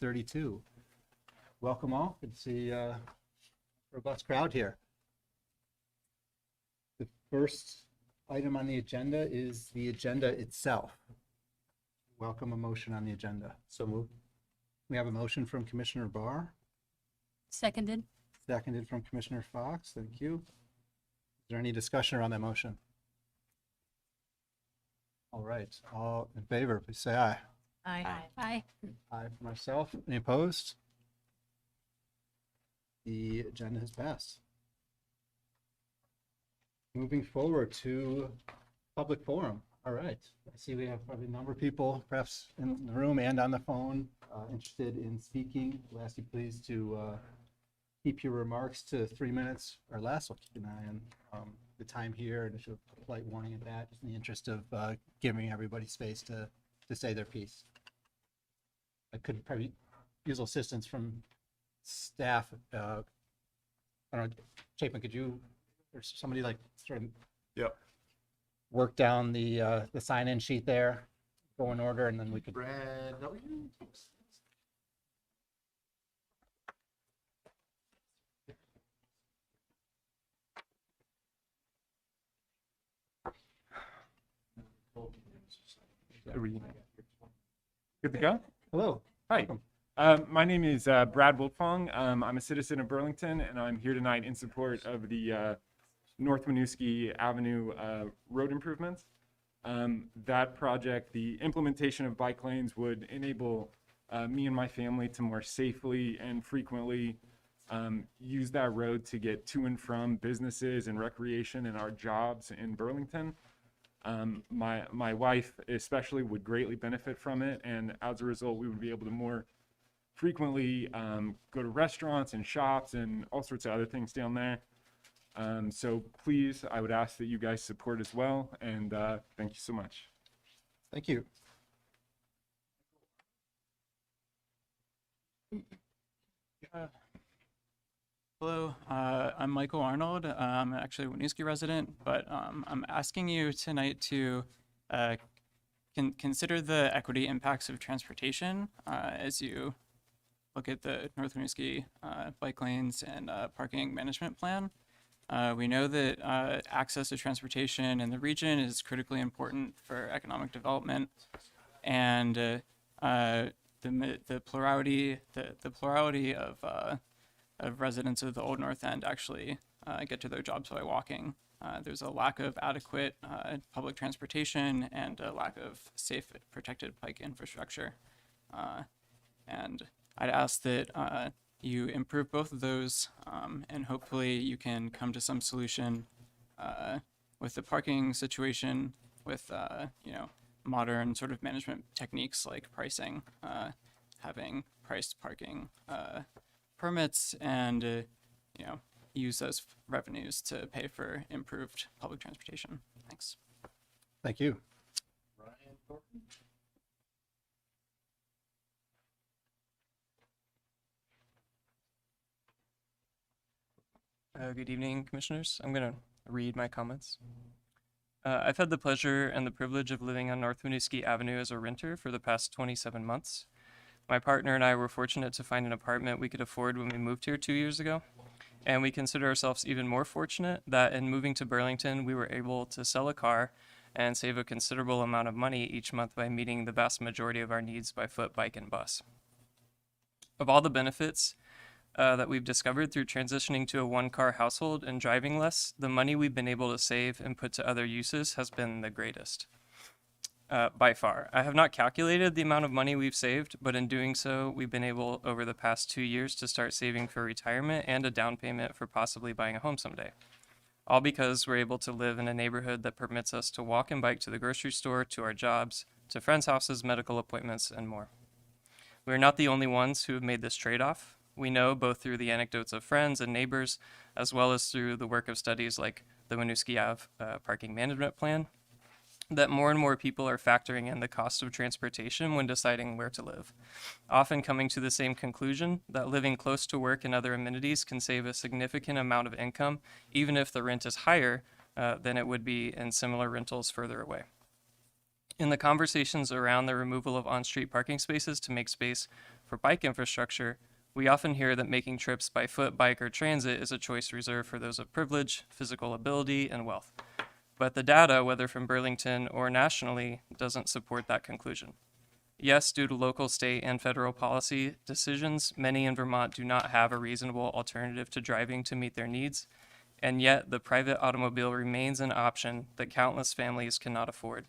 6:32. Welcome all. Good to see a robust crowd here. The first item on the agenda is the agenda itself. Welcome a motion on the agenda. So moved. We have a motion from Commissioner Barr, Seconded. seconded from Commissioner Fox. Thank you. Is there any discussion around that motion? All right, all in favor, please say aye. Aye. Aye. Aye for myself. Any opposed? The agenda has passed. Moving forward to public forum. All right. I see we have probably a number of people, perhaps in the room and on the phone, interested in speaking. We'll ask you please to keep your remarks to 3 minutes or less. We'll keep an eye on the time here and issue a polite warning of that, just in the interest of giving everybody space to say their piece. I could probably use assistance from staff. I don't know, Chapin, could you, or somebody like sort of work down the sign-in sheet there, go in order, and then we could. Brad W. Are we good to go? Hello. Hi. My name is Brad Wiltfong. I'm a citizen of Burlington, and I'm here tonight in support of the North Winooski Avenue road improvements. That project, the implementation of bike lanes, would enable me and my family to more safely and frequently use that road to get to and from businesses and recreation and our jobs in Burlington. My wife especially would greatly benefit from it, and as a result, we would be able to more frequently go to restaurants and shops and all sorts of other things down there. So please, I would ask that you guys support as well, and thank you so much. Thank you. Hello, I'm Michael Arnold. I'm actually a Winooski resident, but I'm asking you tonight to consider the equity impacts of transportation as you look at the North Winooski bike lanes and parking management plan. We know that access to transportation in the region is critically important for economic development, and the plurality of residents of the Old North End actually get to their jobs by walking. There's a lack of adequate public transportation and a lack of safe, protected bike infrastructure. And I'd ask that you improve both of those, and hopefully you can come to some solution with the parking situation, with modern sort of management techniques like pricing, having priced parking permits, and use those revenues to pay for improved public transportation. Thanks. Thank you. Ryan Thornton. Good evening, Commissioners. I'm going to read my comments. I've had the pleasure and the privilege of living on North Winooski Avenue as a renter for the past 27 months. My partner and I were fortunate to find an apartment we could afford when we moved here 2 years ago, and we consider ourselves even more fortunate that in moving to Burlington, we were able to sell a car and save a considerable amount of money each month by meeting the vast majority of our needs by foot, bike, and bus. Of all the benefits that we've discovered through transitioning to a one-car household and driving less, the money we've been able to save and put to other uses has been the greatest. By far. I have not calculated the amount of money we've saved, but in doing so, we've been able over the past 2 years to start saving for retirement and a down payment for possibly buying a home someday. All because we're able to live in a neighborhood that permits us to walk and bike to the grocery store, to our jobs, to friends' houses, medical appointments, and more. We're not the only ones who have made this trade-off. We know, both through the anecdotes of friends and neighbors, as well as through the work of studies like the Winooski Ave Parking Management Plan, that more and more people are factoring in the cost of transportation when deciding where to live, often coming to the same conclusion that living close to work and other amenities can save a significant amount of income, even if the rent is higher than it would be in similar rentals further away. In the conversations around the removal of on-street parking spaces to make space For bike infrastructure, we often hear that making trips by foot, bike, or transit is a choice reserved for those of privilege, physical ability, and wealth. But the data, whether from Burlington or nationally, doesn't support that conclusion. Yes, due to local, state, and federal policy decisions, many in Vermont do not have a reasonable alternative to driving to meet their needs, and yet the private automobile remains an option that countless families cannot afford.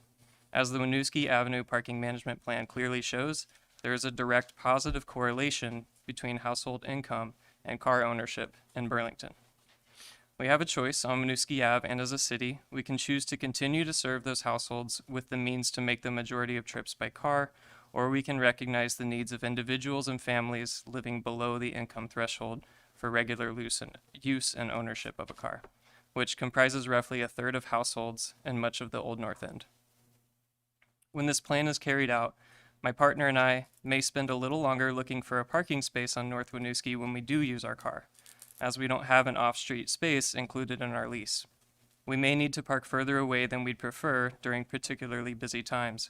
As the Winooski Avenue Parking Management Plan clearly shows, there is a direct positive correlation between household income and car ownership in Burlington. We have a choice on Winooski Ave, and as a city, we can choose to continue to serve those households with the means to make the majority of trips by car, or we can recognize the needs of individuals and families living below the income threshold for regular use and ownership of a car, which comprises roughly a third of households in much of the Old North End. When this plan is carried out, my partner and I may spend a little longer looking for a parking space on North Winooski when we do use our car, as we don't have an off-street space included in our lease. We may need to park further away than we'd prefer during particularly busy times,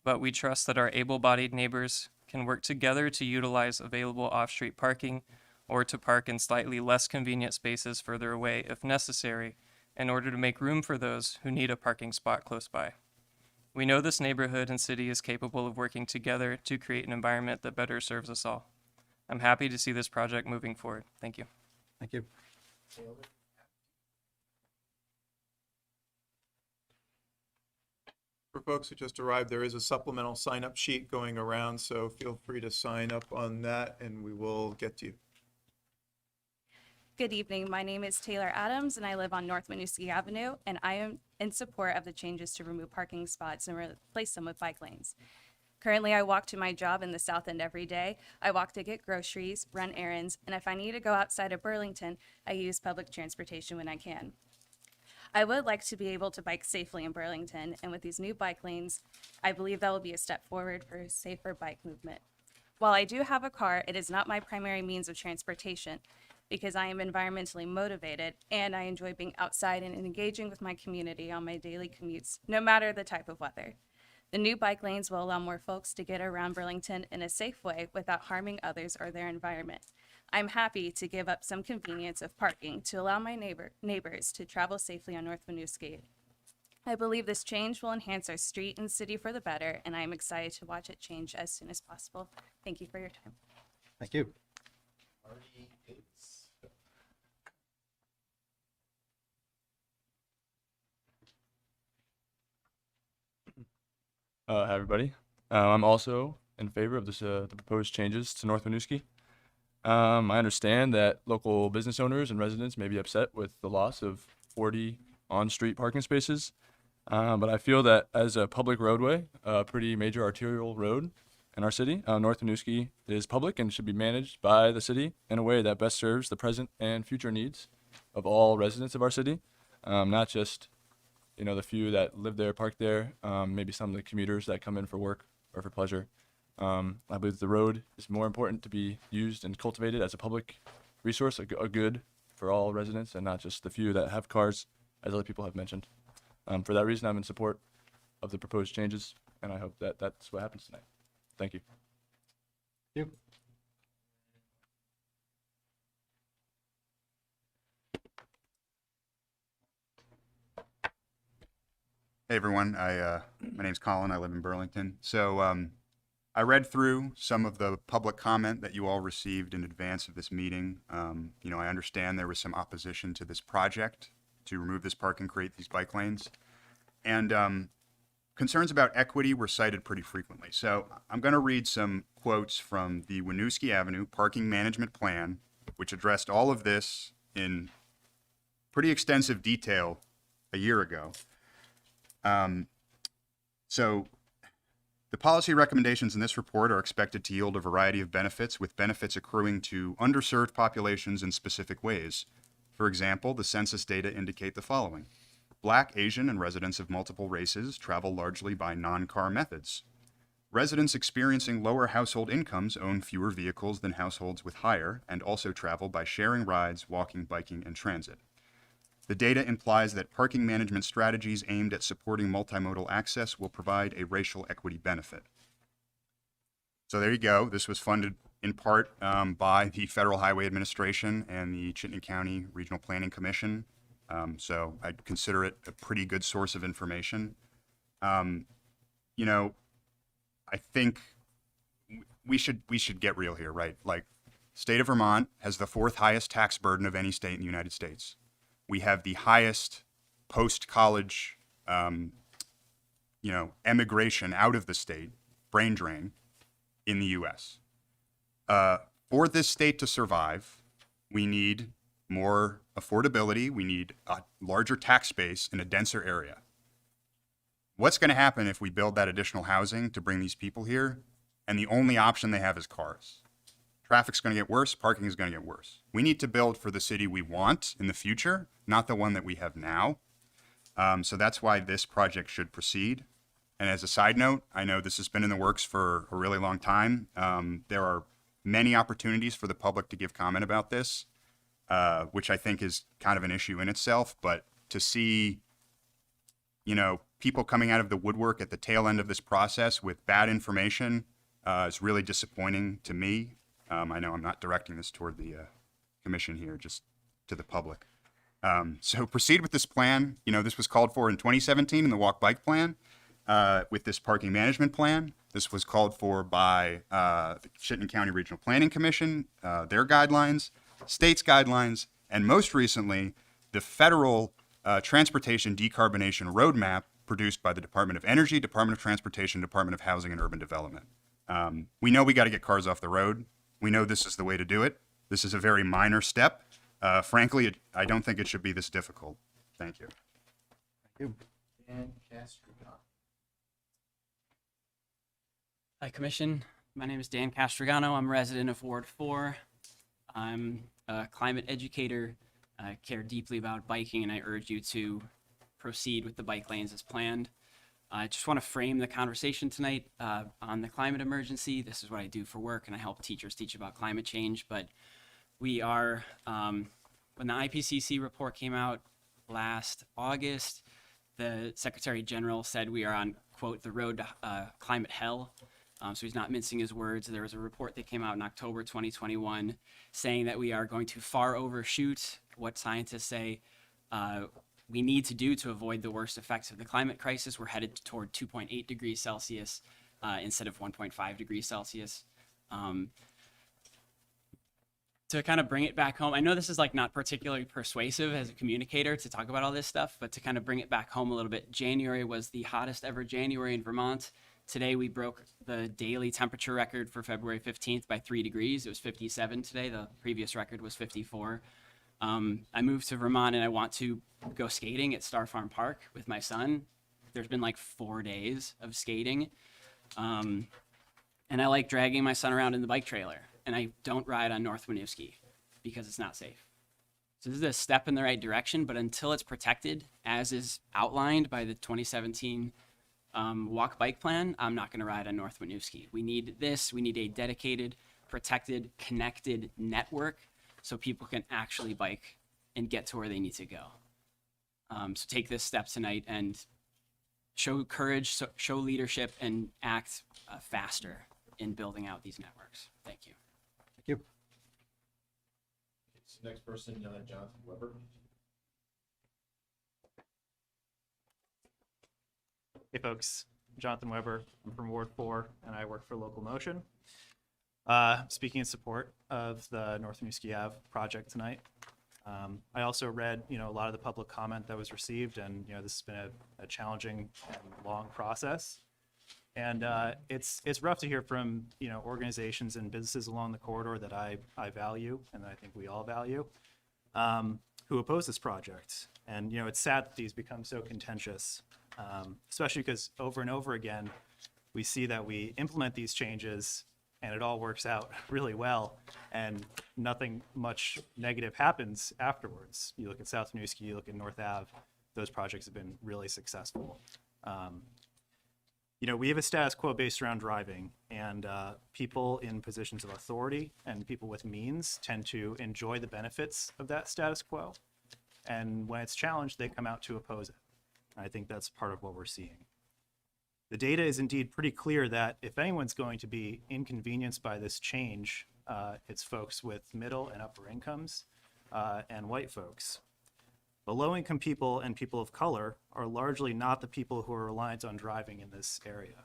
but we trust that our able-bodied neighbors can work together to utilize available off-street parking or to park in slightly less convenient spaces further away if necessary in order to make room for those who need a parking spot close by. We know this neighborhood and city is capable of working together to create an environment that better serves us all. I'm happy to see this project moving forward. Thank you. Thank you. For folks who just arrived, there is a supplemental sign-up sheet going around, so feel free to sign up on that and we will get to you. Good evening. My name is Taylor Adams, and I live on North Winooski Avenue, and I am in support of the changes to remove parking spots and replace them with bike lanes. Currently, I walk to my job in the South End every day. I walk to get groceries, run errands, and if I need to go outside of Burlington, I use public transportation when I can. I would like to be able to bike safely in Burlington, and with these new bike lanes, I believe that will be a step forward for a safer bike movement. While I do have a car, it is not my primary means of transportation, because I am environmentally motivated and I enjoy being outside and engaging with my community on my daily commutes, no matter the type of weather. The new bike lanes will allow more folks to get around Burlington in a safe way without harming others or their environment. I'm happy to give up some convenience of parking to allow my neighbors to travel safely on North Winooski. I believe this change will enhance our street and city for the better, and I am excited to watch it change as soon as possible. Thank you for your time. Thank you. Marty Gates. Hi, everybody. I'm also in favor of this, the proposed changes to North Winooski. I understand that local business owners and residents may be upset with the loss of 40 on-street parking spaces, but I feel that as a public roadway, a pretty major arterial road in our city, North Winooski is public and should be managed by the city in a way that best serves the present and future needs of all residents of our city, not just the few that live there, park there, maybe some of the commuters that come in for work or for pleasure. I believe the road is more important to be used and cultivated as a public resource, a good for all residents and not just the few that have cars, as other people have mentioned. For that reason, I'm in support of the proposed changes, and I hope that that's what happens tonight. Thank you. Thank you. Hey everyone, my name's Colin. I live in Burlington. So I read through some of the public comment that you all received in advance of this meeting. I understand there was some opposition to this project to remove this park and create these bike lanes, and concerns about equity were cited pretty frequently. So I'm going to read some quotes from the Winooski Avenue Parking Management Plan, which addressed all of this in pretty extensive detail a year ago. So the policy recommendations in this report are expected to yield a variety of benefits, with benefits accruing to underserved populations in specific ways. For example, the census data indicate the following. Black, Asian, and residents of multiple races travel largely by non-car methods. Residents experiencing lower household incomes own fewer vehicles than households with higher and also travel by sharing rides, walking, biking, and transit. The data implies that parking management strategies aimed at supporting multimodal access will provide a racial equity benefit. So there you go. This was funded in part by the Federal Highway Administration and the Chittenden County Regional Planning Commission. So I'd consider it a pretty good source of information. You know, I think we should get real here, right? Like, state of Vermont has the fourth highest tax burden of any state in the United States. We have the highest post-college, emigration out of the state, brain drain, in the U.S. For this state to survive, we need more affordability. We need a larger tax base in a denser area. What's going to happen if we build that additional housing to bring these people here, and the only option they have is cars? Traffic's going to get worse. Parking is going to get worse. We need to build for the city we want in the future, not the one that we have now. So that's why this project should proceed. And as a side note, I know this has been in the works for a really long time. There are many opportunities for the public to give comment about this, which I think is kind of an issue in itself. But to see, people coming out of the woodwork at the tail end of this process with bad information is really disappointing to me. I know I'm not directing this toward the commission here, just to the public. So proceed with this plan. This was called for in 2017 in the Walk Bike Plan. With this parking management plan. This was called for by the Chittenden County Regional Planning Commission, their guidelines, state's guidelines, and most recently, the federal transportation decarbonation roadmap produced by the Department of Energy, Department of Transportation, Department of Housing and Urban Development. We know we got to get cars off the road. We know this is the way to do it. This is a very minor step. Frankly, I don't think it should be this difficult. Thank you. Thank you. Dan Castricano. Hi, Commission. My name is Dan Castrigano. I'm a resident of Ward 4. I'm a climate educator. I care deeply about biking, and I urge you to proceed with the bike lanes as planned. I just want to frame the conversation tonight on the climate emergency. This is what I do for work, and I help teachers teach about climate change. But we are, when the IPCC report came out last August, the Secretary General said we are on, quote, the road to climate hell. So he's not mincing his words. There was a report that came out in October 2021 saying that we are going to far overshoot what scientists say we need to do to avoid the worst effects of the climate crisis. We're headed toward 2.8 degrees Celsius instead of 1.5 degrees Celsius. To kind of bring it back home, I know this is like not particularly persuasive as a communicator to talk about all this stuff, but to kind of bring it back home a little bit, January was the hottest ever January in Vermont. Today we broke the daily temperature record for February 15th by 3 degrees. It was 57 today. The previous record was 54. I moved to Vermont and I want to go skating at Star Farm Park with my son. There's been like 4 days of skating. And I like dragging my son around in the bike trailer. And I don't ride on North Winooski because it's not safe. So this is a step in the right direction, but until it's protected, as is outlined by the 2017 walk bike plan, I'm not going to ride on North Winooski. We need this. We need a dedicated, protected, connected network so people can actually bike and get to where they need to go. So take this step tonight and show courage, show leadership, and act faster in building out these networks. Thank you. Thank you. So next person, Jonathan Weber. Hey folks, Jonathan Weber. I'm from Ward 4 and I work for Local Motion. Speaking in support of the North Winooski Ave project tonight. I also read, a lot of the public comment that was received, and this has been a challenging and long process. And it's rough to hear from organizations and businesses along the corridor that I value and that I think we all value, who oppose this project. And it's sad that these become so contentious. Especially because over and over again, we see that we implement these changes and it all works out really well and nothing much negative happens afterwards. You look at South Winooski, you look at North Ave, those projects have been really successful. We have a status quo based around driving, and people in positions of authority and people with means tend to enjoy the benefits of that status quo. And when it's challenged, they come out to oppose it. I think that's part of what we're seeing. The data is indeed pretty clear that if anyone's going to be inconvenienced by this change, it's folks with middle and upper incomes and white folks. The low-income people and people of color are largely not the people who are reliant on driving in this area.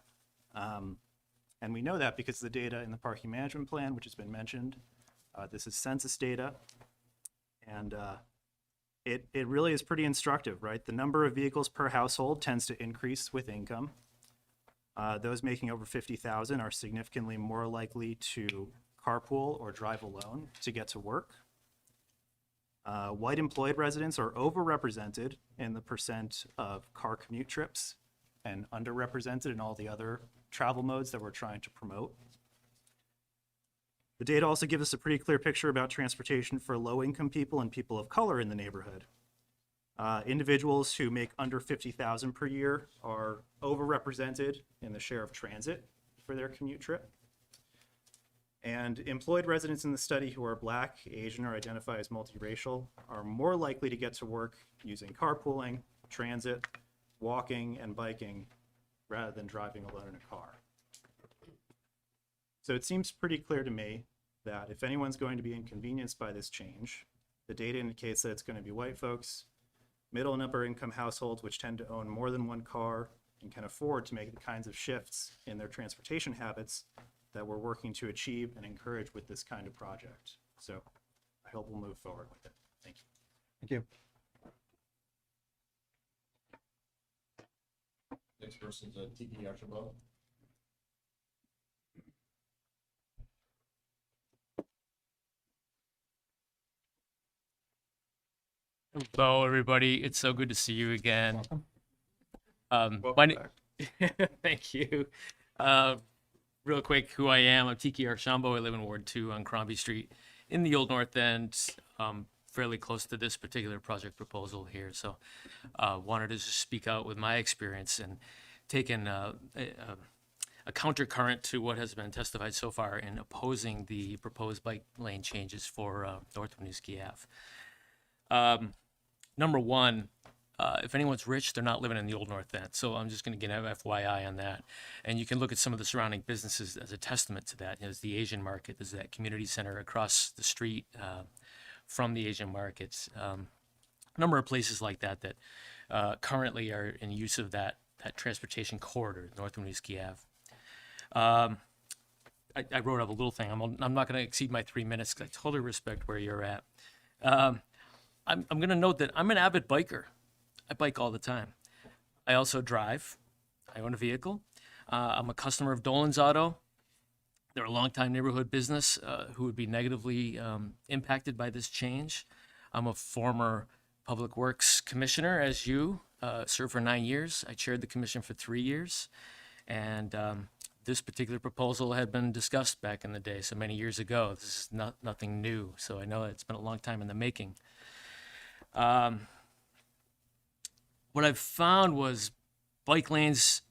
And we know that because of the data in the parking management plan, which has been mentioned. This is census data. And it really is pretty instructive, right? The number of vehicles per household tends to increase with income. Those making over 50,000 are significantly more likely to carpool or drive alone to get to work. White employed residents are overrepresented in the percent of car commute trips and underrepresented in all the other travel modes that we're trying to promote. The data also gives us a pretty clear picture about transportation for low-income people and people of color in the neighborhood. Individuals who make under 50,000 per year are overrepresented in the share of transit for their commute trip. And employed residents in the study who are Black, Asian, or identify as multiracial are more likely to get to work using carpooling, transit, walking, and biking rather than driving alone in a car. So it seems pretty clear to me that if anyone's going to be inconvenienced by this change, the data indicates that it's going to be white folks, middle and upper income households which tend to own more than one car and can afford to make the kinds of shifts in their transportation habits that we're working to achieve and encourage with this kind of project. So I hope we'll move forward with it. Thank you. Thank you. Next person's Tiki Archibald. Hello, everybody. It's so good to see you again. Welcome back. Thank you. Real quick, who I am. I'm Tiki Archambault. I live in Ward 2 on Crombie Street in the Old North End, fairly close to this particular project proposal here. So wanted to just speak out with my experience and taken a counter current to what has been testified so far in opposing the proposed bike lane changes for North Winooski Ave. Number one, if anyone's rich, they're not living in the Old North End. So I'm just going to get an FYI on that. And you can look at some of the surrounding businesses as a testament to that. There's the Asian market. There's that community center across the street from the Asian markets. A number of places like that that currently are in use of that transportation corridor, North Winooski Ave. I wrote up a little thing. I'm not going to exceed my 3 minutes because I totally respect where you're at. I'm going to note that I'm an avid biker. I bike all the time. I also drive. I own a vehicle. I'm a customer of Dolan's Auto. They're a longtime neighborhood business who would be negatively impacted by this change. I'm a former Public Works Commissioner, as you, served for 9 years. I chaired the commission for 3 years. And this particular proposal had been discussed back in the day, so many years ago. This is nothing new, so I know it's been a long time in the making. What I've found was bike lanes,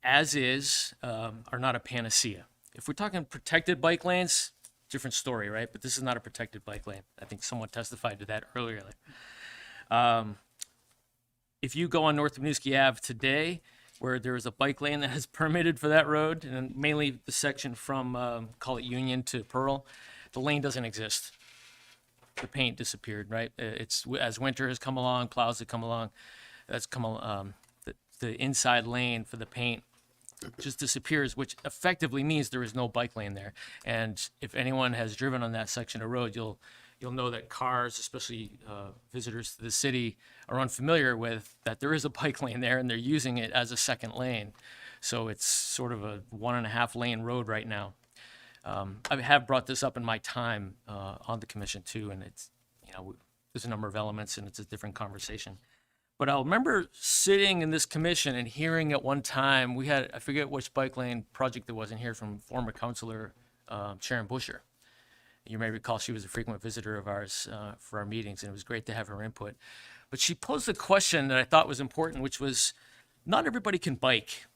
as is, are not a panacea. If we're talking protected bike lanes, different story, right? But this is not a protected bike lane. I think someone testified to that earlier. If you go on North Winooski Ave today, where there is a bike lane that is permitted for that road, and mainly the section from, call it Union to Pearl, the lane doesn't exist. The paint disappeared, right? It's as winter has come along, plows have come along, that's come along, the inside lane for the paint just disappears, which effectively means there is no bike lane there. And if anyone has driven on that section of road, you'll know that cars, especially visitors to the city, are unfamiliar with that there is a bike lane there and they're using it as a second lane. So it's sort of a 1.5 lane road right now. I have brought this up in my time on the commission too, and it's, there's a number of elements and it's a different conversation. But I'll remember sitting in this commission and hearing at one time, we had, I forget which bike lane project there was in here from former councilor Sharon Busher. You may recall she was a frequent visitor of ours for our meetings, and it was great to have her input. But she posed a question that I thought was important, which was, not everybody can bike.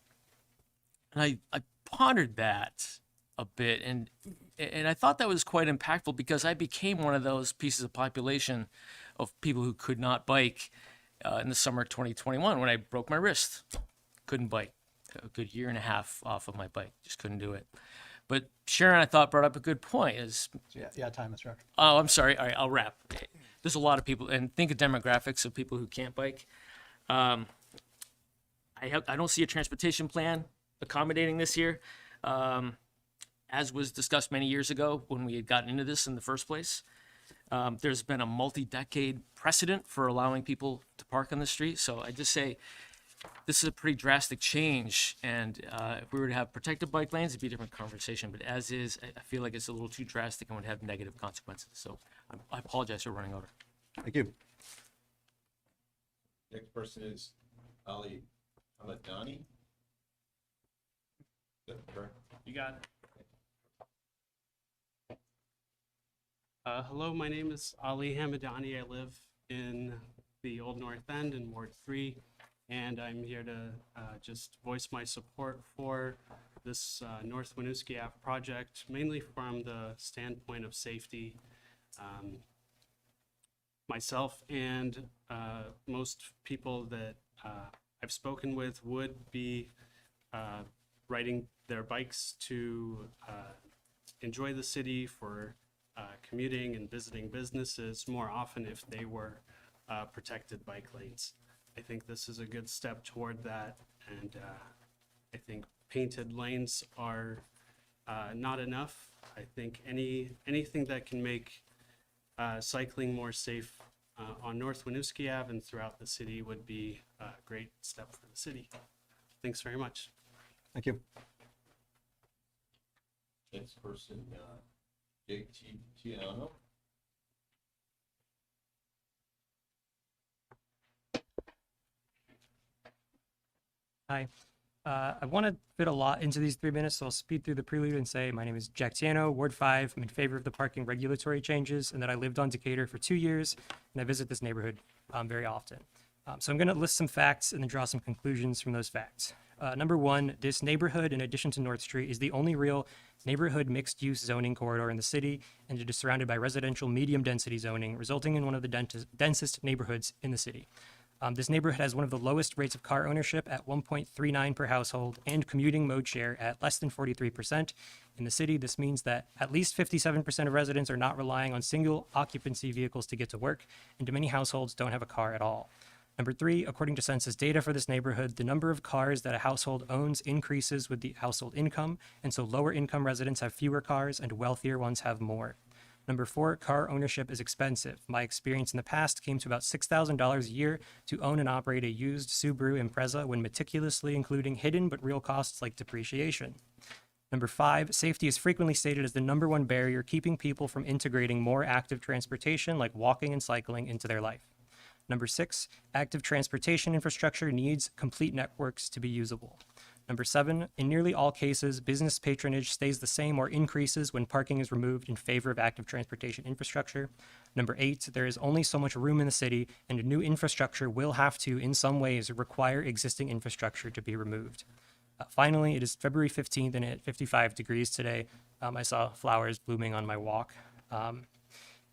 And I pondered that a bit, and I thought that was quite impactful because I became one of those pieces of population of people who could not bike in the summer of 2021 when I broke my wrist. Couldn't bike. a good year and a half off of my bike. Just couldn't do it. But Sharon, I thought, brought up a good point. Yeah, time is right. Oh, I'm sorry. All right, I'll wrap. There's a lot of people, and think of demographics of people who can't bike. I don't see a transportation plan accommodating this here, as was discussed many years ago when we had gotten into this in the first place. There's been a multi-decade precedent for allowing people to park on the street. So I just say this is a pretty drastic change. And if we were to have protected bike lanes, it'd be a different conversation. But as is, I feel like it's a little too drastic and would have negative consequences. So I apologize for running over. Thank you. Next person is Ali Hamadani. Is that correct? You got it. Hello, my name is Ali Hamadani. I live in the Old North End in Ward 3, and I'm here to just voice my support for this North Winooski Ave project, mainly from the standpoint of safety. Myself and most people that I've spoken with would be riding their bikes to enjoy the city for commuting and visiting businesses more often if they were protected bike lanes. I think this is a good step toward that, and I think painted lanes are not enough. I think anything that can make cycling more safe on North Winooski Ave and throughout the city would be a great step for the city. Thanks very much. Thank you. Next person, Jake Tiano. Hi. I want to fit a lot into these 3 minutes, so I'll speed through the prelude and say my name is Jack Tiano, Ward 5. I'm in favor of the parking regulatory changes and that I lived on Decatur for 2 years and I visit this neighborhood very often. So I'm going to list some facts and then draw some conclusions from those facts. Number 1, this neighborhood, in addition to North Street, is the only real neighborhood mixed-use zoning corridor in the city, and it is surrounded by residential medium-density zoning, resulting in one of the densest neighborhoods in the city. This neighborhood has one of the lowest rates of car ownership at 1.39 per household and commuting mode share at less than 43%. In the city, this means that at least 57% of residents are not relying on single occupancy vehicles to get to work, and many households don't have a car at all. Number 3, according to census data for this neighborhood, the number of cars that a household owns increases with the household income, and so lower income residents have fewer cars and wealthier ones have more. Number 4, car ownership is expensive. My experience in the past came to about $6,000 a year to own and operate a used Subaru Impreza when meticulously including hidden but real costs like depreciation. Number 5, safety is frequently stated as the number 1 barrier keeping people from integrating more active transportation like walking and cycling into their life. Number 6, active transportation infrastructure needs complete networks to be usable. Number 7, in nearly all cases, business patronage stays the same or increases when parking is removed in favor of active transportation infrastructure. Number 8, there is only so much room in the city, and new infrastructure will have to, in some ways, require existing infrastructure to be removed. Finally, it is February 15th and at 55 degrees today. I saw flowers blooming on my walk.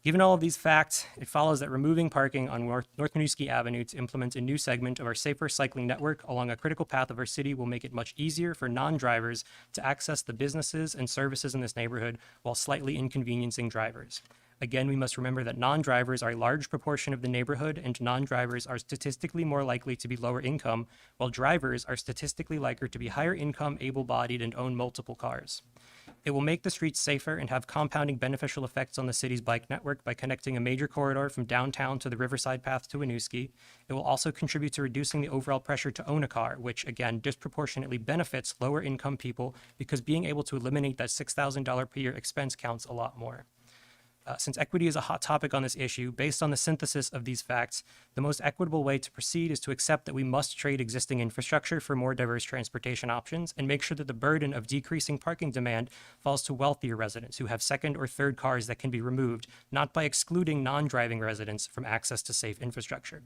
Given all of these facts, it follows that removing parking on North Winooski Avenue to implement a new segment of our safer cycling network along a critical path of our city will make it much easier for non-drivers to access the businesses and services in this neighborhood while slightly inconveniencing drivers. Again, we must remember that non-drivers are a large proportion of the neighborhood, and non-drivers are statistically more likely to be lower income, while drivers are statistically likely to be higher income, able-bodied, and own multiple cars. It will make the streets safer and have compounding beneficial effects on the city's bike network by connecting a major corridor from downtown to the Riverside Path to Winooski. It will also contribute to reducing the overall pressure to own a car, which again disproportionately benefits lower income people because being able to eliminate that $6,000 per year expense counts a lot more. Since equity is a hot topic on this issue, based on the synthesis of these facts, the most equitable way to proceed is to accept that we must trade existing infrastructure for more diverse transportation options and make sure that the burden of decreasing parking demand falls to wealthier residents who have second or third cars that can be removed, not by excluding non-driving residents from access to safe infrastructure.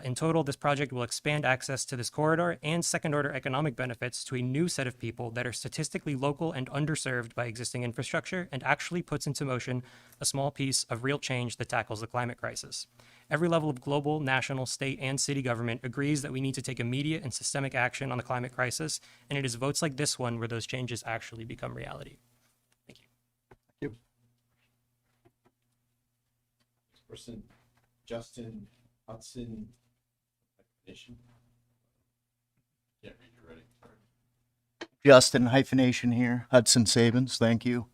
In total, this project will expand access to this corridor and second-order economic benefits to a new set of people that are statistically local and underserved by existing infrastructure, and actually puts into motion a small piece of real change that tackles the climate crisis. Every level of global, national, state, and city government agrees that we need to take immediate and systemic action on the climate crisis, and it is votes like this one where those changes actually become reality. Thank you. Person, Justin Hudson. Nation. Can't read your writing. Sorry. Justin hyphenation here, Hudson Sabins, thank you.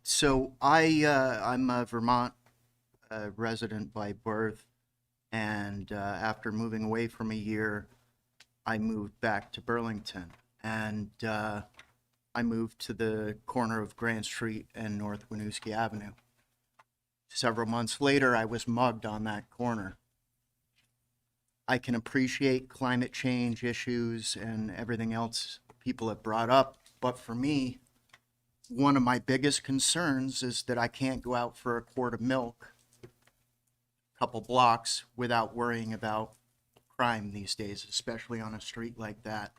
So I'm a Vermont resident by birth, and after moving away from a year, I moved back to Burlington, and I moved to the corner of Grant Street and North Winooski Avenue. Several months later, I was mugged on that corner. I can appreciate climate change issues and everything else people have brought up, but for me, one of my biggest concerns is that I can't go out for a quart of milk a couple blocks without worrying about crime these days, especially on a street like that.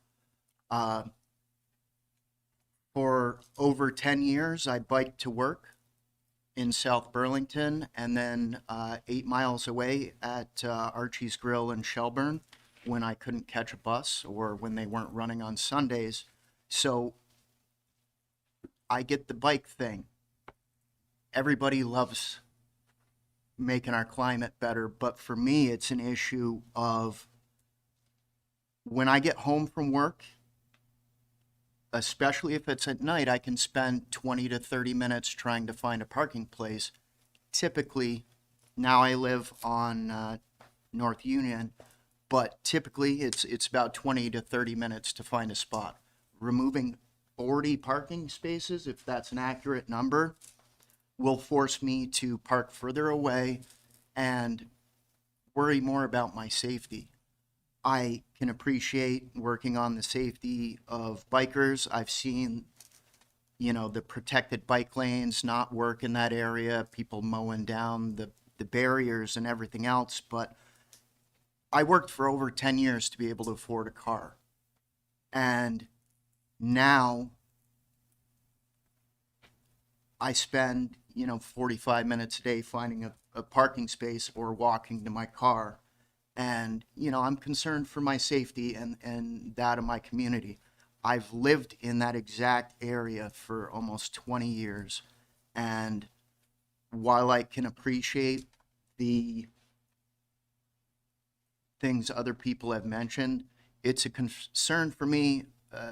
For over 10 years, I biked to work in South Burlington, and then 8 miles away at Archie's Grill in Shelburne when I couldn't catch a bus or when they weren't running on Sundays. So I get the bike thing. Everybody loves making our climate better, but for me, it's an issue of when I get home from work, especially if it's at night, I can spend 20 to 30 minutes trying to find a parking place. Typically, now I live on North Union, but typically it's about 20 to 30 minutes to find a spot. Removing 40 parking spaces, if that's an accurate number, will force me to park further away and worry more about my safety. I can appreciate working on the safety of bikers. I've seen, the protected bike lanes not work in that area, people mowing down the barriers and everything else. But I worked for over 10 years to be able to afford a car. And now I spend, 45 minutes a day finding a parking space or walking to my car. And, I'm concerned for my safety and that of my community. I've lived in that exact area for almost 20 years. And while I can appreciate the things other people have mentioned, it's a concern for me,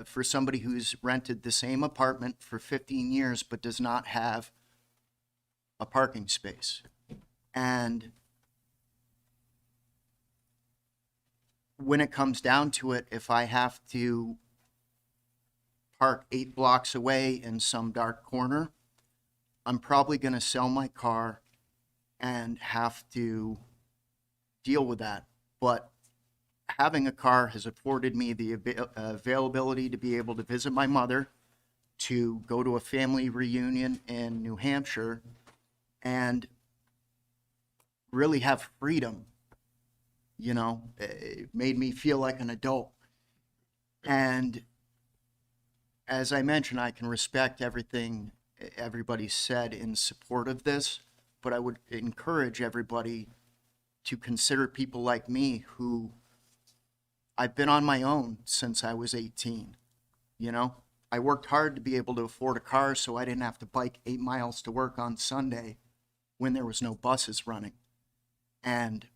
for somebody who's rented the same apartment for 15 years but does not have a parking space. And when it comes down to it, if I have to park 8 blocks away in some dark corner, I'm probably going to sell my car and have to deal with that. But having a car has afforded me the availability to be able to visit my mother, to go to a family reunion in New Hampshire, and really have freedom. It made me feel like an adult. And as I mentioned, I can respect everything everybody said in support of this, but I would encourage everybody to consider people like me who I've been on my own since I was 18. I worked hard to be able to afford a car so I didn't have to bike 8 miles to work on Sunday when there was no buses running. And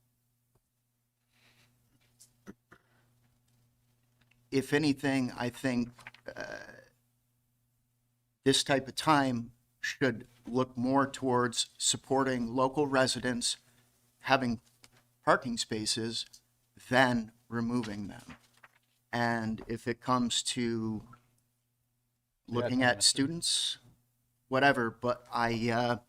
if anything, I think this type of time should look more towards supporting local residents having parking spaces than removing them. And if it comes to looking at students, whatever, but I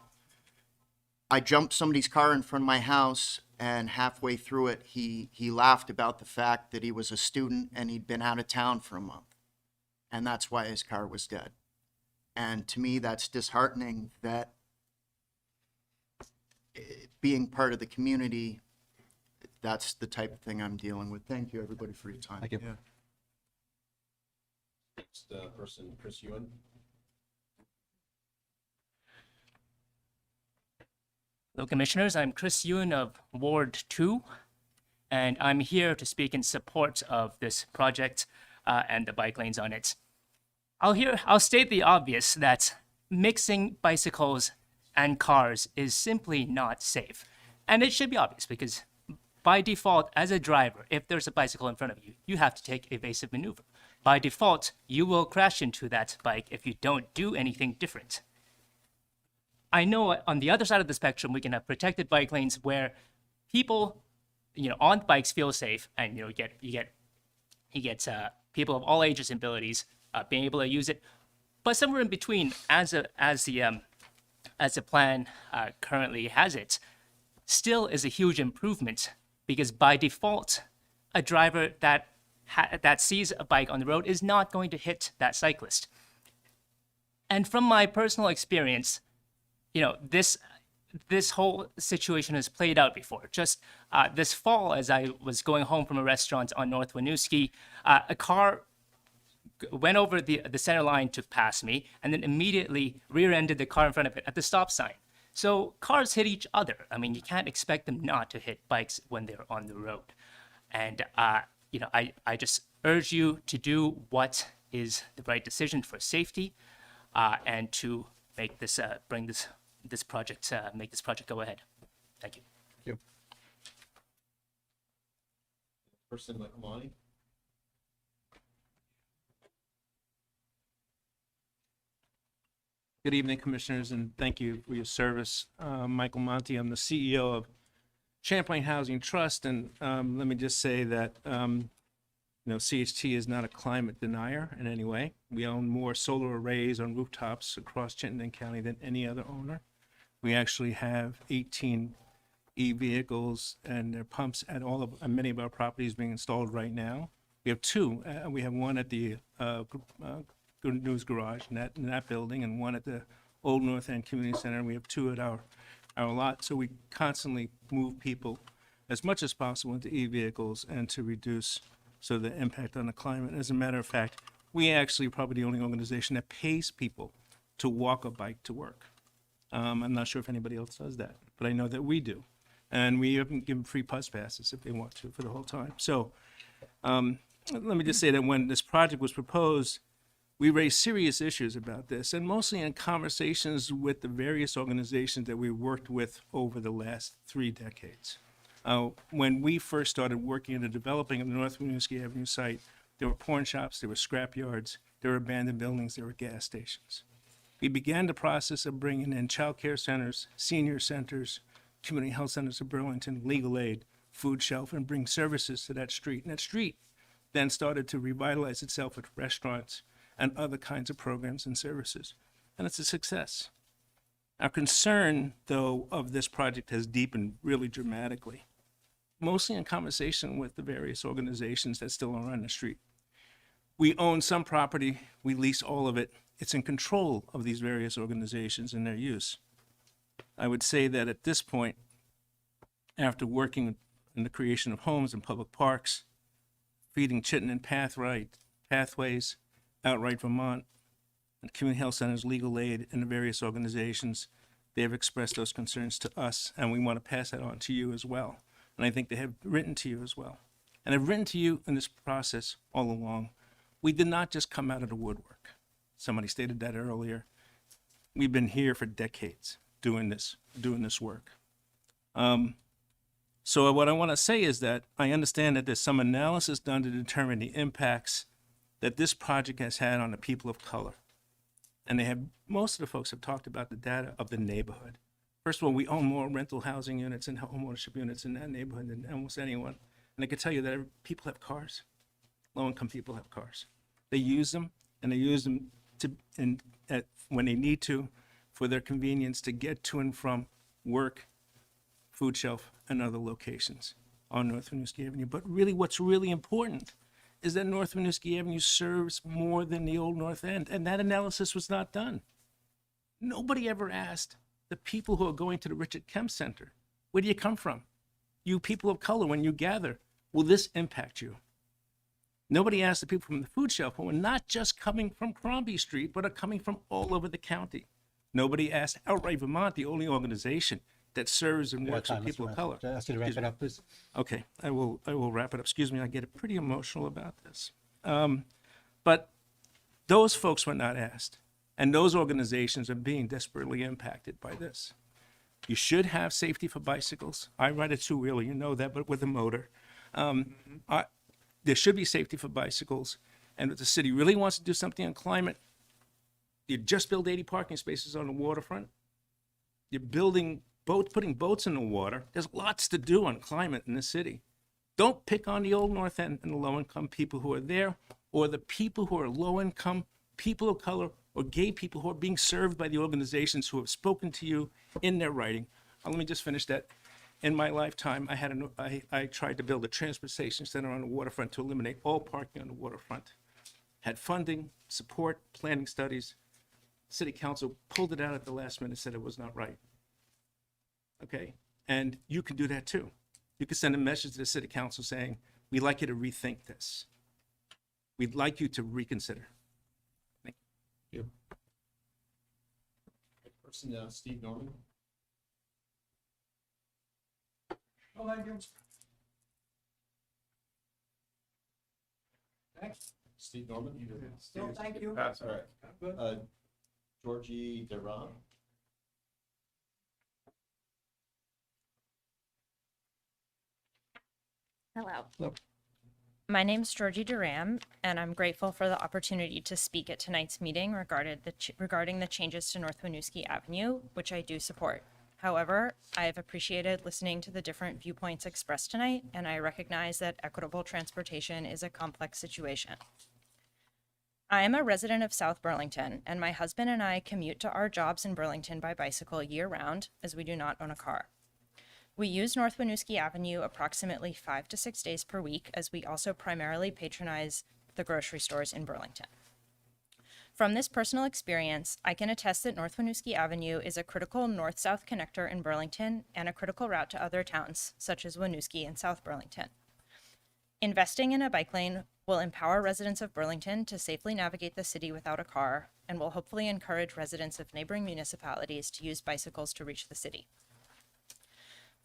jumped somebody's car in front of my house, and halfway through it, he laughed about the fact that he was a student and he'd been out of town for a month. And that's why his car was dead. And to me, that's disheartening that being part of the community, that's the type of thing I'm dealing with. Thank you, everybody, for your time. Thank you. Yeah. Next person, Chris Ewan. Hello, Commissioners. I'm Chris Ewan of Ward 2, and I'm here to speak in support of this project and the bike lanes on it. I'll state the obvious that mixing bicycles and cars is simply not safe. And it should be obvious because by default, as a driver, if there's a bicycle in front of you, you have to take evasive maneuver. By default, you will crash into that bike if you don't do anything different. I know on the other side of the spectrum, we can have protected bike lanes where people, on bikes feel safe, and you get people of all ages and abilities being able to use it. But somewhere in between, as the plan currently has it, still is a huge improvement because by default, a driver that sees a bike on the road is not going to hit that cyclist. And from my personal experience, this whole situation has played out before. Just this fall, as I was going home from a restaurant on North Winooski, a car went over the center line to pass me and then immediately rear-ended the car in front of it at the stop sign. So cars hit each other. I mean, you can't expect them not to hit bikes when they're on the road. And, I just urge you to do what is the right decision for safety and to make this, make this project go ahead. Thank you. Thank you. Person, Monty. Good evening, Commissioners, and thank you for your service. Michael Monti, I'm the CEO of Champlain Housing Trust, and let me just say that CHT is not a climate denier in any way. We own more solar arrays on rooftops across Chittenden County than any other owner. We actually have 18 e-vehicles and their pumps at many of our properties being installed right now. We have two. We have one at the Good News Garage in that building, and one at the Old North End Community Center. And we have two at our lot. So we constantly move people as much as possible into e-vehicles and to reduce the impact on the climate. As a matter of fact, we actually are probably the only organization that pays people to walk a bike to work. I'm not sure if anybody else does that, but I know that we do. And we even give them free bus passes if they want to for the whole time. So let me just say that when this project was proposed, we raised serious issues about this, and mostly in conversations with the various organizations that we worked with over the last 3 decades. When we first started working in the developing of the North Winooski Avenue site, there were pawn shops, there were scrap yards, there were abandoned buildings, there were gas stations. We began the process of bringing in child care centers, senior centers, community health centers of Burlington, legal aid, food shelf, and bring services to that street. And that street then started to revitalize itself with restaurants and other kinds of programs and services. And it's a success. Our concern, though, of this project has deepened really dramatically, mostly in conversation with the various organizations that still are on the street. We own some property, we lease all of it. It's in control of these various organizations and their use. I would say that at this point, after working in the creation of homes and public parks, feeding Chittenden Pathways, Outright Vermont, and community health centers, legal aid, and the various organizations, they have expressed those concerns to us, and we want to pass that on to you as well. And I think they have written to you as well. And I've written to you in this process all along. We did not just come out of the woodwork. Somebody stated that earlier. We've been here for decades doing this work. So what I want to say is that I understand that there's some analysis done to determine the impacts that this project has had on the people of color. And most of the folks have talked about the data of the neighborhood. First of all, we own more rental housing units and homeownership units in that neighborhood than almost anyone. And I can tell you that people have cars. Low-income people have cars. They use them, and they use them when they need to for their convenience to get to and from work, food shelf, and other locations on North Winooski Avenue. But really, what's really important is that North Winooski Avenue serves more than the Old North End, and that analysis was not done. Nobody ever asked the people who are going to the Richard Kemp Center, where do you come from? you people of color, when you gather, will this impact you? Nobody asked the people from the food shelf who are not just coming from Crombie Street, but are coming from all over the county. Nobody asked Outright Vermont, the only organization that serves and works with people of color. Can I ask you to wrap it up, please? Okay, I will wrap it up. Excuse me, I get pretty emotional about this. But those folks were not asked, and those organizations are being desperately impacted by this. You should have safety for bicycles. I ride a two-wheeler, you know that, but with a motor. There should be safety for bicycles, and if the city really wants to do something on climate, you just build 80 parking spaces on the waterfront. You're building putting boats in the water. There's lots to do on climate in the city. Don't pick on the Old North End and the low-income people who are there, or the people who are low-income, people of color, or gay people who are being served by the organizations who have spoken to you in their writing. Let me just finish that. In my lifetime, I tried to build a transportation center on the waterfront to eliminate all parking on the waterfront. Had funding, support, planning studies. City council pulled it out at the last minute and said it was not right. Okay, and you can do that too. You can send a message to the city council saying, we'd like you to rethink this. We'd like you to reconsider. Thank you. Next person, Steve Norman. Thanks. Steve Norman. No, thank you. That's all right. Good. Georgie Deron. Hello. My name's Georgie Duram, and I'm grateful for the opportunity to speak at tonight's meeting regarding the changes to North Winooski Avenue, which I do support. However, I have appreciated listening to the different viewpoints expressed tonight, and I recognize that equitable transportation is a complex situation. I am a resident of South Burlington, and my husband and I commute to our jobs in Burlington by bicycle year-round, as we do not own a car. We use North Winooski Avenue approximately 5 to 6 days per week, as we also primarily patronize the grocery stores in Burlington. From this personal experience, I can attest that North Winooski Avenue is a critical north-south connector in Burlington and a critical route to other towns, such as Winooski and South Burlington. Investing in a bike lane will empower residents of Burlington to safely navigate the city without a car, and will hopefully encourage residents of neighboring municipalities to use bicycles to reach the city.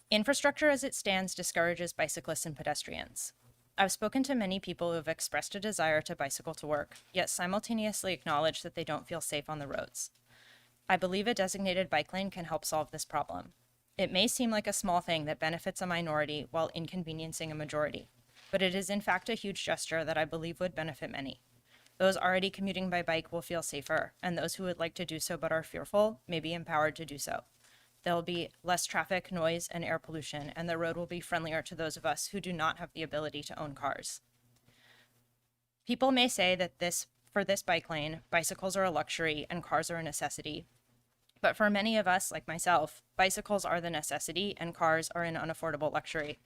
Infrastructure as it stands discourages bicyclists and pedestrians. I've spoken to many people who have expressed a desire to bicycle to work, yet simultaneously acknowledge that they don't feel safe on the roads. I believe a designated bike lane can help solve this problem. It may seem like a small thing that benefits a minority while inconveniencing a majority, but it is in fact a huge gesture that I believe would benefit many. Those already commuting by bike will feel safer, and those who would like to do so but are fearful may be empowered to do so. There will be less traffic, noise, and air pollution, and the road will be friendlier to those of us who do not have the ability to own cars. People may say that for this bike lane, bicycles are a luxury and cars are a necessity. But for many of us, like myself, bicycles are the necessity and cars are an unaffordable luxury.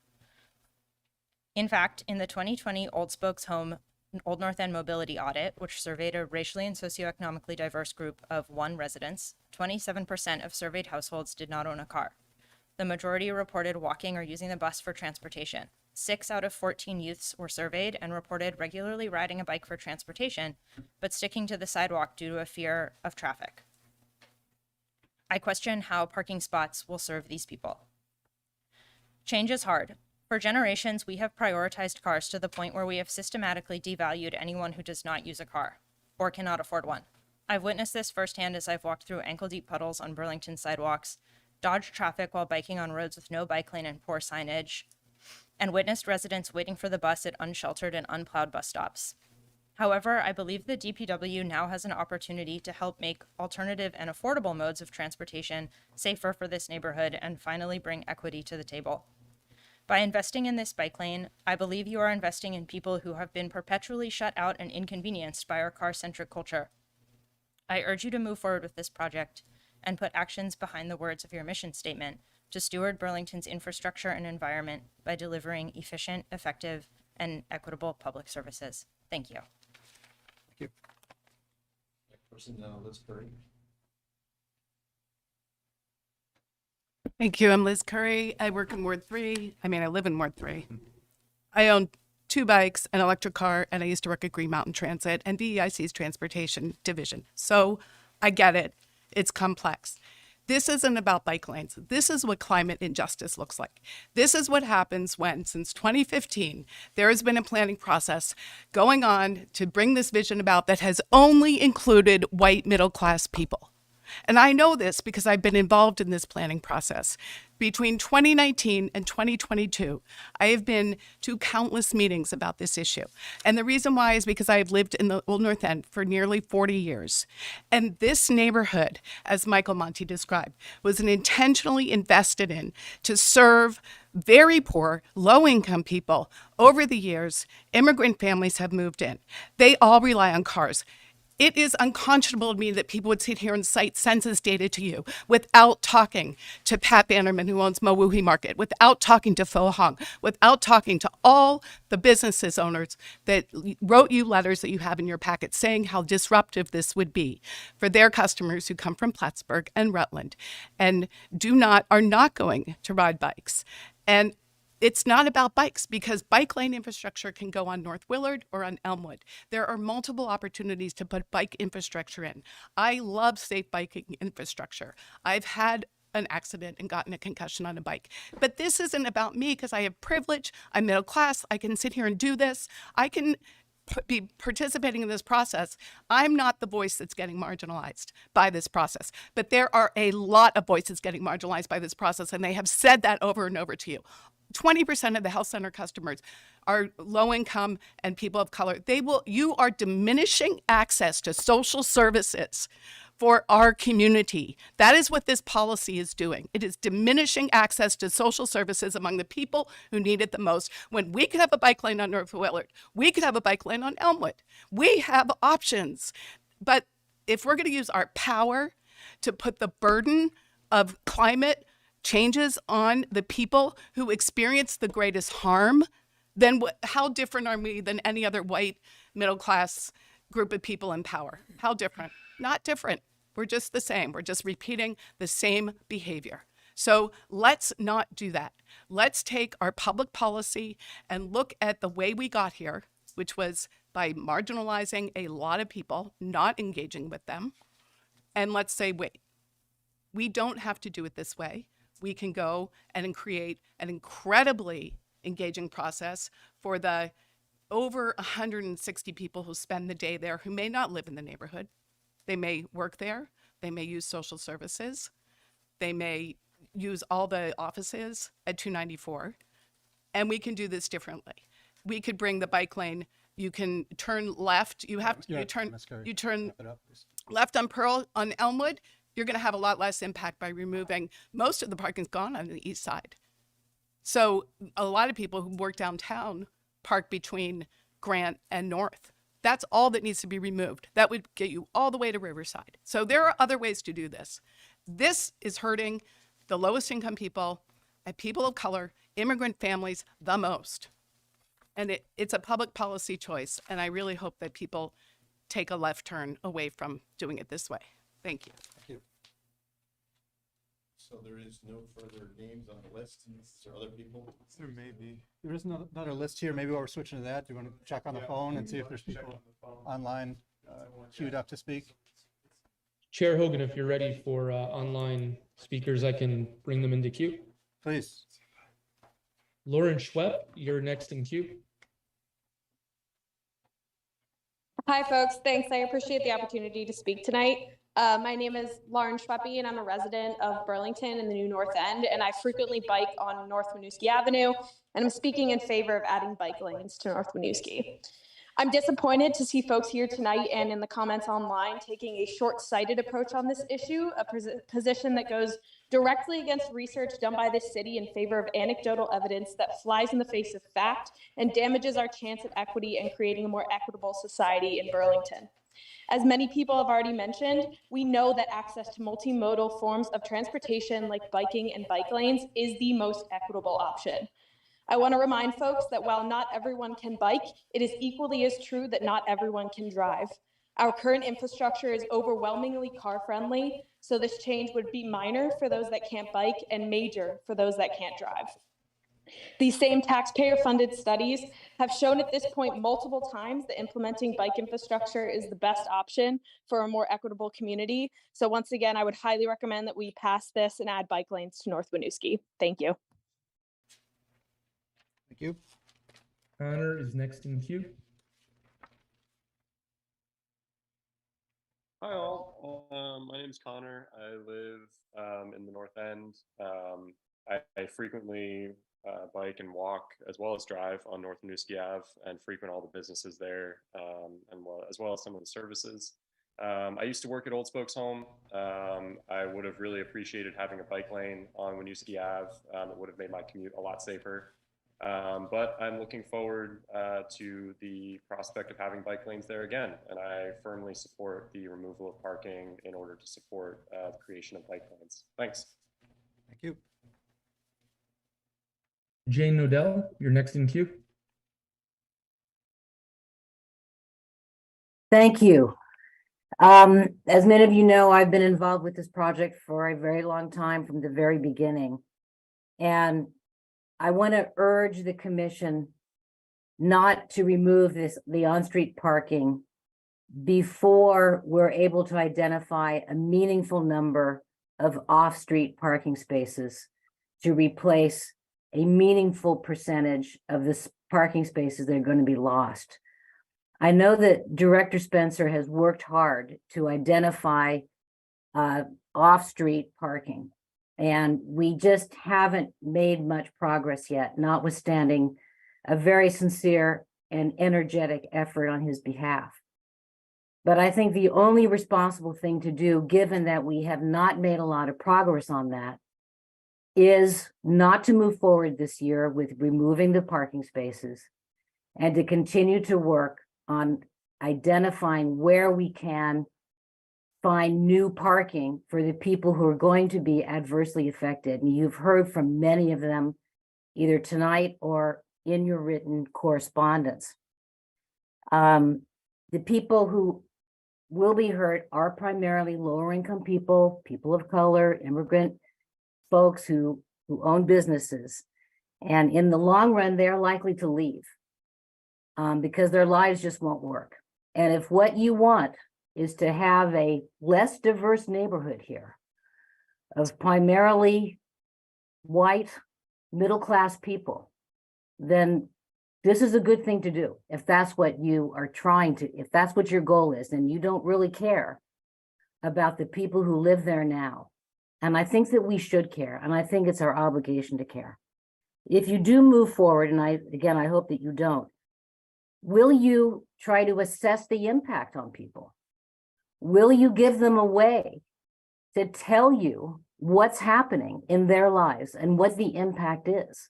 In fact, in the 2020 Old Spokes Home Old North End Mobility Audit, which surveyed a racially and socioeconomically diverse group of 1 residents, 27% of surveyed households did not own a car. The majority reported walking or using the bus for transportation. 6 out of 14 youths were surveyed and reported regularly riding a bike for transportation, but sticking to the sidewalk due to a fear of traffic. I question how parking spots will serve these people. Change is hard. For generations, we have prioritized cars to the point where we have systematically devalued anyone who does not use a car or cannot afford one. I've witnessed this firsthand as I've walked through ankle-deep puddles on Burlington sidewalks, dodged traffic while biking on roads with no bike lane and poor signage, and witnessed residents waiting for the bus at unsheltered and unplowed bus stops. However, I believe the DPW now has an opportunity to help make alternative and affordable modes of transportation safer for this neighborhood and finally bring equity to the table. By investing in this bike lane, I believe you are investing in people who have been perpetually shut out and inconvenienced by our car-centric culture. I urge you to move forward with this project and put actions behind the words of your mission statement to steward Burlington's infrastructure and environment by delivering efficient, effective, and equitable public services. Thank you. Thank you. Next person, Liz Curry. Thank you. I'm Liz Curry. I work in Ward 3. I live in Ward 3. I own 2 bikes, an electric car, and I used to work at Green Mountain Transit and DEIC's transportation division. So I get it. It's complex. This isn't about bike lanes. This is what climate injustice looks like. This is what happens when, since 2015, there has been a planning process going on to bring this vision about that has only included white middle-class people. And I know this because I've been involved in this planning process. Between 2019 and 2022, I have been to countless meetings about this issue. And the reason why is because I have lived in the Old North End for nearly 40 years. And this neighborhood, as Michael Monti described, was intentionally invested in to serve very poor, low-income people. Over the years, immigrant families have moved in. They all rely on cars. It is unconscionable to me that people would sit here and cite census data to you without talking to Pat Bannerman, who owns Mawuhi Market, without talking to Pho Hong, without talking to all the businesses owners that wrote you letters that you have in your packet saying how disruptive this would be for their customers who come from Plattsburgh and Rutland and are not going to ride bikes. And it's not about bikes because bike lane infrastructure can go on North Willard or on Elmwood. There are multiple opportunities to put bike infrastructure in. I love safe biking infrastructure. I've had an accident and gotten a concussion on a bike. But this isn't about me because I have privilege. I'm middle class. I can sit here and do this. I can be participating in this process. I'm not the voice that's getting marginalized by this process, but there are a lot of voices getting marginalized by this process, and they have said that over and over to you. 20% of the health center customers are low income and people of color. You are diminishing access to social services for our community. That is what this policy is doing. It is diminishing access to social services among the people who need it the most. When we could have a bike lane on North Willard, we could have a bike lane on Elmwood. We have options. But if we're going to use our power to put the burden of climate changes on the people who experience the greatest harm, then how different are we than any other white middle-class group of people in power? How different? Not different. We're just the same. We're just repeating the same behavior. So let's not do that. Let's take our public policy and look at the way we got here, which was by marginalizing a lot of people, not engaging with them. And let's say, wait, we don't have to do it this way. We can go and create an incredibly engaging process for the over 160 people who spend the day there who may not live in the neighborhood. They may work there. They may use social services. They may use all the offices at 294. And we can do this differently. We could bring the bike lane. You can turn left. You turn left on Pearl on Elmwood. You're going to have a lot less impact by removing most of the parking's gone on the east side. So a lot of people who work downtown park between Grant and North. That's all that needs to be removed. That would get you all the way to Riverside. So there are other ways to do this. This is hurting the lowest income people and people of color, immigrant families the most. And it's a public policy choice. And I really hope that people take a left turn away from doing it this way. Thank you. Thank you. So there is no further names on the list. Is there other people? There may be. There is another list here. Maybe while we're switching to that, do you want to check on the phone and see if there's people online queued up to speak? Chair Hogan, if you're ready for online speakers, I can bring them into queue. Please. Lauren Schwepp, you're next in queue. Hi, folks. Thanks. I appreciate the opportunity to speak tonight. My name is Lauren Schweppe, and I'm a resident of Burlington in the New North End, and I frequently bike on North Winooski Avenue, and I'm speaking in favor of adding bike lanes to North Winooski. I'm disappointed to see folks here tonight and in the comments online taking a short-sighted approach on this issue, a position that goes directly against research done by this city in favor of anecdotal evidence that flies in the face of fact and damages our chance at equity and creating a more equitable society in Burlington. As many people have already mentioned, we know that access to multimodal forms of transportation like biking and bike lanes is the most equitable option. I want to remind folks that while not everyone can bike, it is equally as true that not everyone can drive. Our current infrastructure is overwhelmingly car-friendly, So this change would be minor for those that can't bike and major for those that can't drive. These same taxpayer-funded studies have shown at this point multiple times that implementing bike infrastructure is the best option for a more equitable community. So once again, I would highly recommend that we pass this and add bike lanes to North Winooski. Thank you. Thank you. Connor is next in queue. Hi all, my name's Connor. I live in the North End. I frequently bike and walk as well as drive on North Winooski Ave and frequent all the businesses there, as well as some of the services. I used to work at Old Spokes Home. I would have really appreciated having a bike lane on Winooski Ave. It would have made my commute a lot safer. But I'm looking forward to the prospect of having bike lanes there again, and I firmly support the removal of parking in order to support the creation of bike lanes. Thanks. Thank you. Jane Nodell, you're next in queue. Thank you. As many of you know, I've been involved with this project for a very long time from the very beginning. And I want to urge the commission not to remove the on-street parking before we're able to identify a meaningful number of off-street parking spaces to replace a meaningful percentage of the parking spaces that are going to be lost. I know that Director Spencer has worked hard to identify off-street parking, and we just haven't made much progress yet, notwithstanding a very sincere and energetic effort on his behalf. But I think the only responsible thing to do, given that we have not made a lot of progress on that, is not to move forward this year with removing the parking spaces and to continue to work on identifying where we can find new parking for the people who are going to be adversely affected. And you've heard from many of them either tonight or in your written correspondence. The people who will be hurt are primarily lower income people, people of color, immigrant folks who own businesses. And in the long run, they're likely to leave because their lives just won't work. And if what you want is to have a less diverse neighborhood here of primarily white, middle-class people, then this is a good thing to do. If that's what you are trying to, if that's what your goal is, and you don't really care about the people who live there now. And I think that we should care, and I think it's our obligation to care. If you do move forward, and I hope that you don't, will you try to assess the impact on people? Will you give them a way to tell you what's happening in their lives and what the impact is?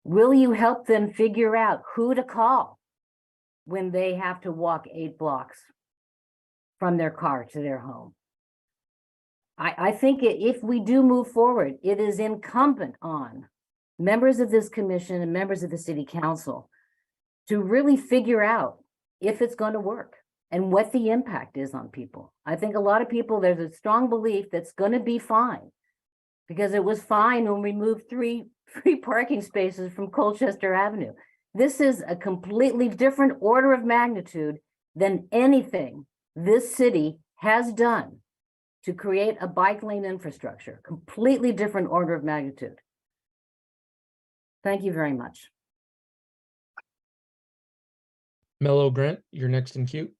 Will you help them figure out who to call when they have to walk 8 blocks from their car to their home? I think if we do move forward, it is incumbent on members of this commission and members of the city council to really figure out if it's going to work and what the impact is on people. I think a lot of people, there's a strong belief that's going to be fine because it was fine when we moved 3 free parking spaces from Colchester Avenue. This is a completely different order of magnitude than anything this city has done to create a bike lane infrastructure. Completely different order of magnitude. Thank you very much. Mello Grant, you're next in queue.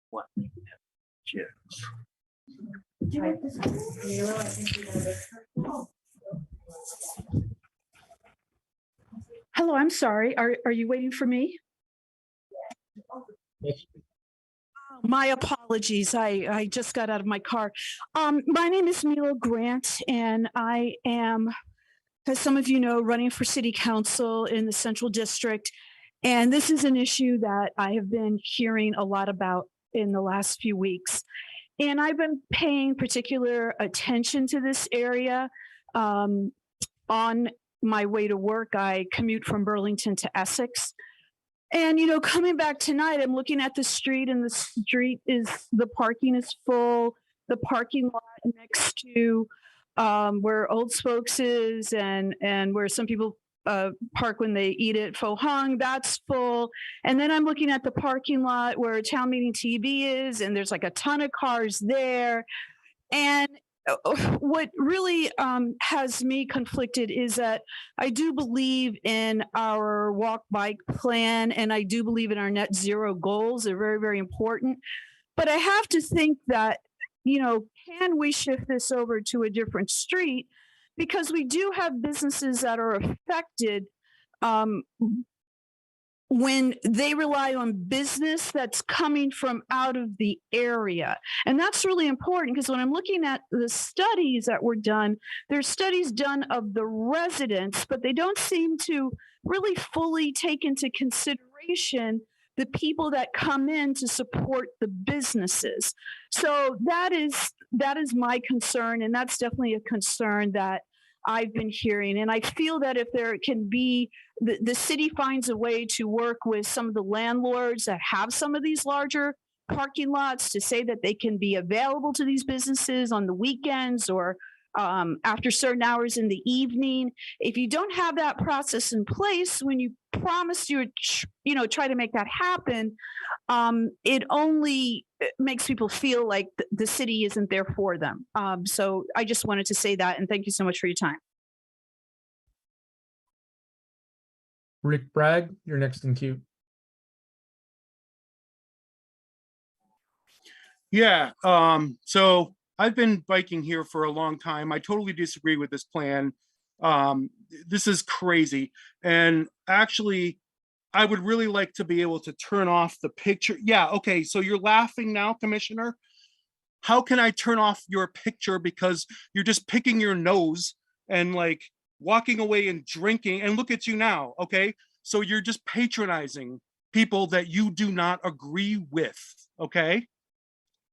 What? Cheers. Hello, I'm sorry. Are you waiting for me? My apologies. I just got out of my car. My name is Milo Grant, and I am, as some of you know, running for city council in the Central District. And this is an issue that I have been hearing a lot about in the last few weeks. And I've been paying particular attention to this area. On my way to work, I commute from Burlington to Essex. And, you know, coming back tonight, I'm looking at the street and the parking is full. The parking lot next to where Old Spokes is and where some people park when they eat at Faux Hung, that's full. And then I'm looking at the parking lot where Town Meeting TV is, and there's like a ton of cars there. And what really has me conflicted is that I do believe in our walk bike plan, and I do believe in our net zero goals. They're very, very important. But I have to think that, you know, can we shift this over to a different street? Because we do have businesses that are affected when they rely on business that's coming from out of the area. And that's really important because when I'm looking at the studies that were done, there's studies done of the residents, but they don't seem to really fully take into consideration the people that come in to support the businesses. So that is my concern, and that's definitely a concern that I've been hearing. And I feel that if there can be, the city finds a way to work with some of the landlords that have some of these larger parking lots to say that they can be available to these businesses on the weekends or after certain hours in the evening. If you don't have that process in place, when you promise you know, try to make that happen, it only makes people feel like the city isn't there for them. So I just wanted to say that, and thank you so much for your time. Rick Bragg, you're next in queue. Yeah, so I've been biking here for a long time. I totally disagree with this plan. This is crazy. And actually, I would really like to be able to turn off the picture. Yeah, okay, so you're laughing now, Commissioner. How can I turn off your picture because you're just picking your nose and like walking away and drinking, and look at you now, okay? So you're just patronizing people that you do not agree with, okay?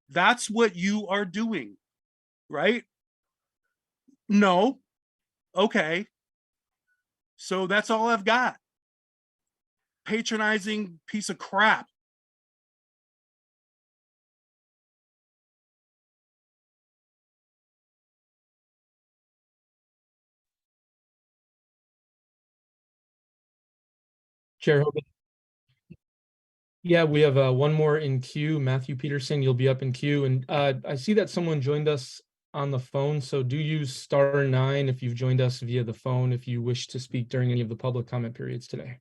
That's what you are doing, right? No. Okay. So that's all I've got. Patronizing piece of crap. Chair Hogan. Yeah, we have one more in queue. Matthew Peterson, you'll be up in queue. And I see that someone joined us on the phone. So do use *9 if you've joined us via the phone if you wish to speak during any of the public comment periods today.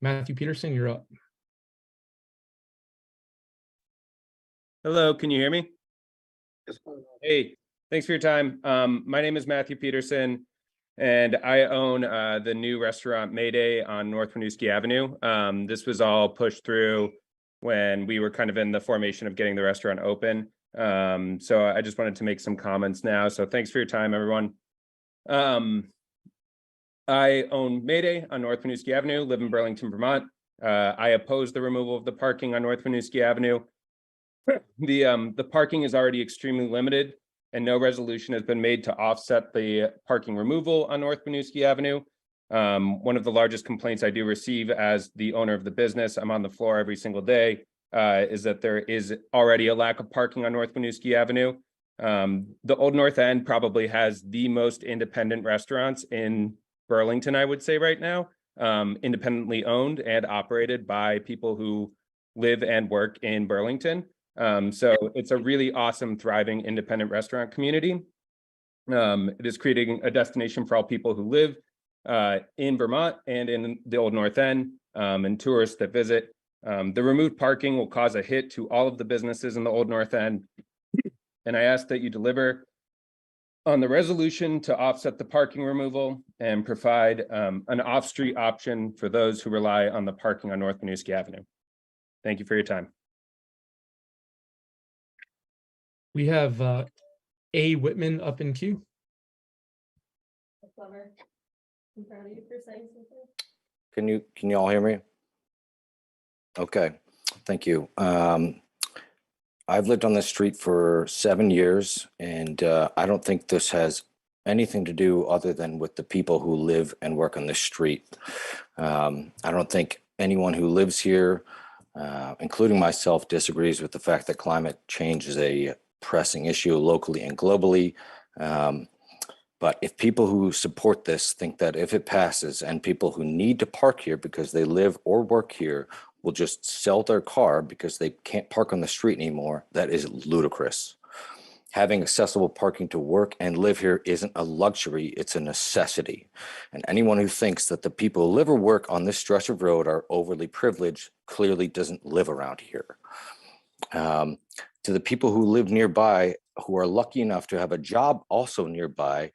Matthew Peterson, you're up. Hello, can you hear me? Hey, thanks for your time. My name is Matthew Peterson, and I own the new restaurant Mayday on North Winooski Avenue. This was all pushed through when we were kind of in the formation of getting the restaurant open. So I just wanted to make some comments now. So thanks for your time, everyone. I own Mayday on North Winooski Avenue, live in Burlington, Vermont. I oppose the removal of the parking on North Winooski Avenue. The parking is already extremely limited, and no resolution has been made to offset the parking removal on North Winooski Avenue. One of the largest complaints I do receive as the owner of the business, I'm on the floor every single day, is that there is already a lack of parking on North Winooski Avenue. The Old North End probably has the most independent restaurants in Burlington, I would say right now, independently owned and operated by people who live and work in Burlington. So it's a really awesome, thriving, independent restaurant community. It is creating a destination for all people who live in Vermont and in the Old North End, and tourists that visit. The removed parking will cause a hit to all of the businesses in the Old North End. And I ask that you deliver on the resolution to offset the parking removal and provide an off-street option for those who rely on the parking on North Winooski Avenue. Thank you for your time. We have A. Whitman up in queue. Can you all hear me? Okay, thank you. I've lived on this street for 7 years, and I don't think this has anything to do other than with the people who live and work on this street. I don't think anyone who lives here, including myself, disagrees with the fact that climate change is a pressing issue locally and globally. But if people who support this think that if it passes and people who need to park here because they live or work here will just sell their car because they can't park on the street anymore, that is ludicrous. Having accessible parking to work and live here isn't a luxury, it's a necessity. And anyone who thinks that the people who live or work on this stretch of road are overly privileged clearly doesn't live around here. To the people who live nearby, who are lucky enough to have a job also nearby,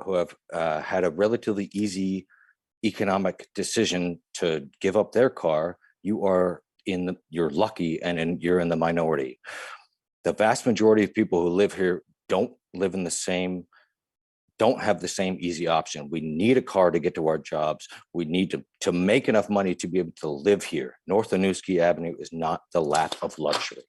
who have had a relatively easy economic decision to give up their car, you're lucky and you're in the minority. The vast majority of people who live here don't have the same easy option. We need a car to get to our jobs. We need to make enough money to be able to live here. North Winooski Avenue is not the lap of luxury.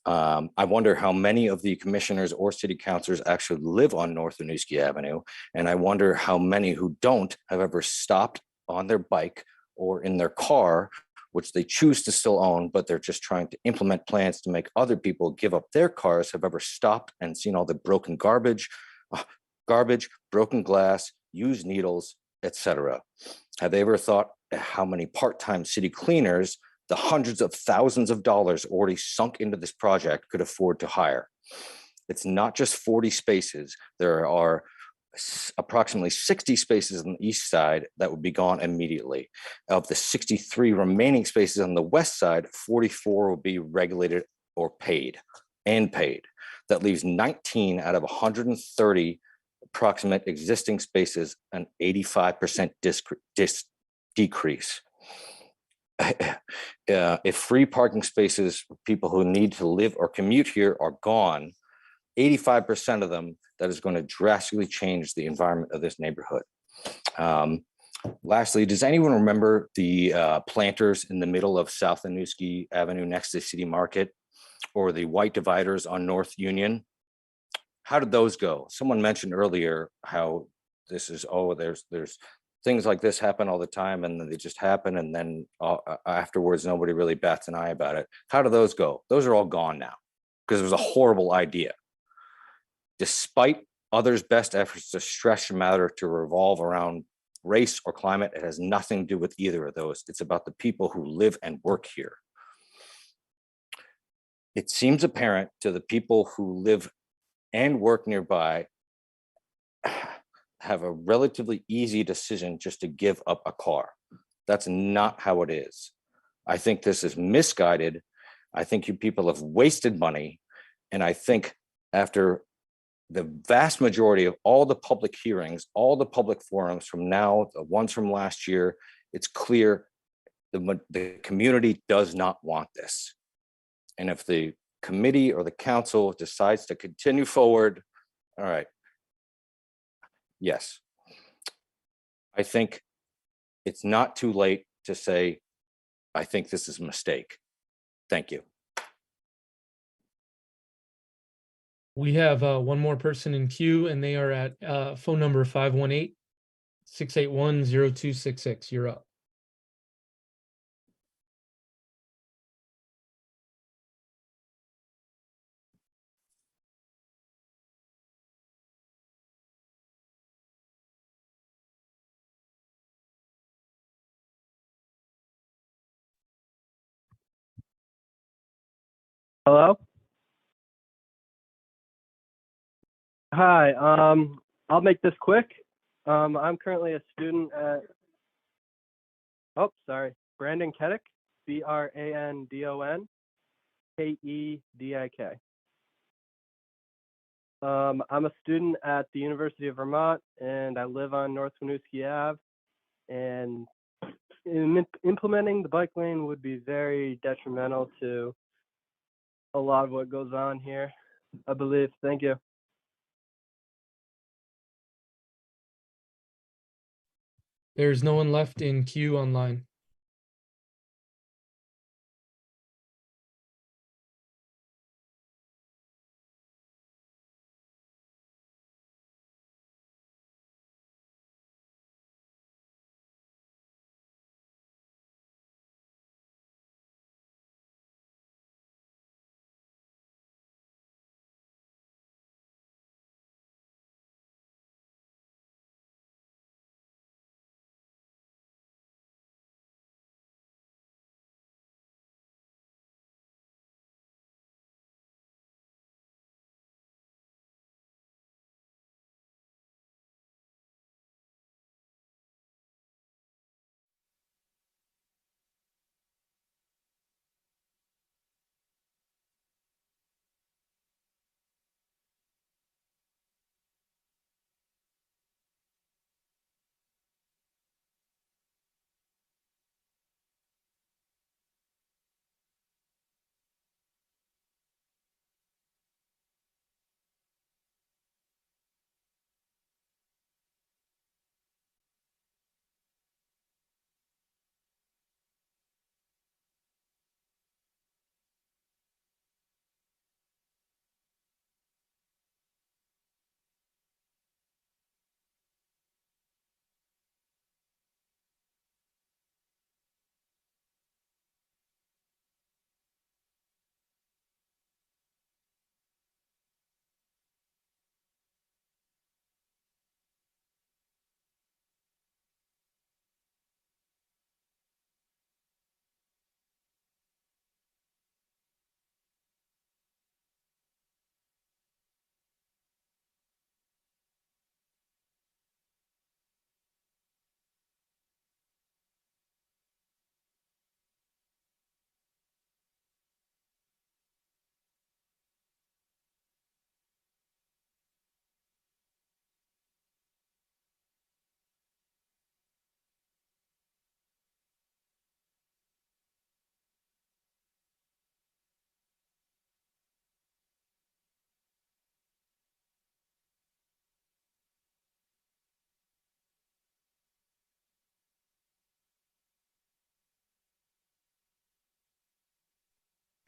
I wonder how many of the commissioners or city councilors actually live on North Winooski Avenue. And I wonder how many who don't have ever stopped on their bike or in their car, which they choose to still own, but they're just trying to implement plans to make other people give up their cars, have ever stopped and seen all the broken garbage, broken glass, used needles, etc. Have they ever thought how many part-time city cleaners the hundreds of thousands of dollars already sunk into this project could afford to hire? It's not just 40 spaces. There are approximately 60 spaces on the east side that would be gone immediately. Of the 63 remaining spaces on the west side, 44 will be regulated or paid. That leaves 19 out of 130 approximate existing spaces, an 85% decrease. If free parking spaces for people who need to live or commute here are gone, 85% of them, that is going to drastically change the environment of this neighborhood. Lastly, does anyone remember the planters in the middle of South Winooski Avenue next to City Market, or the white dividers on North Union? How did those go? Someone mentioned earlier how this is, there's things like this happen all the time, and then they just happen, and then afterwards nobody really bats an eye about it. How do those go? Those are all gone now because it was a horrible idea. Despite others' best efforts to stretch the matter to revolve around race or climate, it has nothing to do with either of those. It's about the people who live and work here. It seems apparent to the people who live and work nearby have a relatively easy decision just to give up a car. That's not how it is. I think this is misguided. I think you people have wasted money. And I think after the vast majority of all the public hearings, all the public forums from now, the ones from last year, it's clear the community does not want this. And if the committee or the council decides to continue forward, all right, yes. I think it's not too late to say, I think this is a mistake. Thank you. We have one more person in queue, and they are at phone number 518-681-0266. You're up. Hello? Hi, I'll make this quick. I'm currently a student at, Brandon Keddick, BrandonKeddick. I'm a student at the University of Vermont, and I live on North Winooski Ave, and implementing the bike lane would be very detrimental to a lot of what goes on here, I believe. Thank you. There's no one left in queue online.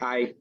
Aye.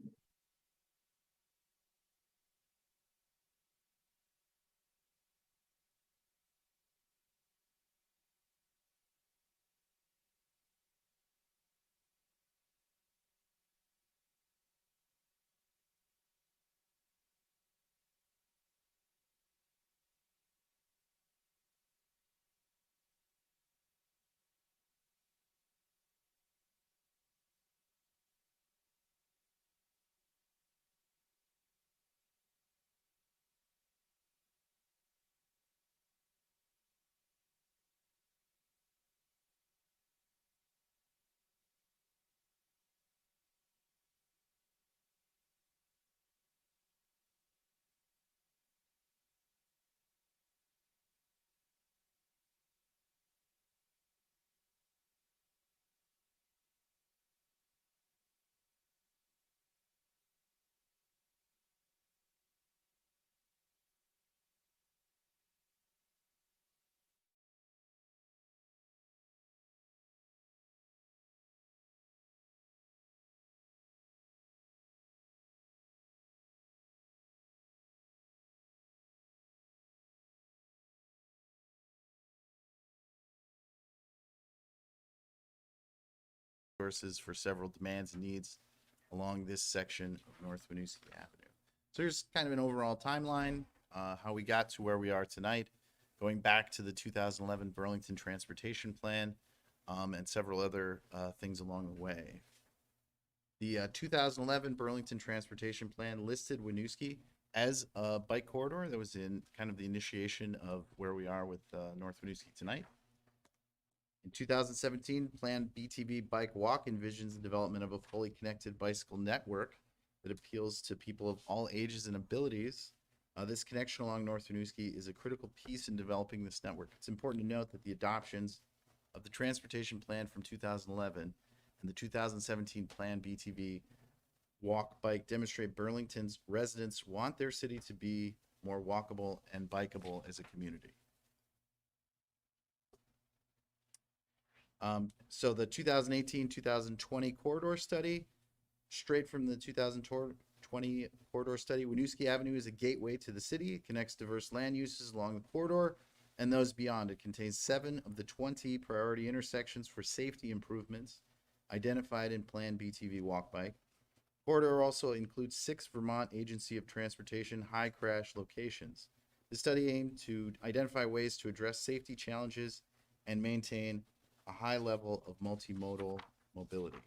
Sources for several demands and needs along this section of North Winooski Avenue. So here's kind of an overall timeline, how we got to where we are tonight, going back to the 2011 Burlington Transportation Plan, and several other things along the way. The 2011 Burlington Transportation Plan listed Winooski as a bike corridor. That was in kind of the initiation of where we are with North Winooski tonight. In 2017, Plan BTV Bike Walk envisions the development of a fully connected bicycle network that appeals to people of all ages and abilities. This connection along North Winooski is a critical piece in developing this network. It's important to note that the adoptions of the Transportation Plan from 2011 and the 2017 Plan BTV Walk Bike demonstrate Burlington's residents want their city to be more walkable and bikeable as a community. So the 2018-2020 corridor study, straight from the 2020 corridor study, Winooski Avenue is a gateway to the city. It connects diverse land uses along the corridor and those beyond. It contains 7 of the 20 priority intersections for safety improvements identified in Plan BTV Walk Bike. Corridor also includes 6 Vermont Agency of Transportation high crash locations. The study aimed to identify ways to address safety challenges and maintain a high level of multimodal mobility.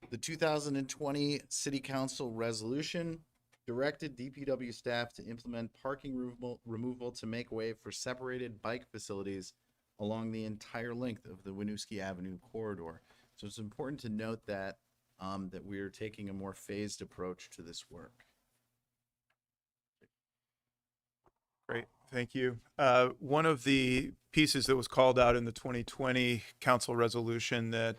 The 2020 City Council resolution directed DPW staff to implement parking removal to make way for separated bike facilities along the entire length of the Winooski Avenue corridor. So it's important to note that that we are taking a more phased approach to this work. Great, thank you. One of the pieces that was called out in the 2020 council resolution that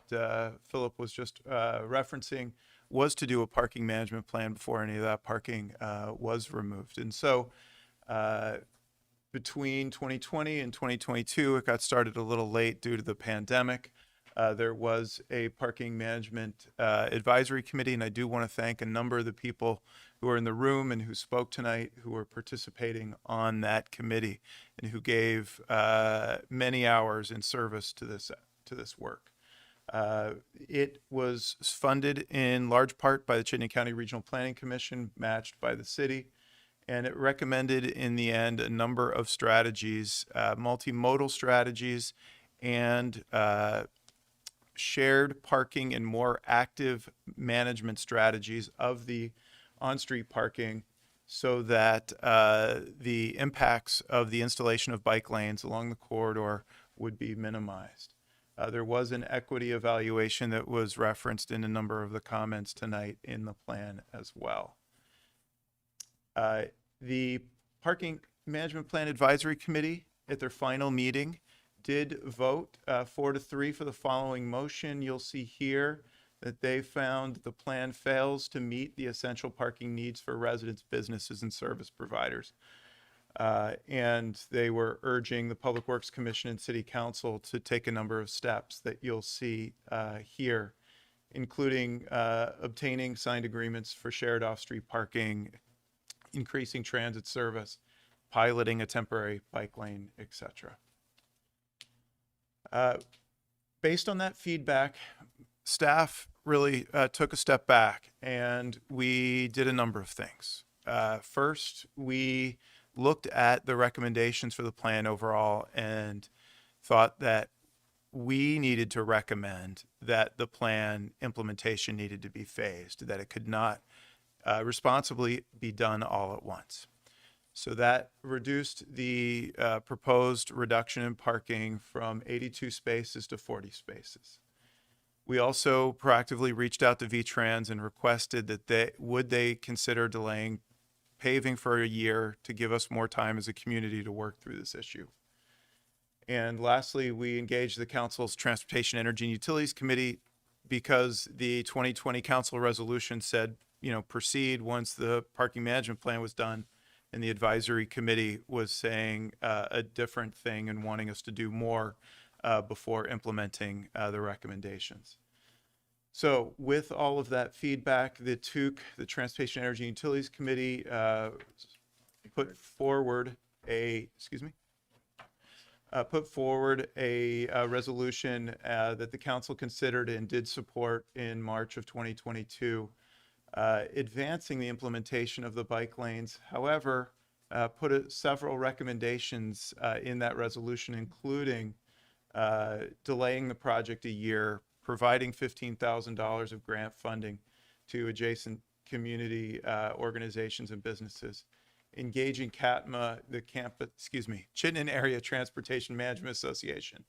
Philip was just referencing was to do a parking management plan before any of that parking was removed. And so between 2020 and 2022, it got started a little late due to the pandemic. There was a parking management advisory committee, and I do want to thank a number of the people who are in the room and who spoke tonight, who were participating on that committee and who gave many hours in service to this work. It was funded in large part by the Chittenden County Regional Planning Commission, matched by the city, and it recommended in the end a number of strategies, multimodal strategies, and shared parking and more active management strategies of the on-street parking so that the impacts of the installation of bike lanes along the corridor would be minimized. There was an equity evaluation that was referenced in a number of the comments tonight in the plan as well. The Parking Management Plan Advisory Committee at their final meeting did vote 4-3 for the following motion. You'll see here that they found the plan fails to meet the essential parking needs for residents, businesses, and service providers. And they were urging the Public Works Commission and City Council to take a number of steps that you'll see here including obtaining signed agreements for shared off-street parking, increasing transit service, piloting a temporary bike lane, etc. Based on that feedback, staff really took a step back and we did a number of things. First, we looked at the recommendations for the plan overall and thought that we needed to recommend that the plan implementation needed to be phased, that it could not responsibly be done all at once. So that reduced the proposed reduction in parking from 82 spaces to 40 spaces. We also proactively reached out to VTrans and requested that they consider delaying paving for a year to give us more time as a community to work through this issue. And lastly, we engaged the Council's Transportation, Energy, and Utilities Committee because the 2020 Council resolution said, proceed once the parking management plan was done, and the advisory committee was saying a different thing and wanting us to do more before implementing the recommendations. So with all of that feedback, the TUC, the Transportation, Energy, and Utilities Committee, put forward a resolution that the council considered and did support in March of 2022, advancing the implementation of the bike lanes. However, put several recommendations in that resolution, including delaying the project a year, providing $15,000 of grant funding to adjacent community organizations and businesses, engaging CATMA, Chittenden Area Transportation Management Association,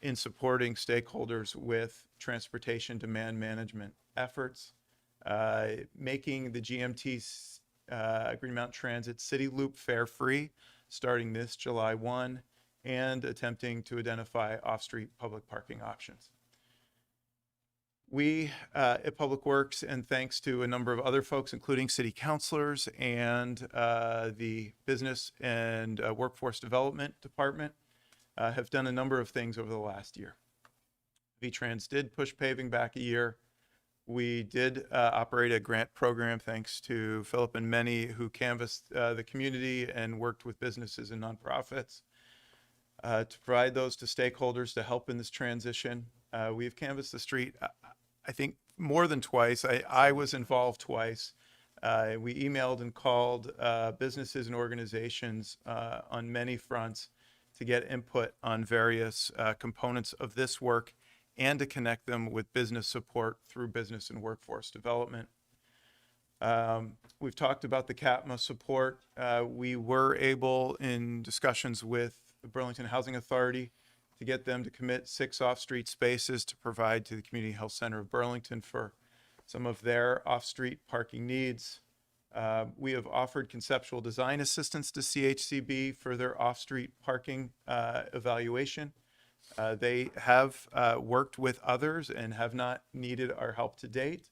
in supporting stakeholders with transportation demand management efforts, making the GMT Green Mountain Transit City Loop fare free starting this July 1, and attempting to identify off-street public parking options. We at Public Works, and thanks to a number of other folks, including city councilors and the Business and Workforce Development Department, have done a number of things over the last year. VTrans did push paving back a year. We did operate a grant program thanks to Philip and many who canvassed the community and worked with businesses and nonprofits to provide those to stakeholders to help in this transition. We've canvassed the street, I think, more than twice. I was involved twice. We emailed and called businesses and organizations on many fronts to get input on various components of this work and to connect them with business support through business and workforce development. We've talked about the CATMA support. We were able, in discussions with the Burlington Housing Authority, to get them to commit 6 off-street spaces to provide to the Community Health Center of Burlington for some of their off-street parking needs. We have offered conceptual design assistance to CHCB for their off-street parking evaluation. They have worked with others and have not needed our help to date.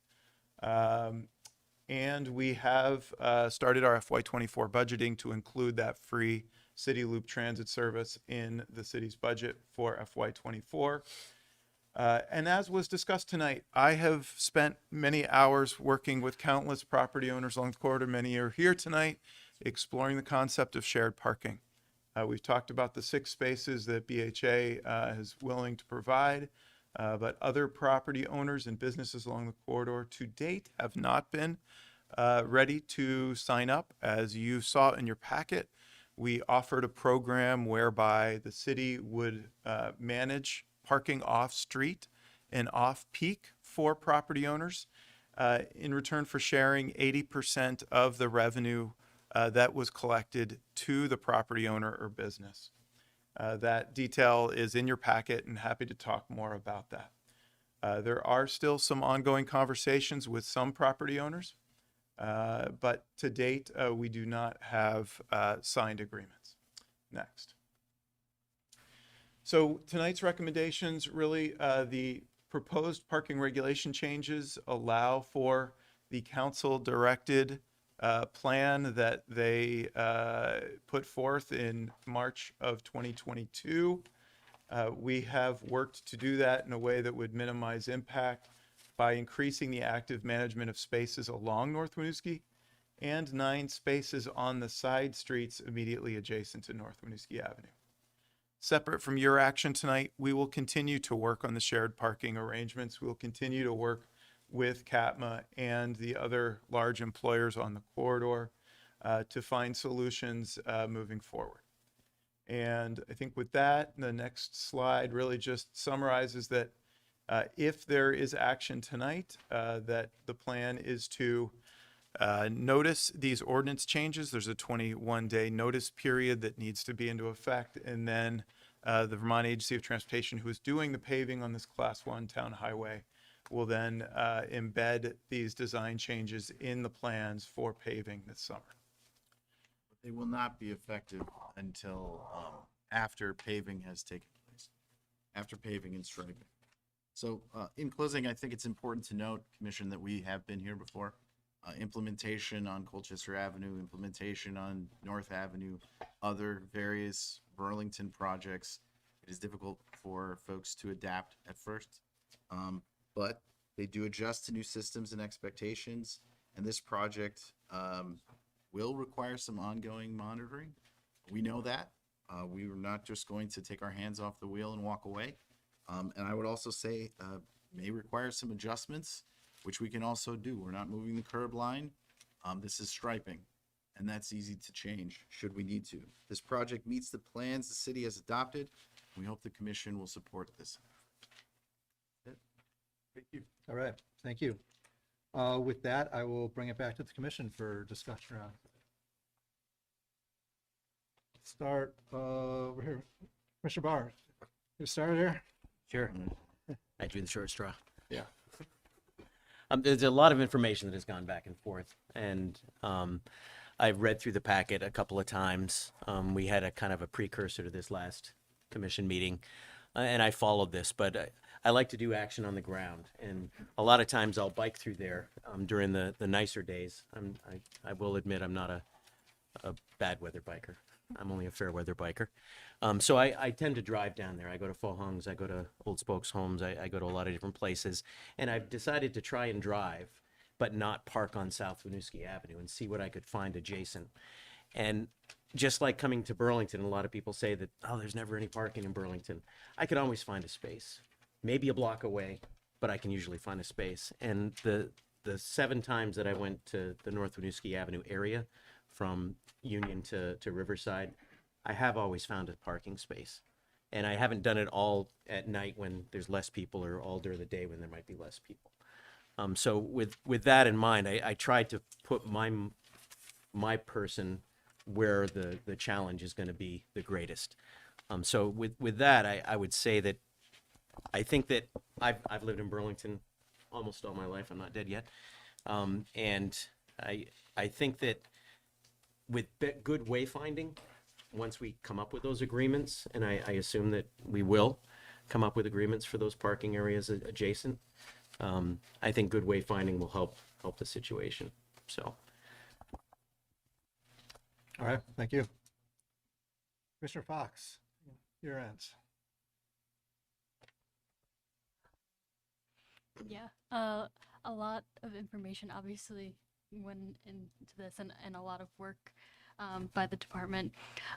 And we have started our FY24 budgeting to include that free City Loop transit service in the city's budget for FY24. And as was discussed tonight, I have spent many hours working with countless property owners along the corridor. Many are here tonight exploring the concept of shared parking. We've talked about the 6 spaces that BHA is willing to provide, but other property owners and businesses along the corridor to date have not been ready to sign up. As you saw in your packet, we offered a program whereby the city would manage parking off-street and off-peak for property owners in return for sharing 80% of the revenue that was collected to the property owner or business. That detail is in your packet, and happy to talk more about that. There are still some ongoing conversations with some property owners, but to date, we do not have signed agreements. Next. So tonight's recommendations, really, the proposed parking regulation changes allow for the council-directed plan that they put forth in March of 2022. We have worked to do that in a way that would minimize impact by increasing the active management of spaces along North Winooski and 9 spaces on the side streets immediately adjacent to North Winooski Avenue. Separate from your action tonight, we will continue to work on the shared parking arrangements. We will continue to work with CATMA and the other large employers on the corridor to find solutions moving forward. And I think with that, the next slide really just summarizes that if there is action tonight, that the plan is to notice these ordinance changes. There's a 21-day notice period that needs to be into effect. And then the Vermont Agency of Transportation, who is doing the paving on this Class 1 town highway, will then embed these design changes in the plans for paving this summer. They will not be effective until after paving has taken place, after paving and striping. So in closing, I think it's important to note, Commission, that we have been here before. Implementation on Colchester Avenue, implementation on North Avenue, other various Burlington projects. It is difficult for folks to adapt at first, but they do adjust to new systems and expectations. And this project will require some ongoing monitoring. We know that. We are not just going to take our hands off the wheel and walk away. And I would also say may require some adjustments, which we can also do. We're not moving the curb line. This is striping, and that's easy to change should we need to. This project meets the plans the city has adopted. We hope the commission will support this. Thank you. All right, thank you. With that, I will bring it back to the commission for discussion round. Start over here. Commissioner Barr, you start here? Sure. I drew the short straw. Yeah. There's a lot of information that has gone back and forth, and I've read through the packet a couple of times. We had a kind of a precursor to this last commission meeting, and I followed this, but I like to do action on the ground, and a lot of times I'll bike through there during the nicer days. I will admit I'm not a bad weather biker. I'm only a fair weather biker. So I tend to drive down there. I go to Faux Hungs, I go to Old Spokes Homes, I go to a lot of different places, and I've decided to try and drive, but not park on South Winooski Avenue and see what I could find adjacent. And just like coming to Burlington, a lot of people say that, oh, there's never any parking in Burlington. I could always find a space, maybe a block away, but I can usually find a space. And the 7 times that I went to the North Winooski Avenue area, from Union to Riverside, I have always found a parking space. And I haven't done it all at night when there's less people, or all during the day when there might be less people. So with that in mind, I tried to put my person where the challenge is going to be the greatest. So with that, I would say that I think that I've lived in Burlington almost all my life. I'm not dead yet. And I think that with good wayfinding, once we come up with those agreements, and I assume that we will come up with agreements for those parking areas adjacent, I think good wayfinding will help the situation. So. All right, thank you. Commissioner Fox, your ends. Yeah, a lot of information obviously went into this, and a lot of work by the department.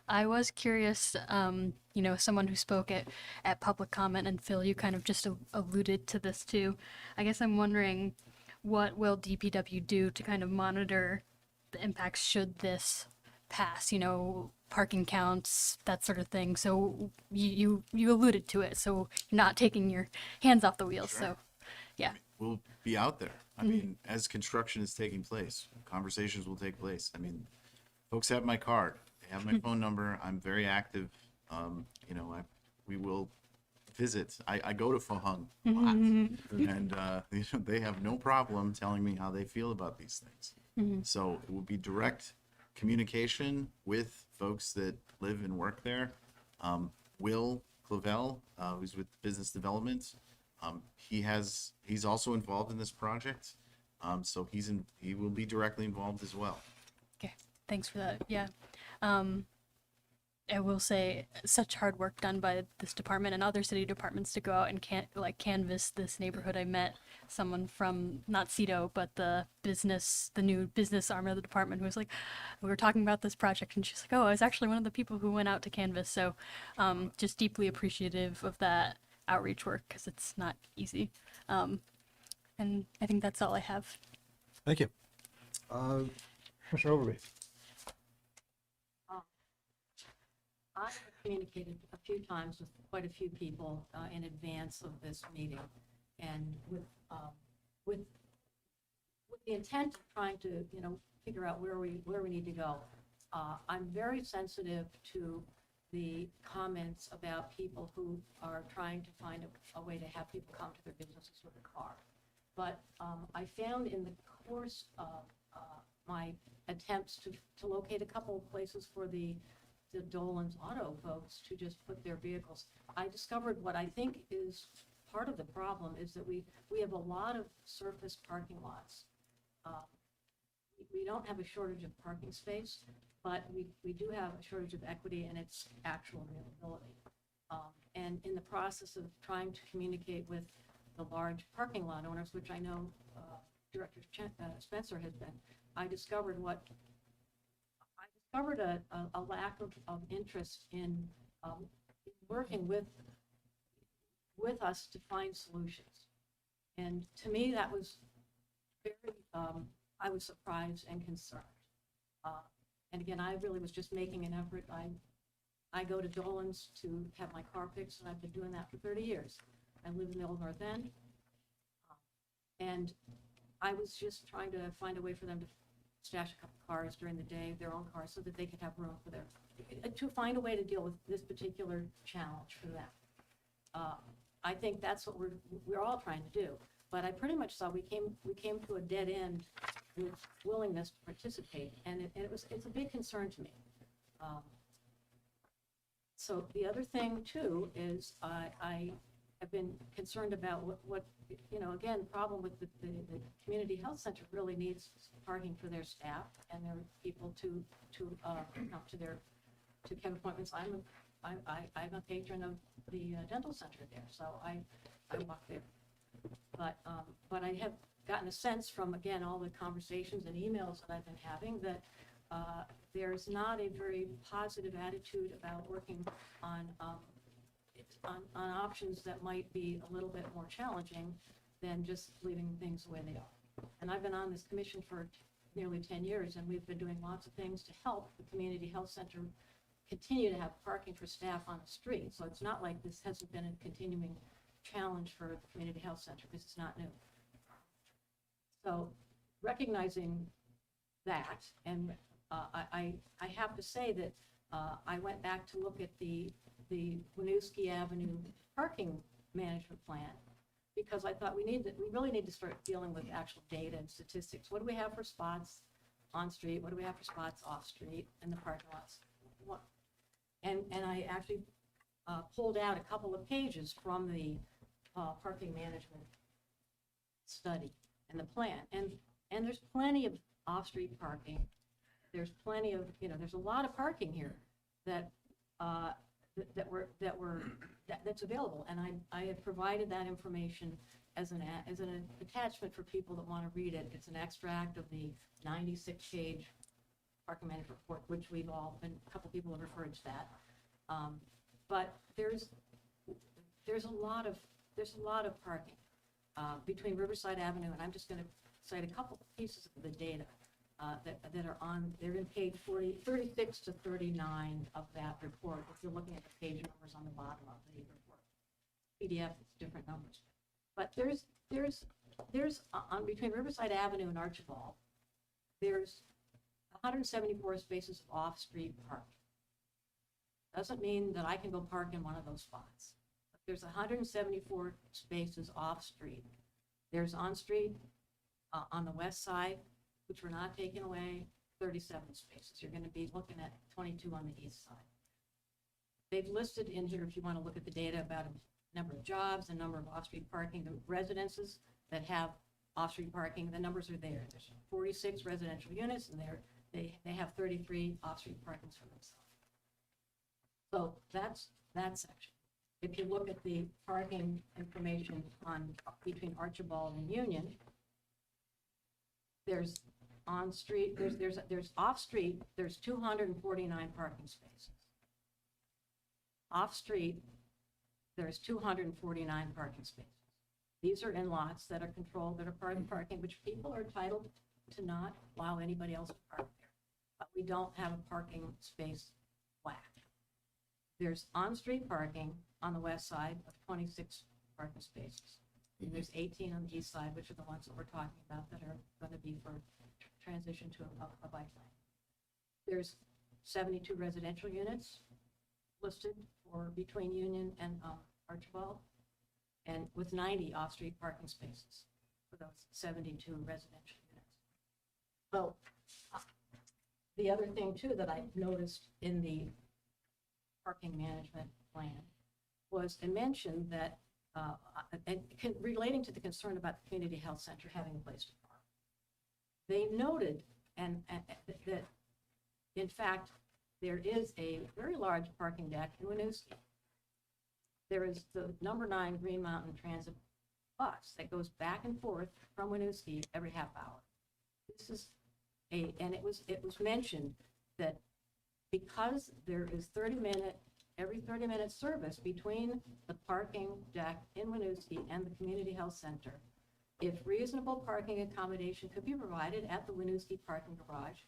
I was curious, someone who spoke at public comment, and Phil, you kind of just alluded to this too. I guess I'm wondering, what will DPW do to kind of monitor the impacts should this pass, parking counts, that sort of thing. So you alluded to it, so you're not taking your hands off the wheel. Sure. So yeah. We'll be out there. I mean, as construction is taking place, conversations will take place. I mean, folks have my card. They have my phone number. I'm very active. We will visit. I go to Faux Hung a lot, and they have no problem telling me how they feel about these things. So it will be direct communication with folks that live and work there. Will Clavel, who's with business development, he's also involved in this project. So he will be directly involved as well. Okay, thanks for that. Yeah. I will say such hard work done by this department and other city departments to go out and canvas this neighborhood. I met someone from not CETO, but the new business arm of the department who was like, we were talking about this project, and she's like, oh, I was actually one of the people who went out to canvas. So just deeply appreciative of that outreach work because it's not easy. And I think that's all I have. Thank you. Commissioner Overby. I've communicated a few times with quite a few people in advance of this meeting, and with the intent of trying to, figure out where we need to go. I'm very sensitive to the comments about people who are trying to find a way to have people come to their businesses with a car. But I found in the course of my attempts to locate a couple of places for the Dolan's Auto folks to just put their vehicles, I discovered what I think is part of the problem is that we have a lot of surface parking lots. We don't have a shortage of parking space, but we do have a shortage of equity and its actual availability. And in the process of trying to communicate with the large parking lot owners, which I know Director Spencer has been, I discovered a lack of interest in working with us to find solutions. And to me, that was very, I was surprised and concerned. And again, I really was just making an effort. I go to Dolan's to have my car fixed, and I've been doing that for 30 years. I live in the Old North End. And I was just trying to find a way for them to stash a couple cars during the day, their own cars, so that they could have room for to find a way to deal with this particular challenge for them. I think that's what we're all trying to do. But I pretty much saw we came to a dead end with willingness to participate, and it's a big concern to me. So the other thing too is I have been concerned about what again, the problem with the community health center really needs parking for their staff and their people to have appointments. I'm a patron of the dental center there, so I walk there. But I have gotten a sense from, again, all the conversations and emails that I've been having that there's not a very positive attitude about working on options that might be a little bit more challenging than just leaving things the way they are. And I've been on this commission for nearly 10 years, and we've been doing lots of things to help the community health center continue to have parking for staff on the street. So it's not like this hasn't been a continuing challenge for the community health center, because it's not new. So recognizing that, and I have to say that I went back to look at the Winooski Avenue parking management plan, because I thought we really need to start dealing with actual data and statistics. What do we have for spots on street? What do we have for spots off street in the parking lots? And I actually pulled out a couple of pages from the parking management study and the plan. And there's plenty of off-street parking. There's plenty of, there's a lot of parking here that's available. And I have provided that information as an attachment for people that want to read it. It's an extract of the 96-page parking management report, which a couple people have referred to that. But there's a lot of parking between Riverside Avenue, and I'm just going to cite a couple pieces of the data that are they're in page 36 to 39 of that report. If you're looking at the page numbers on the bottom of the report, PDF, it's different numbers. But there's on between Riverside Avenue and Archibald, there's 174 spaces of off-street parking. Doesn't mean that I can go park in one of those spots. But there's 174 spaces off-street. There's on-street on the west side, which we're not taking away, 37 spaces. You're going to be looking at 22 on the east side. They've listed in here, if you want to look at the data, about a number of jobs, a number of off-street parking, the residences that have off-street parking, the numbers are there. There's 46 residential units, and they have 33 off-street parkings for themselves. So that's that section. If you look at the parking information on, between Archibald and Union, there's on-street, there's off-street, there's 249 parking spaces. Off-street, there's 249 parking spaces. These are in lots that are controlled, that are private parking, which people are entitled to not allow anybody else to park there. But we don't have a parking space whack. There's on-street parking on the west side of 26 parking spaces. And there's 18 on the east side, which are the ones that we're talking about that are going to be for transition to a bike lane. There's 72 residential units listed for between Union and Archibald, and with 90 off-street parking spaces for those 72 residential units. So the other thing too that I noticed in the parking management plan was a mention that, relating to the concern about the community health center having a place to park. They noted and that, in fact, there is a very large parking deck in Winooski. There is the number 9 Green Mountain Transit bus that goes back and forth from Winooski every half hour. This is and it was mentioned that because there is every 30-minute service between the parking deck in Winooski and the community health center, if reasonable parking accommodation could be provided at the Winooski parking garage,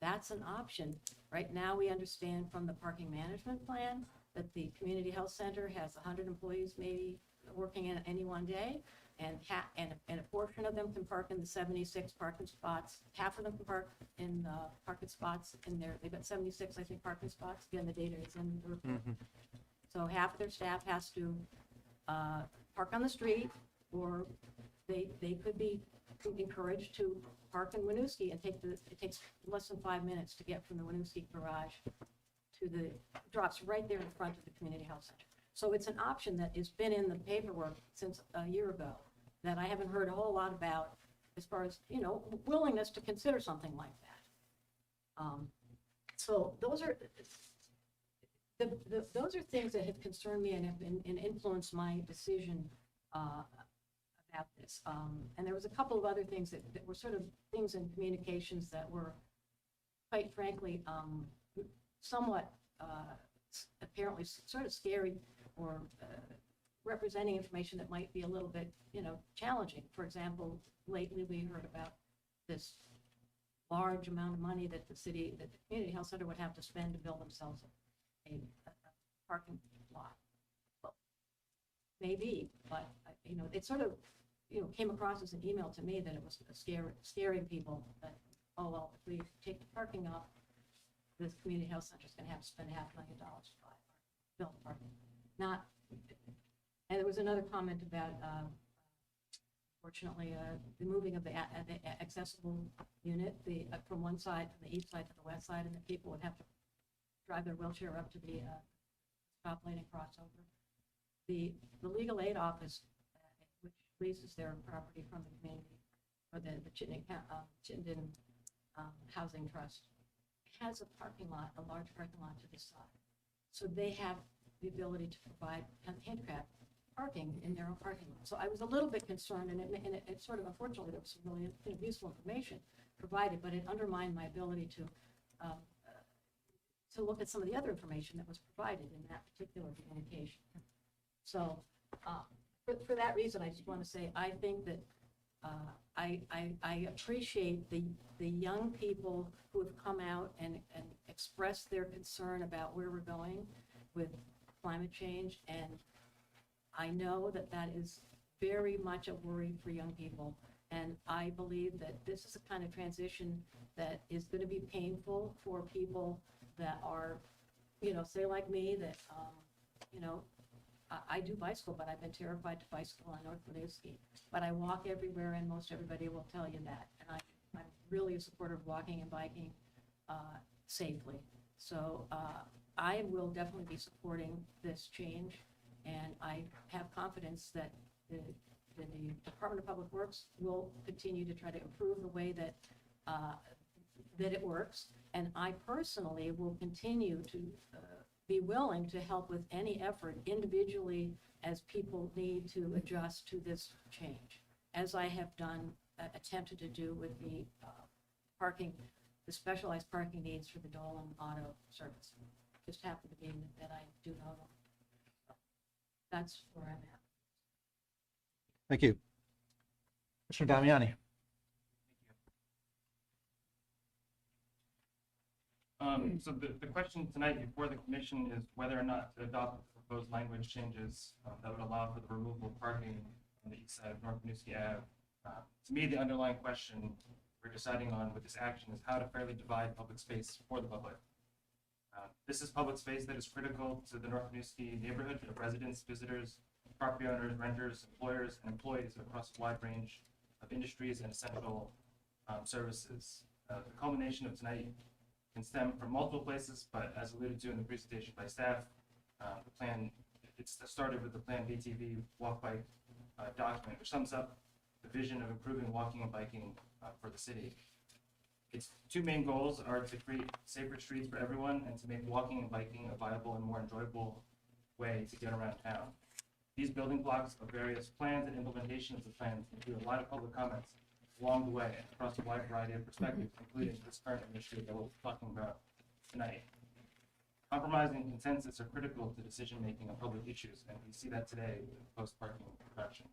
that's an option. Right now, we understand from the parking management plan that the community health center has 100 employees maybe working in any one day, and a portion of them can park in the 76 parking spots. Half of them can park in the parking spots in there. They've got 76, I think, parking spots. Again, the data is in the report. So half of their staff has to park on the street, or they could be encouraged to park in Winooski and it takes less than 5 minutes to get from the Winooski garage to the, drops right there in front of the community health center. So it's an option that has been in the paperwork since a year ago that I haven't heard a whole lot about as far as, willingness to consider something like that. So those are those are things that have concerned me and have and influenced my decision about this. And there was a couple of other things that were sort of things in communications that were, quite frankly, somewhat apparently sort of scary, or representing information that might be a little bit, challenging. For example, lately we heard about this large amount of money that the community health center would have to spend to build themselves a parking lot. Well, maybe, but it sort of, came across as an email to me that it was scaring people that, oh, well, if we take the parking off, this community health center is going to have to spend $500,000 to build parking. And there was another comment about, fortunately, the moving of the accessible unit, from one side, from the east side to the west side, and the people would have to drive their wheelchair up to the stop lane and crossover. The legal aid office, which leases their property from the community, or the Chittenden Housing Trust, has a parking lot, a large parking lot to the side. So they have the ability to provide handicap parking in their own parking lot. So I was a little bit concerned, and it sort of, unfortunately, there was some really useful information provided, but it undermined my ability to look at some of the other information that was provided in that particular communication. So for that reason, I just want to say, I think that I appreciate the young people who have come out and expressed their concern about where we're going with climate change, and I know that is very much a worry for young people, and I believe that this is a kind of transition that is going to be painful for people that are, say like me, that I do bicycle, but I've been terrified to bicycle on North Winooski. But I walk everywhere, and most everybody will tell you that. And I'm really a supporter of walking and biking safely. So I will definitely be supporting this change, and I have confidence that the Department of Public Works will continue to try to improve the way that that it works. And I personally will continue to be willing to help with any effort individually as people need to adjust to this change, as I have done, attempted to do with the parking, the specialized parking needs for the Dolan Auto Service. Just happened to be that I do know them. That's where I'm at. Thank you. Commissioner Damiani. So the question tonight before the commission is whether or not to adopt the proposed language changes that would allow for the removal of parking on the east side of North Winooski Ave. To me, the underlying question we're deciding on with this action is how to fairly divide public space for the public. This is public space that is critical to the North Winooski neighborhood of residents, visitors, property owners, renters, employers, and employees across a wide range of industries and essential services. The culmination of tonight can stem from multiple places, but as alluded to in the presentation by staff, the plan, it started with the Plan BTV walk bike document, which sums up the vision of improving walking and biking for the city. Its two main goals are to create safer streets for everyone and to make walking and biking a viable and more enjoyable way to get around town. These building blocks of various plans and implementation of the plans include a lot of public comments along the way across a wide variety of perspectives, including this current initiative that we're talking about tonight. Compromise and consensus are critical to decision-making on public issues, and we see that today with post-parking production.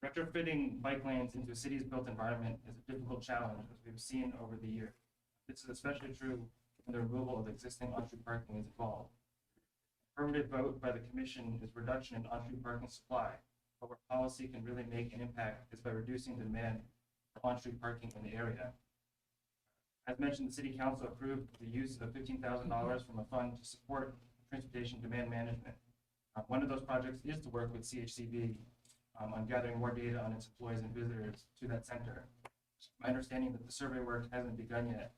Retrofitting bike lanes into a city's built environment is a difficult challenge, as we've seen over the year. This is especially true when the removal of existing on-street parking is involved. Affirmative vote by the commission is reduction in on-street parking supply, but where policy can really make an impact is by reducing the demand for on-street parking in the area. As mentioned, the City Council approved the use of $15,000 from a fund to support transportation demand management. One of those projects is to work with CHCB on gathering more data on its employees and visitors to that center. My understanding that the survey work hasn't begun yet.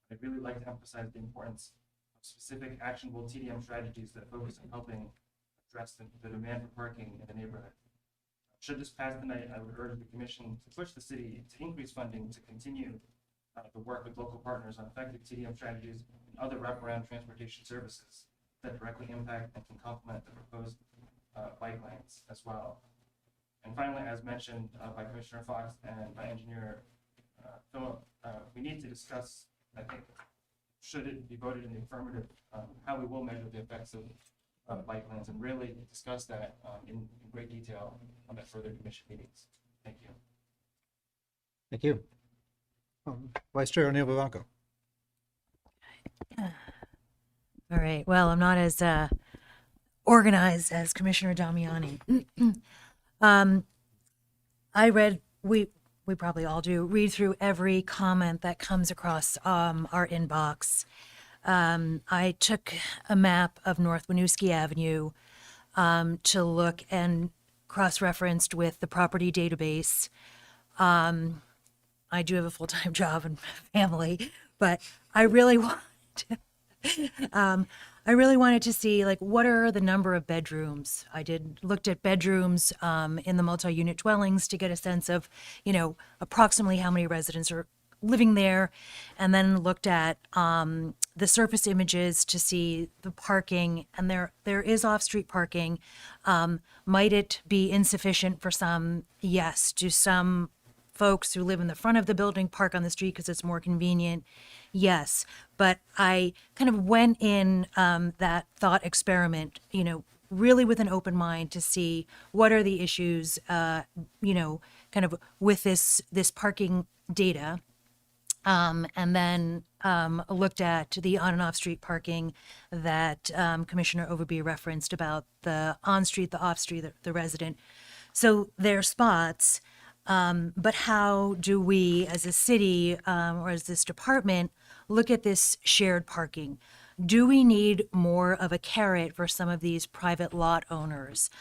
I'd really like to emphasize the importance of specific actionable TDM strategies that focus on helping address the demand for parking in the neighborhood. Should this pass tonight, I would urge the commission to push the city to increase funding to continue the work with local partners on effective TDM strategies and other wraparound transportation services that directly impact and can complement the proposed bike lanes as well. And finally, as mentioned by Commissioner Fox and by Engineer Philip, we need to discuss, I think, should it be voted in the affirmative, how we will measure the effects of bike lanes and really discuss that in great detail on the further commission meetings. Thank you. Thank you. Vice Chair O'Neill Vivanco. All right. Well, I'm not as organized as Commissioner Damiani. I read, we probably all do, read through every comment that comes across our inbox. I took a map of North Winooski Avenue to look and cross-referenced with the property database. I do have a full-time job and family, but I really wanted to see, like, what are the number of bedrooms? I looked at bedrooms in the multi-unit dwellings to get a sense of, approximately how many residents are living there, and then looked at the surface images to see the parking, and there is off-street parking. Might it be insufficient for some? Yes. Do some folks who live in the front of the building park on the street because it's more convenient? Yes. But I kind of went in that thought experiment, really with an open mind to see what are the issues, kind of with this parking data. And then looked at the on and off street parking that Commissioner Overby referenced about the on street, the off street, the resident. So there are spots, but how do we as a city or as this department look at this shared parking? Do we need more of a carrot for some of these private lot owners?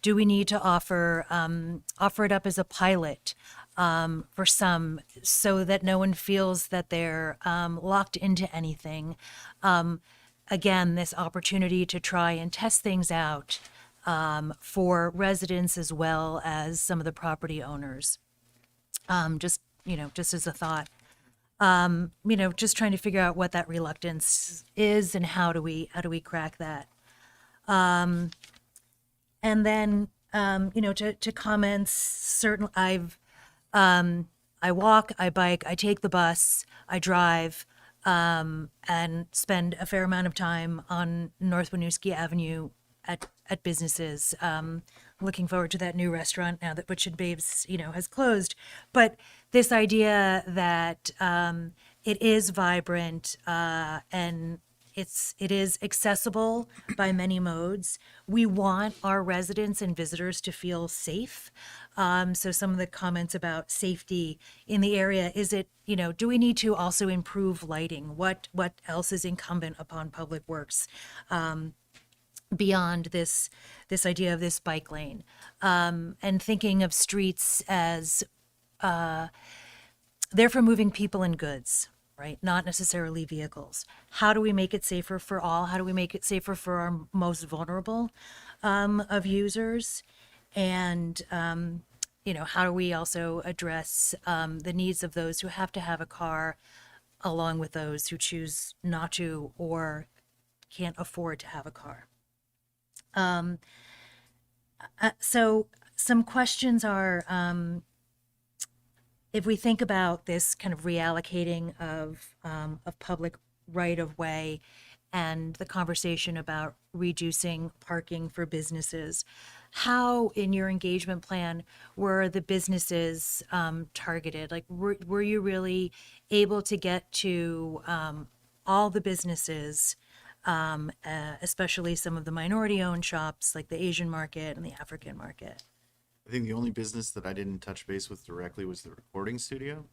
Do we need to offer it up as a pilot for some, so that no one feels that they're locked into anything? Again, this opportunity to try and test things out for residents as well as some of the property owners. Just as a thought. Just trying to figure out what that reluctance is and how do we crack that. And then, to comments, certain, I walk, I bike, I take the bus, I drive, and spend a fair amount of time on North Winooski Avenue at businesses. Looking forward to that new restaurant now that Butch and Babes, has closed. But this idea that it is vibrant and it is accessible by many modes. We want our residents and visitors to feel safe. So some of the comments about safety in the area, do we need to also improve lighting? What else is incumbent upon Public Works? Beyond this idea of this bike lane, and thinking of streets as they're for moving people and goods, right? Not necessarily vehicles. How do we make it safer for all? How do we make it safer for our most vulnerable of users? And how do we also address the needs of those who have to have a car, along with those who choose not to or can't afford to have a car? So some questions are, if we think about this kind of reallocating of public right of way and the conversation about reducing parking for businesses, how in your engagement plan were the businesses targeted? Like, were you really able to get to all the businesses? Especially some of the minority-owned shops like the Asian market and the African market. I think the only business that I didn't touch base with directly was the recording studio.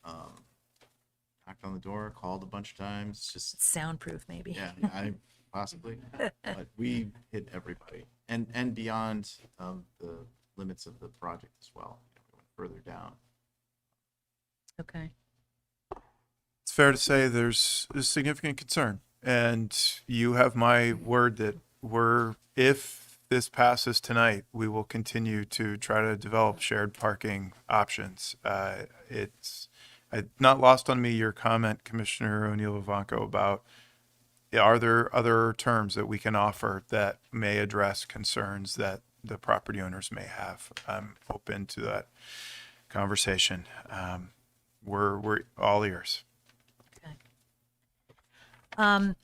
Knocked on the door, called a bunch of times, just soundproof maybe. Yeah, I possibly, but we hit everybody and beyond the limits of the project as well. We went further down. Okay. It's fair to say there's a significant concern. And you have my word that if this passes tonight, we will continue to try to develop shared parking options. It's not lost on me your comment, Commissioner O'Neill Ivanko, about are there other terms that we can offer that may address concerns that the property owners may have. I'm open to that conversation. We're all ears. I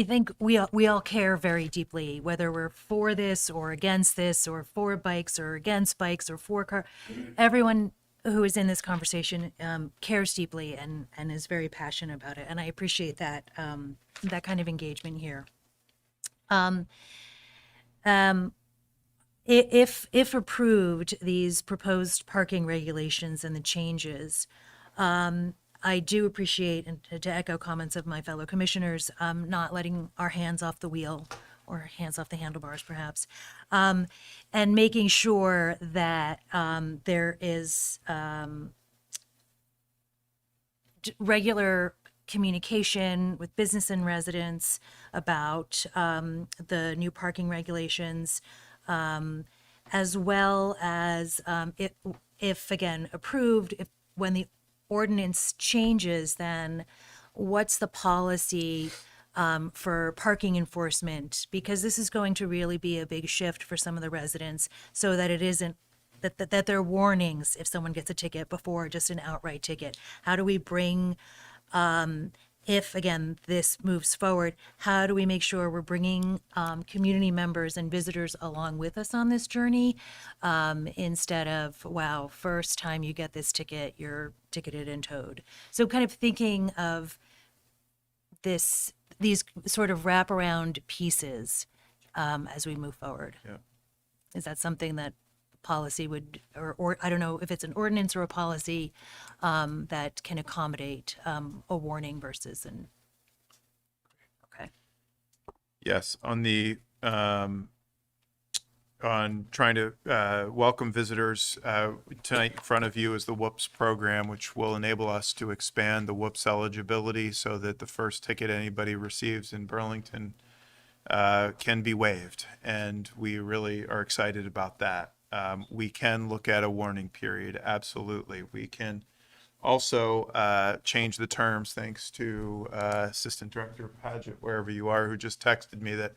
think we all care very deeply, whether we're for this or against this, or for bikes or against bikes or for car. Everyone who is in this conversation cares deeply and is very passionate about it, and I appreciate that that kind of engagement here. If approved, these proposed parking regulations and the changes, I do appreciate, and to echo comments of my fellow commissioners, not letting our hands off the wheel or hands off the handlebars, perhaps, and making sure that there is regular communication with business and residents about the new parking regulations, as well as if again approved, when the ordinance changes, then what's the policy for parking enforcement? Because this is going to really be a big shift for some of the residents, so that it isn't that there are warnings if someone gets a ticket before just an outright ticket. How do we bring, if again this moves forward, how do we make sure we're bringing community members and visitors along with us on this journey, instead of, wow, first time you get this ticket, you're ticketed and towed. So kind of thinking of these sort of wraparound pieces as we move forward. Yeah. Is that something that policy would, or I don't know if it's an ordinance or a policy that can accommodate a warning versus an, okay. Yes, on the on trying to welcome visitors, tonight in front of you is the Whoops program, which will enable us to expand the Whoops eligibility so that the first ticket anybody receives in Burlington can be waived. And we really are excited about that. We can look at a warning period, absolutely. We can also changed the terms thanks to Assistant Director Paget, wherever you are, who just texted me that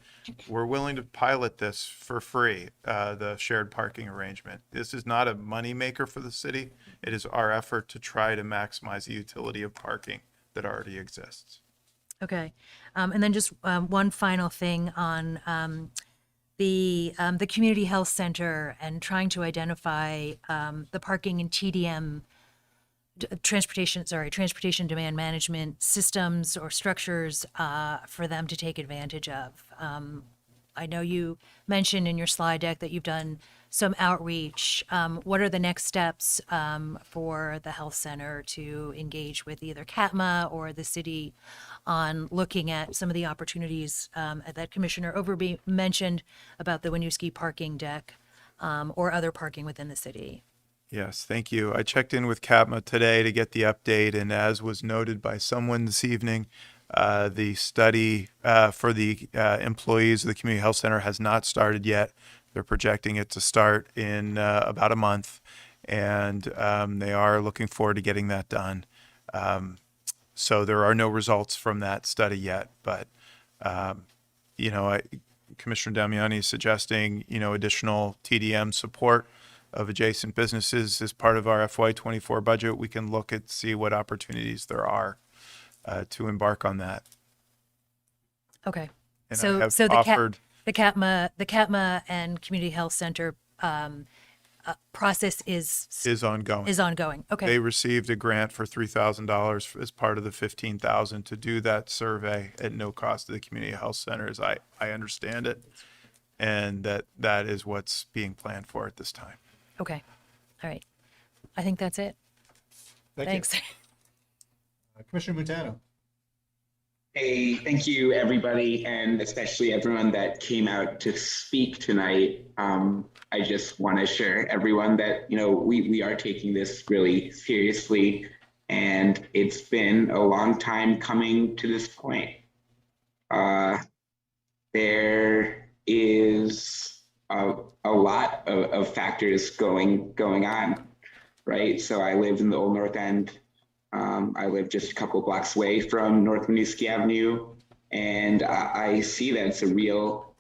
we're willing to pilot this for free, the shared parking arrangement. This is not a moneymaker for the city. It is our effort to try to maximize the utility of parking that already exists. Okay. And then just one final thing on the community health center and trying to identify the parking and TDM transportation demand management systems or structures for them to take advantage of. I know you mentioned in your slide deck that you've done some outreach. What are the next steps for the health center to engage with either CATMA or the city on looking at some of the opportunities that Commissioner Overby mentioned about the Winooski parking deck or other parking within the city? Yes, thank you. I checked in with CAPMA today to get the update, and as was noted by someone this evening, the study for the employees of the Community Health Center has not started yet. They're projecting it to start in about a month, and they are looking forward to getting that done. So there are no results from that study yet, but Commissioner Damiani is suggesting additional TDM support of adjacent businesses as part of our FY24 budget. We can look at see what opportunities there are to embark on that. Okay. And So I have so offered, the CATMA and Community Health Center process is ongoing. Is ongoing. Okay. They received a grant for $3,000 as part of the $15,000 to do that survey at no cost to the Community Health Center, as I understand it, and that is what's being planned for at this time. Okay. All right. I think that's it. Thanks. Commissioner Montano. Hey, thank you, everybody, and especially everyone that came out to speak tonight. I just want to assure everyone that, we are taking this really seriously, and it's been a long time coming to this point. There is a lot of factors going on, right? So I live in the Old North End. I live just a couple blocks away from North Winooski Avenue, and I see that it's a real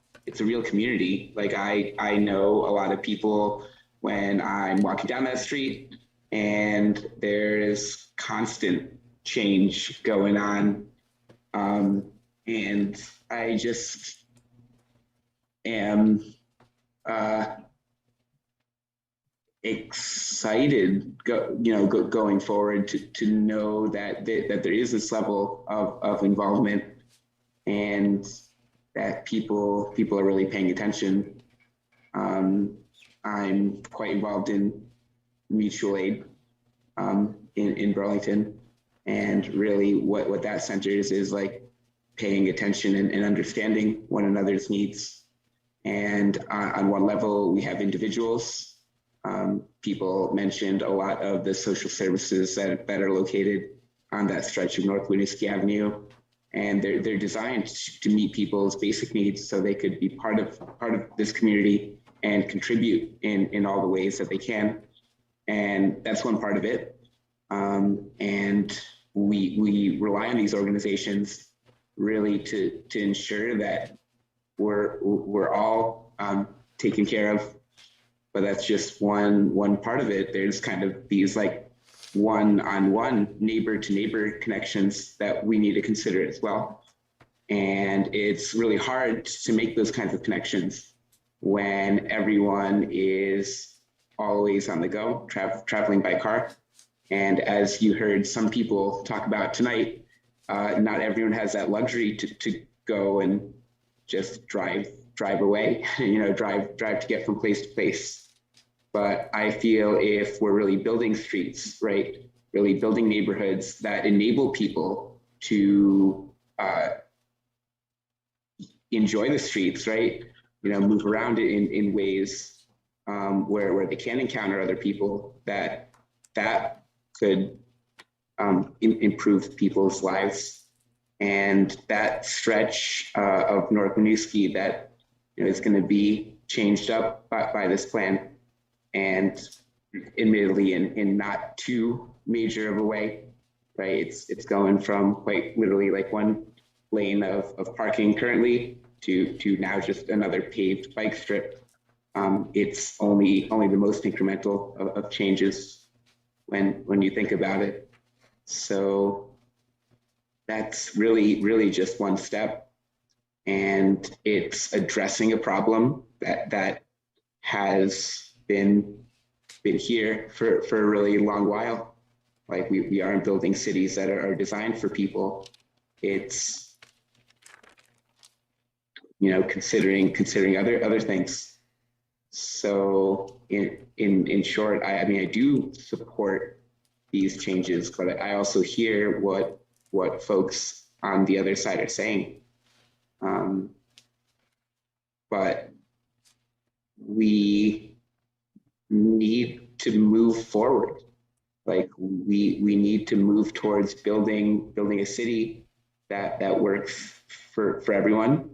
community. Like I know a lot of people when I'm walking down that street, and there's constant change going on, and I just am excited going forward to know that there is this level of involvement, and that people are really paying attention. I'm quite involved in mutual aid in Burlington, and really what that center is like paying attention and understanding one another's needs. And on one level, we have individuals. People mentioned a lot of the social services that are located on that stretch of North Winooski Avenue, and they're designed to meet people's basic needs so they could be part of this community and contribute in all the ways that they can. And that's one part of it. And we rely on these organizations really to ensure that we're all taken care of. But that's just one part of it. There's kind of these like one-on-one neighbor-to-neighbor connections that we need to consider as well. And it's really hard to make those kinds of connections when everyone is always on the go, traveling by car. And as you heard some people talk about tonight, not everyone has that luxury to go and just drive away, drive to get from place to place. But I feel if we're really building streets, right, really building neighborhoods that enable people to enjoy the streets, right, move around in ways where they can encounter other people, that could improve people's lives. And that stretch of North Winooski that is going to be changed up by this plan. And admittedly in not too major of a way, right? It's going from quite literally like one lane of parking currently to now just another paved bike strip. It's only the most incremental of changes when you think about it. So that's really just one step, and it's addressing a problem that has been here for a really long while. Like we aren't building cities that are designed for people. It's, you know, considering other things. So in short, I mean, I do support these changes, but I also hear what folks on the other side are saying. But we need to move forward. Like we need to move towards building a city that works for everyone,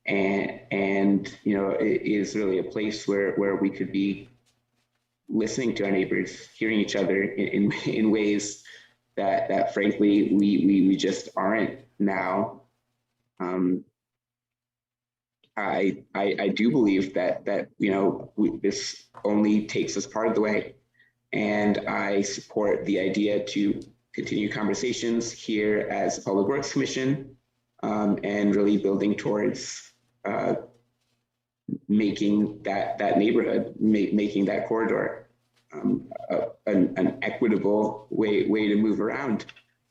and you know, it is really a place where we could be listening to our neighbors, hearing each other in ways that frankly we just aren't now. I do believe that you know, this only takes us part of the way, and I support the idea to continue conversations here as a Public Works Commission, and really building towards making that neighborhood, making that corridor an equitable way to move around.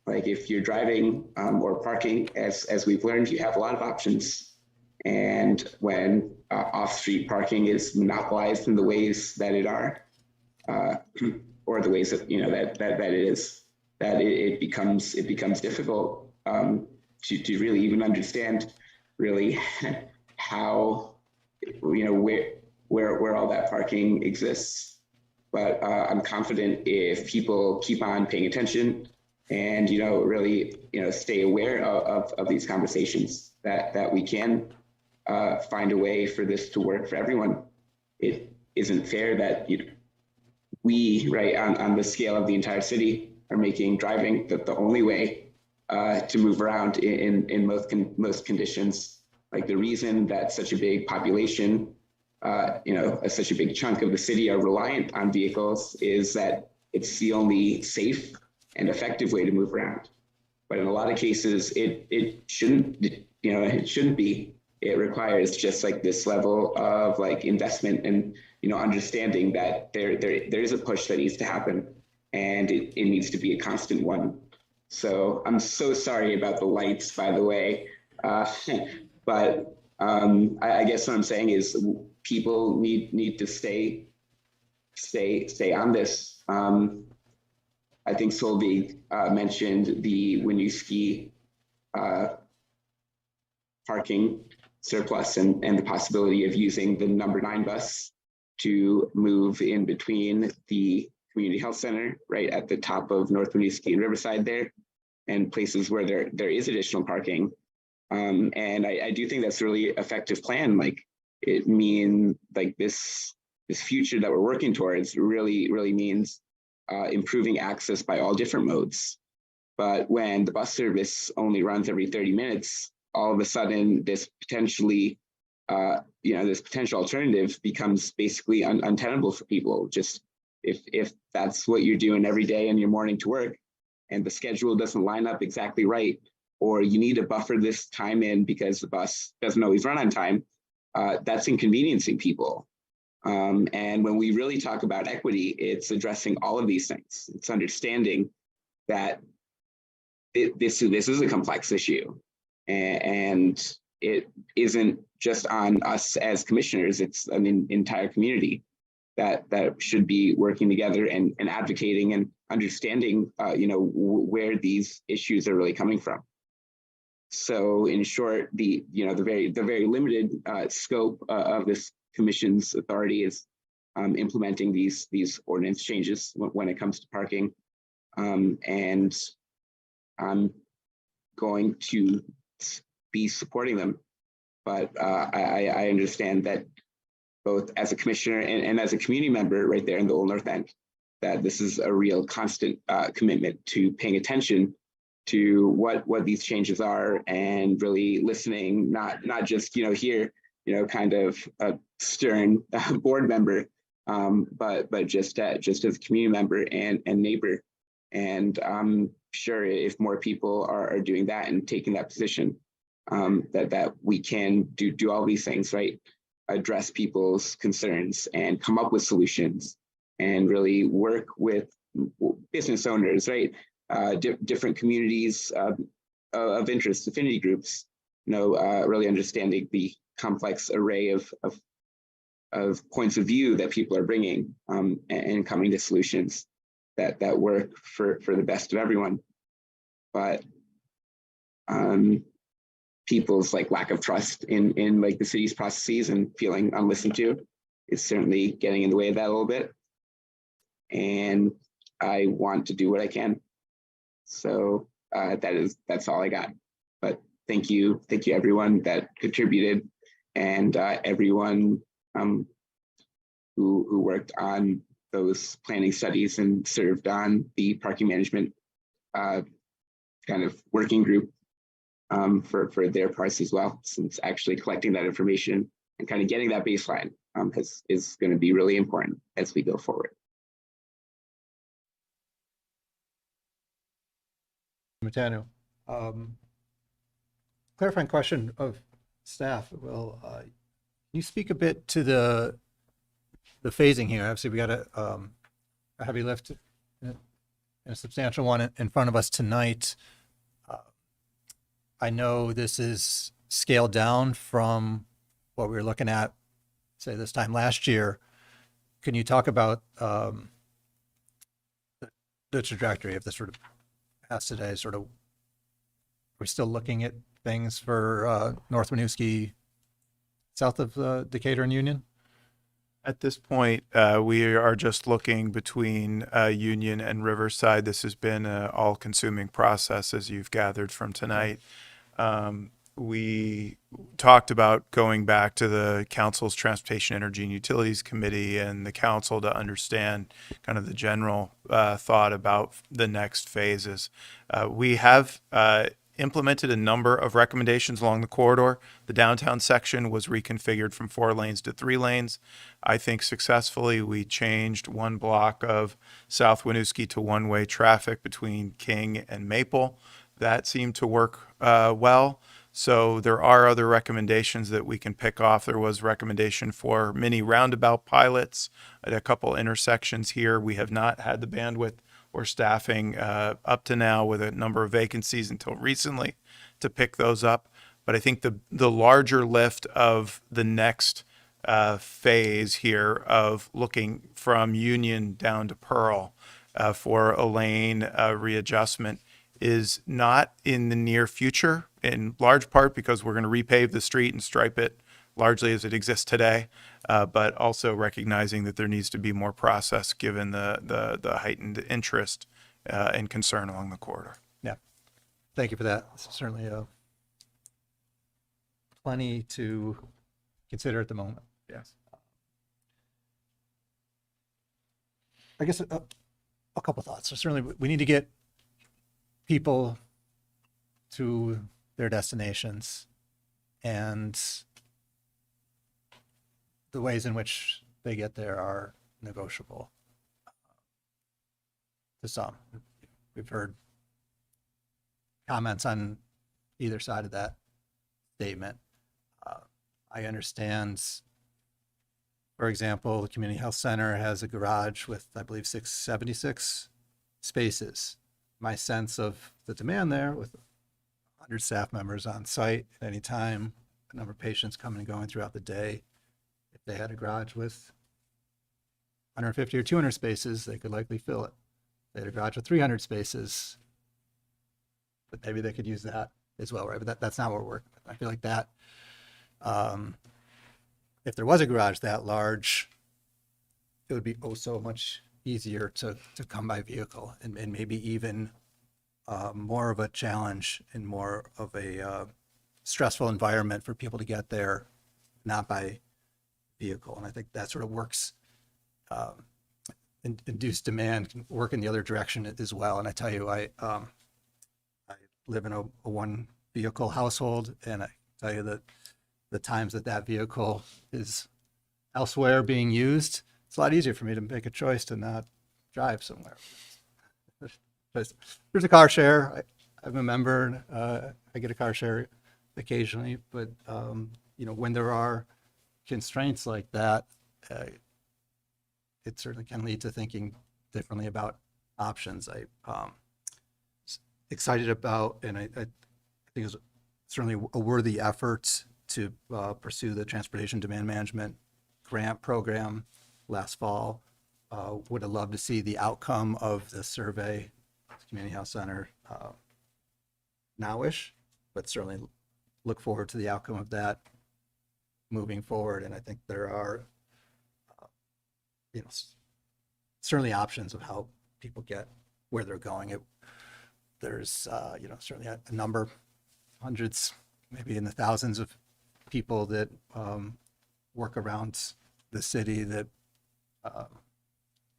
Like if you're driving or parking, as we've learned, you have a lot of options. And when off-street parking is monopolized in the ways that it are, or the ways that, you know, that it is, that it becomes difficult to really even understand really how, you know, where all that parking exists. But I'm confident if people keep on paying attention and, you know, really, you know, stay aware of these conversations, that we can find a way for this to work for everyone. It isn't fair that we, right, on the scale of the entire city, are making driving the only way to move around in most conditions. Like the reason that such a big population, you know, such a big chunk of the city are reliant on vehicles is that it's the only safe and effective way to move around. But in a lot of cases, it shouldn't, you know, it shouldn't be. It requires just like this level of like investment and, you know, understanding that there is a push that needs to happen, and it needs to be a constant one. So I'm so sorry about the lights, by the way. But I guess what I'm saying is people need to stay on this. I think Solveig mentioned the Winooski parking surplus and the possibility of using the number 9 bus to move in between the community health center right at the top of North Winooski and Riverside there, and places where there is additional parking. And I do think that's a really effective plan. Like it means like this future that we're working towards really means improving access by all different modes. But when the bus service only runs every 30 minutes, all of a sudden this potentially, you know, this potential alternative becomes basically untenable for people. Just if that's what you're doing every day in your morning to work, and the schedule doesn't line up exactly right, or you need to buffer this time in because the bus doesn't always run on time, that's inconveniencing people. And when we really talk about equity, it's addressing all of these things. It's understanding that this is a complex issue, and it isn't just on us as commissioners. It's an entire community that should be working together and advocating and understanding, you know, where these issues are really coming from. So in short, the very limited scope of this commission's authority is implementing these ordinance changes when it comes to parking, and I'm going to be supporting them. But I understand that both as a commissioner and as a community member right there in the Old North End, that this is a real constant commitment to paying attention to what these changes are and really listening, not just, here, kind of a stern board member, but just as a community member and neighbor. And I'm sure if more people are doing that and taking that position, that we can do all these things, right? Address people's concerns and come up with solutions and really work with business owners, right? Different communities of interest, affinity groups, really understanding the complex array of points of view that people are bringing, and coming to solutions that work for the best of everyone. But people's lack of trust in the city's processes and feeling unlistened to is certainly getting in the way of that a little bit. And I want to do what I can. So that's all I got. But thank you everyone that contributed, and everyone who worked on those planning studies and served on the parking management kind of working group for their parts as well, since actually collecting that information and kind of getting that baseline is going to be really important as we go forward. Matano, clarifying question of staff. Well, you speak a bit to the phasing here. Obviously, we got a heavy lift and a substantial one in front of us tonight. I know this is scaled down from what we were looking at, say, this time last year. Can you talk about the trajectory of this sort of past today? Sort of, we're still looking at things for North Winooski, south of Decatur and Union? At this point, we are just looking between Union and Riverside. This has been an all-consuming process, as you've gathered from tonight. We talked about going back to the council's Transportation, Energy, and Utilities Committee and the council to understand kind of the general thought about the next phases. We have implemented a number of recommendations along the corridor. The downtown section was reconfigured from 4 lanes to 3 lanes. I think successfully we changed one block of South Winooski to one-way traffic between King and Maple. That seemed to work well. So there are other recommendations that we can pick off. There was recommendation for mini roundabout pilots at a couple intersections here. We have not had the bandwidth or staffing up to now, with a number of vacancies until recently, to pick those up. But I think the larger lift of the next phase here of looking from Union down to Pearl for a lane readjustment is not in the near future, in large part because we're going to repave the street and stripe it largely as it exists today, but also recognizing that there needs to be more process given the heightened interest and concern along the corridor. Yeah, thank you for that. Certainly plenty to consider at the moment. Yes. I guess a couple thoughts. So certainly we need to get people to their destinations, and the ways in which they get there are negotiable to some. We've heard comments on either side of that statement. I understand, for example, the community health center has a garage with, I believe, 676 spaces. My sense of the demand there, with 100 staff members on site at any time, a number of patients coming and going throughout the day, if they had a garage with 150 or 200 spaces, they could likely fill it. If they had a garage with 300 spaces, but maybe they could use that as well, right? But that's not what we're working with. I feel like that, if there was a garage that large, it would be so much easier to come by vehicle, and maybe even more of a challenge and more of a stressful environment for people to get there, not by vehicle. And I think that sort of works, induced demand can work in the other direction as well. And I tell you, I live in a one vehicle household, and I tell you that the times that vehicle is elsewhere being used, it's a lot easier for me to make a choice to not drive somewhere. There's a car share. I'm a member. I get a car share occasionally, but when there are constraints like that, it certainly can lead to thinking differently about options. Excited about, and I think it's certainly a worthy effort to pursue the transportation demand management grant program last fall. Would have loved to see the outcome of the survey, Community Health Center, nowish, but certainly look forward to the outcome of that moving forward. And I think there are, certainly options of how people get where they're going. There's, certainly a number, hundreds, maybe in the thousands of people that work around the city that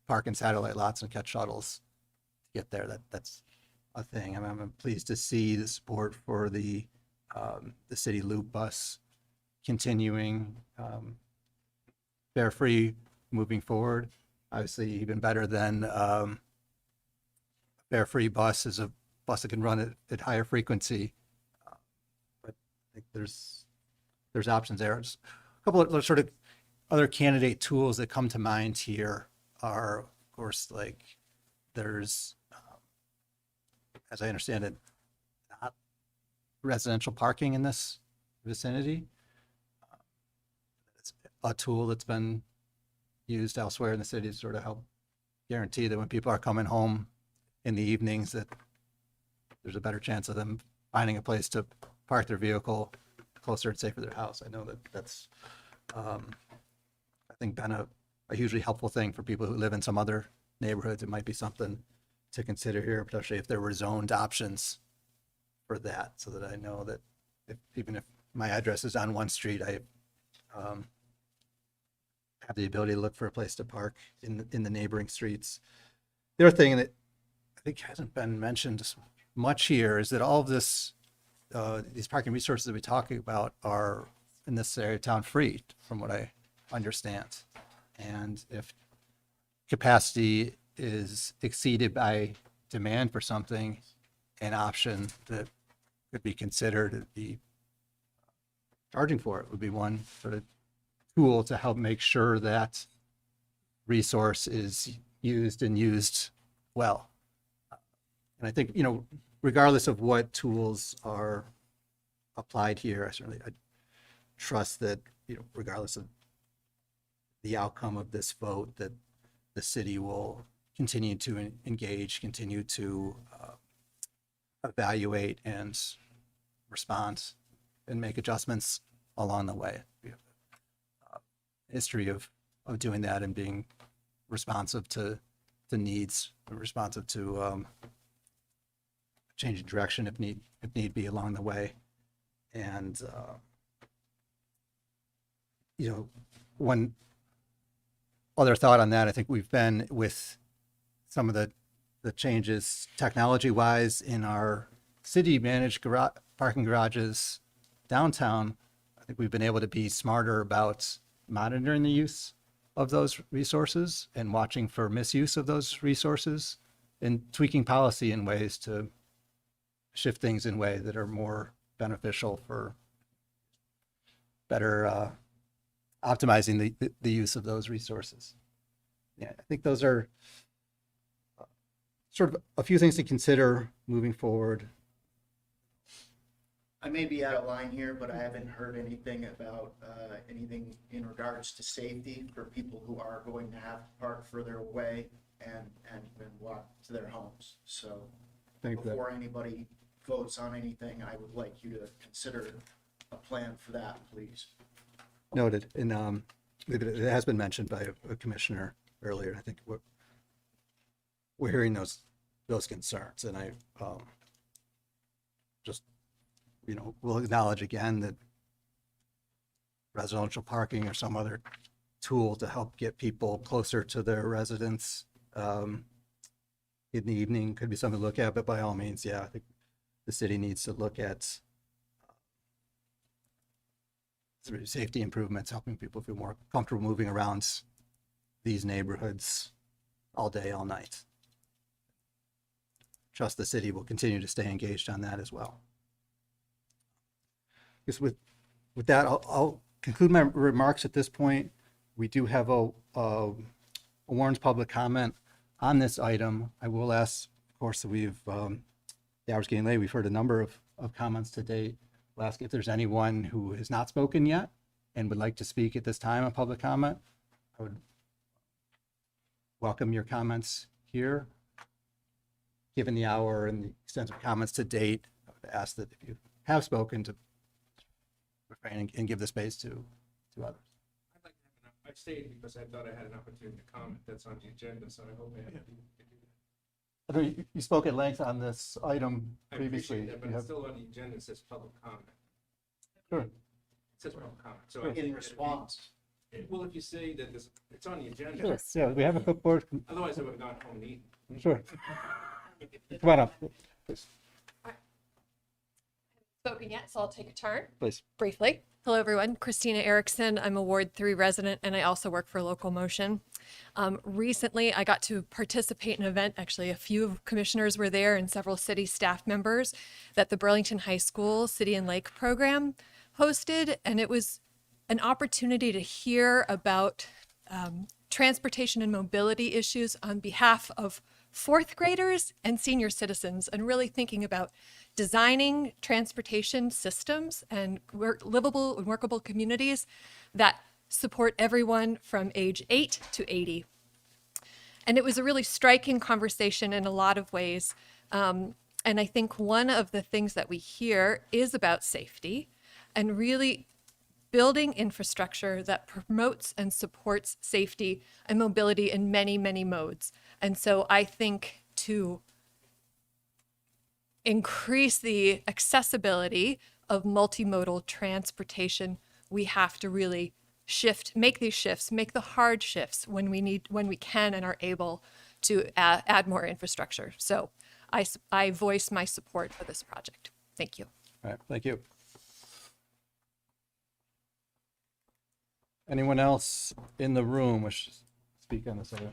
park in satellite lots and catch shuttles to get there. That's a thing. I'm pleased to see the support for the city loop bus continuing, fare free moving forward. Obviously, even better than fare free bus is a bus that can run at higher frequency. But I think there's options there. Just a couple of sort of other candidate tools that come to mind here are, of course, like there's, as I understand it, not residential parking in this vicinity. It's a tool that's been used elsewhere in the city to sort of help guarantee that when people are coming home in the evenings, that there's a better chance of them finding a place to park their vehicle closer and safer to their house. I know that's, I think, been a hugely helpful thing for people who live in some other neighborhoods. It might be something to consider here, especially if there were zoned options for that, so that I know that even if my address is on one street, I have the ability to look for a place to park in the neighboring streets. The other thing that I think hasn't been mentioned much here is that all of this, these parking resources that we're talking about are in this area of town free, from what I understand. And if capacity is exceeded by demand for something, an option that could be considered to be charging for it would be one sort of tool to help make sure that resource is used and used well. And I think, regardless of what tools are applied here, I trust that, regardless of the outcome of this vote, that the city will continue to engage, continue to evaluate and respond and make adjustments along the way. We have a history of doing that and being responsive to needs, responsive to changing direction if need be along the way. And one other thought on that, I think we've been with some of the changes technology wise in our city managed parking garages downtown. I think we've been able to be smarter about monitoring the use of those resources and watching for misuse of those resources and tweaking policy in ways to shift things in ways that are more beneficial for better optimizing the use of those resources. Yeah, I think those are sort of a few things to consider moving forward. I may be out of line here, but I haven't heard anything about anything in regards to safety for people who are going to have to park further away and walk to their homes. So before anybody votes on anything, I would like you to consider a plan for that, please. Noted. And it has been mentioned by a commissioner earlier. I think we're hearing those concerns, and I just will acknowledge again that residential parking or some other tool to help get people closer to their residents in the evening. Could be something to look at, but by all means, yeah, I think the city needs to look at sort of safety improvements, helping people feel more comfortable moving around these neighborhoods all day, all night. Trust the city will continue to stay engaged on that as well. Because with that, I'll conclude my remarks at this point. We do have a Warren's public comment on this item. I will ask, of course, that the hour's getting late. We've heard a number of comments to date. We'll ask if there's anyone who has not spoken yet and would like to speak at this time on public comment. I would welcome your comments here. Given the hour and the extensive comments to date, I would ask that if you have spoken to refrain and give the space to others. I stayed because I thought I had an opportunity to comment. That's on the agenda, so I hope I have to do that. I know you spoke at length on this item I previously. appreciate that, but You it's have- still on the agenda. It says public comment. Sure. It says public comment. So Sure. I think In that if you- response. Well, if you say that it's on the agenda. Sure. Yeah, we have a clipboard. Otherwise, I would have gone home and eaten. Sure. Come on up, please. Spoken yet, so I'll take a turn Please. briefly. Hello, everyone. Christina Erickson. I'm a Ward 3 resident, and I also work for Local Motion. Recently, I got to participate in an event. Actually, a few commissioners were there and several city staff members that the Burlington High School City and Lake program hosted, and it was an opportunity to hear about transportation and mobility issues on behalf of fourth graders and senior citizens, and really thinking about designing transportation systems and livable and workable communities that support everyone from age 8 to 80. And it was a really striking conversation in a lot of ways. And I think one of the things that we hear is about safety and really building infrastructure that promotes and supports safety and mobility in many, many modes. And so I think to increase the accessibility of multimodal transportation, we have to really make these shifts, make the hard shifts when we can and are able to add more infrastructure. So I voice my support for this project. Thank you. All right, thank you. Anyone else in the room wish to speak on this item?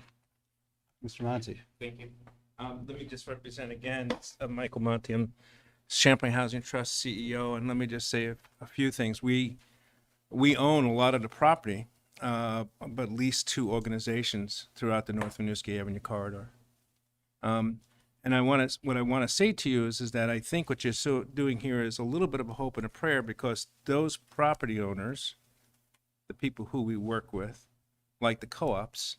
Mr. Monty. Thank you. Let me just represent again, Michael Monty. I'm Champlain Housing Trust CEO, and let me just say a few things. We own a lot of the property, but lease to organizations throughout the North Winooski Avenue corridor. And what I want to say to you is that I think what you're doing here is a little bit of a hope and a prayer, because those property owners, the people who we work with, like the co-ops,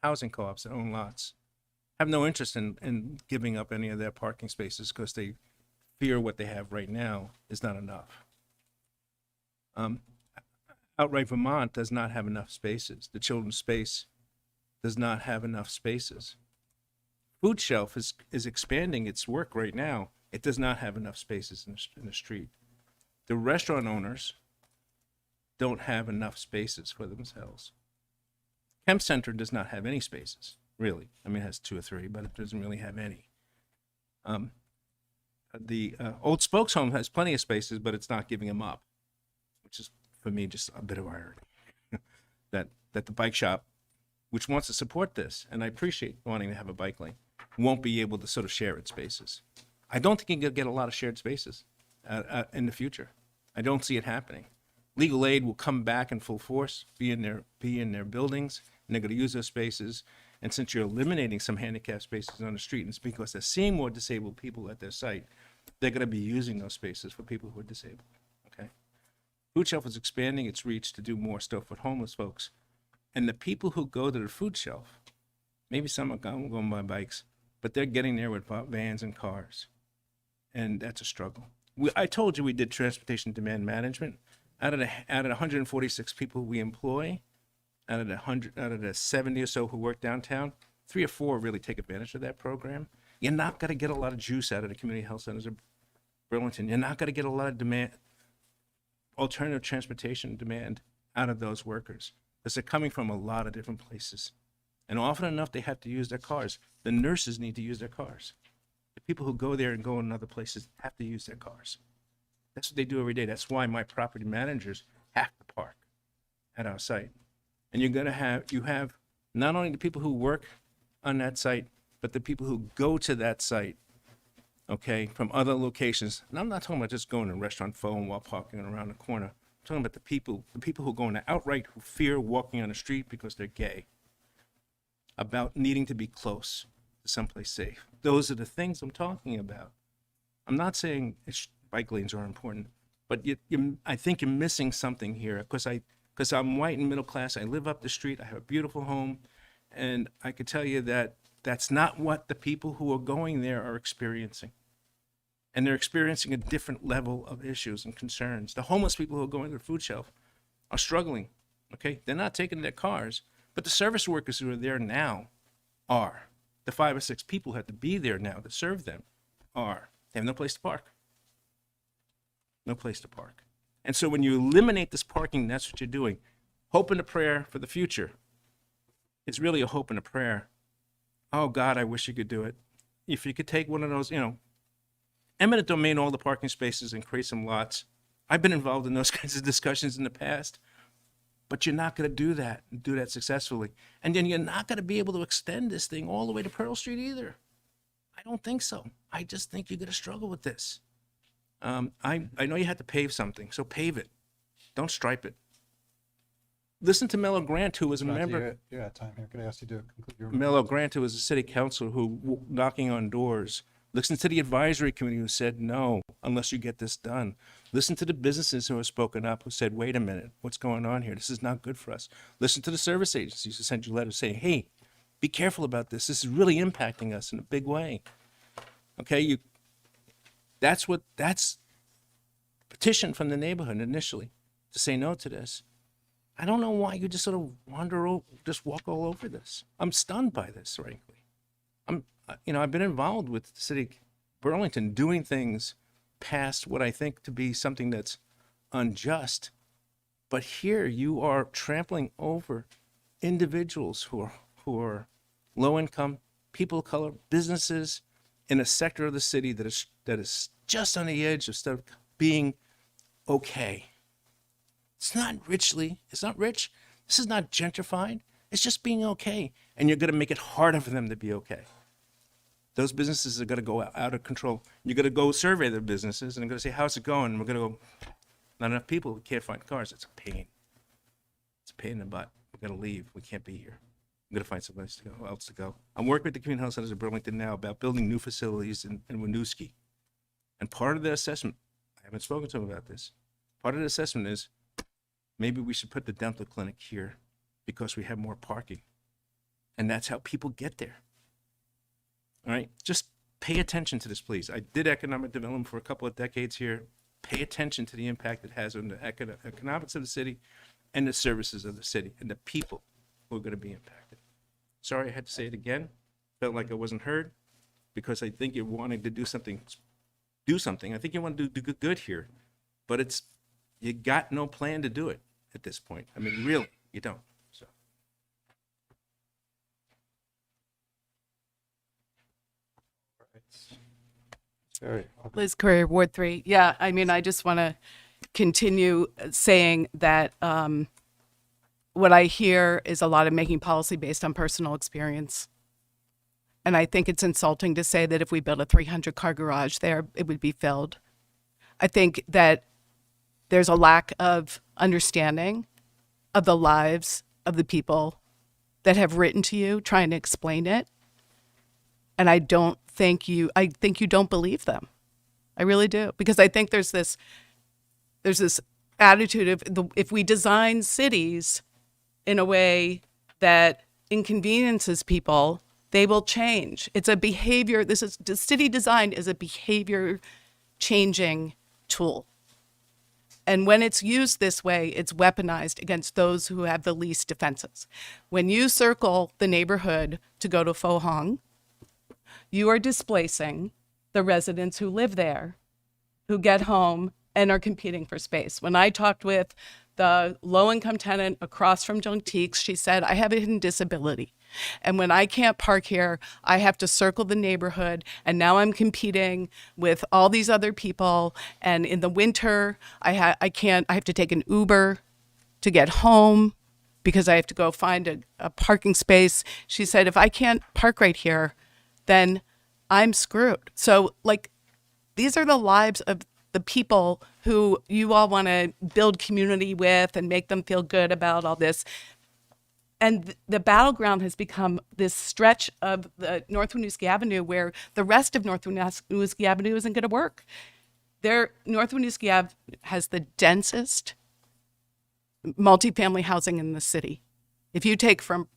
housing co-ops that own lots, have no interest in giving up any of their parking spaces because they fear what they have right now is not enough. Outright Vermont does not have enough spaces. The Children's Space does not have enough spaces. Food Shelf is expanding its work right now. It does not have enough spaces in the street. The restaurant owners don't have enough spaces for themselves. Kemp Center does not have any spaces, really. I mean, it has 2 or 3, but it doesn't really have any. The Old Spokes Home has plenty of spaces, but it's not giving them up, which is, for me, just a bit of irony. that the bike shop, which wants to support this, and I appreciate wanting to have a bike lane, won't be able to sort of share its spaces. I don't think you'll get a lot of shared spaces in the future. I don't see it happening. Legal aid will come back in full force, be in their buildings, and they're going to use those spaces. And since you're eliminating some handicap spaces on the street, and it's because they're seeing more disabled people at their site, they're going to be using those spaces for people who are disabled. Okay. Food Shelf is expanding its reach to do more stuff with homeless folks, and the people who go to the Food Shelf, maybe some are going by bikes, but they're getting there with vans and cars, and that's a struggle. I told you we did transportation demand management. Out of the 146 people we employ, out of the 70 or so who work downtown, 3 or 4 really take advantage of that program. You're not going to get a lot of juice out of the community health centers of Burlington. You're not going to get a lot of alternative transportation demand out of those workers. because they're coming from a lot of different places. And often enough, they have to use their cars. The nurses need to use their cars. The people who go there and go in other places have to use their cars. That's what they do every day. That's why my property managers have to park at our site. And you have not only the people who work on that site, but the people who go to that site, okay, from other locations. And I'm not talking about just going to a restaurant phone while parking around the corner. I'm talking about the people who go into outright who fear walking on the street because they're gay, about needing to be close to someplace safe. Those are the things I'm talking about. I'm not saying bike lanes are important, but I think you're missing something here because I'm white and middle class. I live up the street. I have a beautiful home. And I could tell you that that's not what the people who are going there are experiencing. And they're experiencing a different level of issues and concerns. The homeless people who are going to the food shelf are struggling, okay? They're not taking their cars, but the service workers who are there now are. The 5 or 6 people who have to be there now to serve them are. They have no place to park. No place to park. And so when you eliminate this parking, that's what you're doing. Hope and a prayer for the future. It's really a hope and a prayer. Oh God, I wish you could do it. If you could take one of those, eminent domain all the parking spaces and create some lots. I've been involved in those kinds of discussions in the past, but you're not going to do that and do that successfully. And then you're not going to be able to extend this thing all the way to Pearl Street either. I don't think so. I just think you're going to struggle with this. I know you had to pave something, so pave it. Don't stripe it. Listen to Mello Grant, who was a member. You're out of time here. Could I ask you to conclude your? Mello Grant, who was a city councilor who knocking on doors. Listen to the advisory committee who said no unless you get this done. Listen to the businesses who have spoken up who said, wait a minute, what's going on here? This is not good for us. Listen to the service agencies who sent you letters saying, hey, be careful about this. This is really impacting us in a big way. Okay, that's petition from the neighborhood initially to say no to this. I don't know why you just sort of just walk all over this. I'm stunned by this, frankly. I've been involved with the city of Burlington doing things past what I think to be something that's unjust. But here you are trampling over individuals who are low income, people of color, businesses in a sector of the city that is just on the edge of stuff being okay. It's not rich. This is not gentrified. It's just being okay. And you're going to make it harder for them to be okay. Those businesses are going to go out of control. You're going to go survey their businesses and they're going to say, how's it going? And we're going to go, not enough people. We can't find cars. It's a pain. It's a pain in the butt. We're going to leave. We can't be here. I'm going to find someplace else to go. I'm working with the community health centers of Burlington now about building new facilities in Winooski. And part of the assessment, I haven't spoken to them about this, part of the assessment is maybe we should put the dental clinic here because we have more parking. And that's how people get there. All right, just pay attention to this, please. I did economic development for a couple of decades here. Pay attention to the impact it has on the economics of the city and the services of the city and the people who are going to be impacted. Sorry I had to say it again. Felt like I wasn't heard because I think you're wanting to do something. I think you want to do good here, but you got no plan to do it at this point. I mean, really, you don't. So. Liz Currier, Ward 3. Yeah, I mean, I just want to continue saying that what I hear is a lot of making policy based on personal experience. And I think it's insulting to say that if we built a 300-car garage there, it would be filled. I think that there's a lack of understanding of the lives of the people that have written to you trying to explain it. And I think you don't believe them. I really do. Because I think there's this attitude of if we design cities in a way that inconveniences people, they will change. It's a behavior. The city design is a behavior changing tool. And when it's used this way, it's weaponized against those who have the least defenses. When you circle the neighborhood to go to Pho Hong, you are displacing the residents who live there, who get home and are competing for space. When I talked with the low-income tenant across from Jontique's, she said, I have a hidden disability. And when I can't park here, I have to circle the neighborhood. And now I'm competing with all these other people. And in the winter, I have to take an Uber to get home because I have to go find a parking space. She said, if I can't park right here, then I'm screwed. So like, these are the lives of the people who you all want to build community with and make them feel good about all this. And the battleground has become this stretch of the North Winooski Avenue where the rest of North Winooski Avenue isn't going to work. North Winooski Ave has the densest multifamily housing in the city. If you take from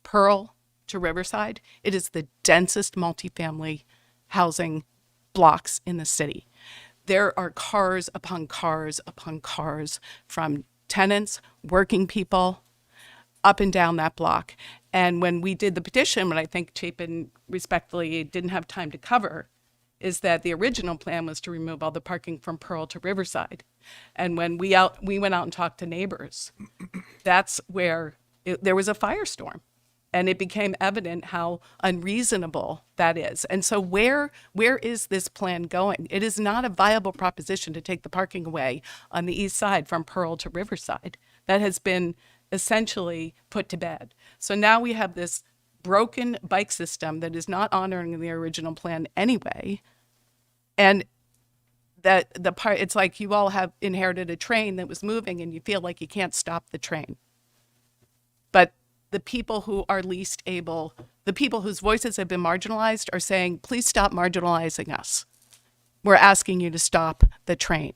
Pearl to Riverside, it is the densest multifamily housing blocks in the city. There are cars upon cars upon cars from tenants, working people, up and down that block. And when we did the petition, what I think Chapin respectfully didn't have time to cover is that the original plan was to remove all the parking from Pearl to Riverside. And when we went out and talked to neighbors, that's where there was a firestorm. And it became evident how unreasonable that is. And so where is this plan going? It is not a viable proposition to take the parking away on the east side from Pearl to Riverside. That has been essentially put to bed. So now we have this broken bike system that is not honoring the original plan anyway. And that it's like you all have inherited a train that was moving and you feel like you can't stop the train. But the people who are least able, the people whose voices have been marginalized are saying, please stop marginalizing us. We're asking you to stop the train.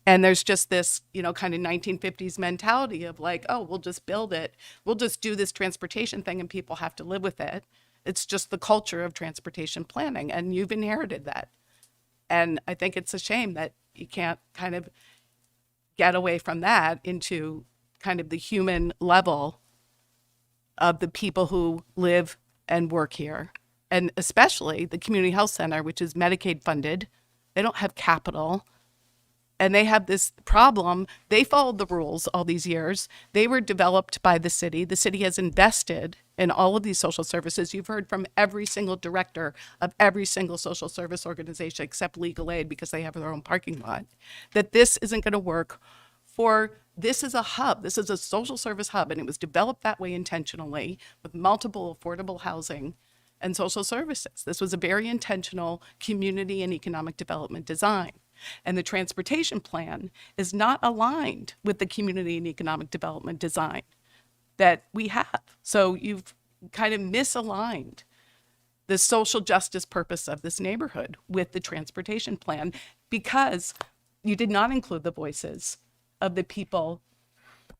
And there's just this, kind of 1950s mentality of like, oh, we'll just build it. We'll just do this transportation thing and people have to live with it. It's just the culture of transportation planning and you've inherited that. And I think it's a shame that you can't kind of get away from that into kind of the human level of the people who live and work here. And especially the community health center, which is Medicaid funded. They don't have capital. And they have this problem. They followed the rules all these years. They were developed by the city. The city has invested in all of these social services. You've heard from every single director of every single social service organization except Legal Aid because they have their own parking lot, that this isn't going to work this is a hub. This is a social service hub, and it was developed that way intentionally with multiple affordable housing and social services. This was a very intentional community and economic development design. And the transportation plan is not aligned with the community and economic development design that we have. So you've kind of misaligned the social justice purpose of this neighborhood with the transportation plan because you did not include the voices of the people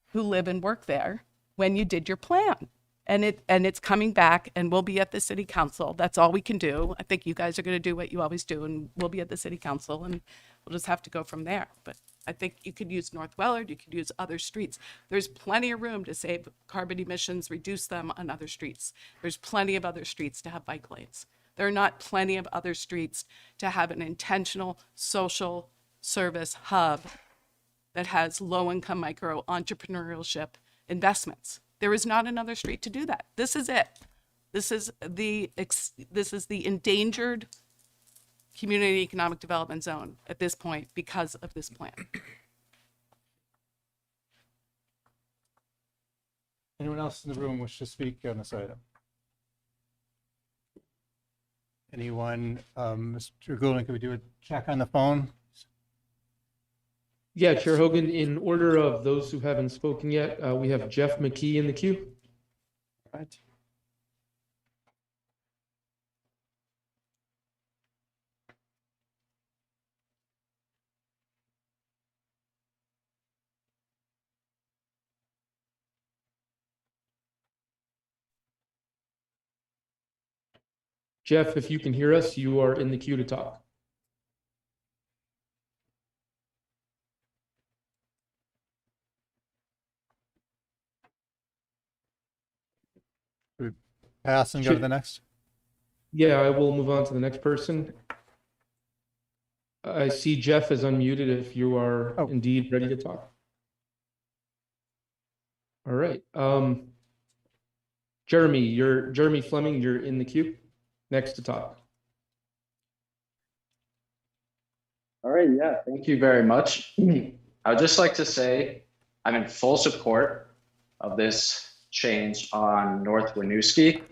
who live and work there when you did your plan. And it's coming back and we'll be at the city council. That's all we can do. I think you guys are going to do what you always do and we'll be at the city council and we'll just have to go from there. But I think you could use North Wellard, you could use other streets. There's plenty of room to save carbon emissions, reduce them on other streets. There's plenty of other streets to have bike lanes. There are not plenty of other streets to have an intentional social service hub that has low-income micro entrepreneurship investments. There is not another street to do that. This is it. This is the endangered community economic development zone at this point because of this plan. Anyone else in the room wish to speak on this item? Anyone? Mr. Goulden, can we do a check on the phone? Yeah, Chair Hogan, in order of those who haven't spoken yet, we have Jeff McKee in the queue. Right. Jeff, if you can hear us, you are in the queue to talk. Pass and go to the next? Yeah, I will move on to the next person. I see Jeff is unmuted if you are indeed ready to talk. All right. Jeremy Fleming, you're in the queue. Next to talk. All right, yeah, thank you very much. I would just like to say I'm in full support of this change on North Winooski.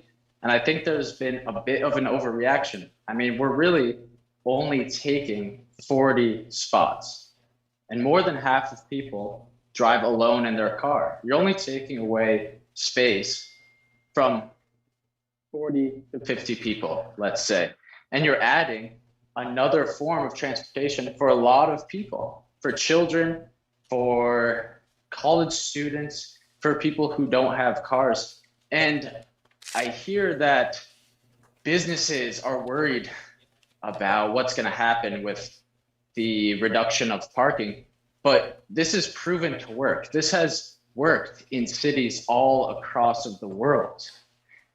And I think there's been a bit of an overreaction. I mean, we're really only taking 40 spots, and more than half of people drive alone in their car. You're only taking away space from 40 to 50 people, let's say, and you're adding another form of transportation for a lot of people, for children, for college students, for people who don't have cars. And I hear that businesses are worried about what's going to happen with the reduction of parking, but this is proven to work. This has worked in cities all across of the world.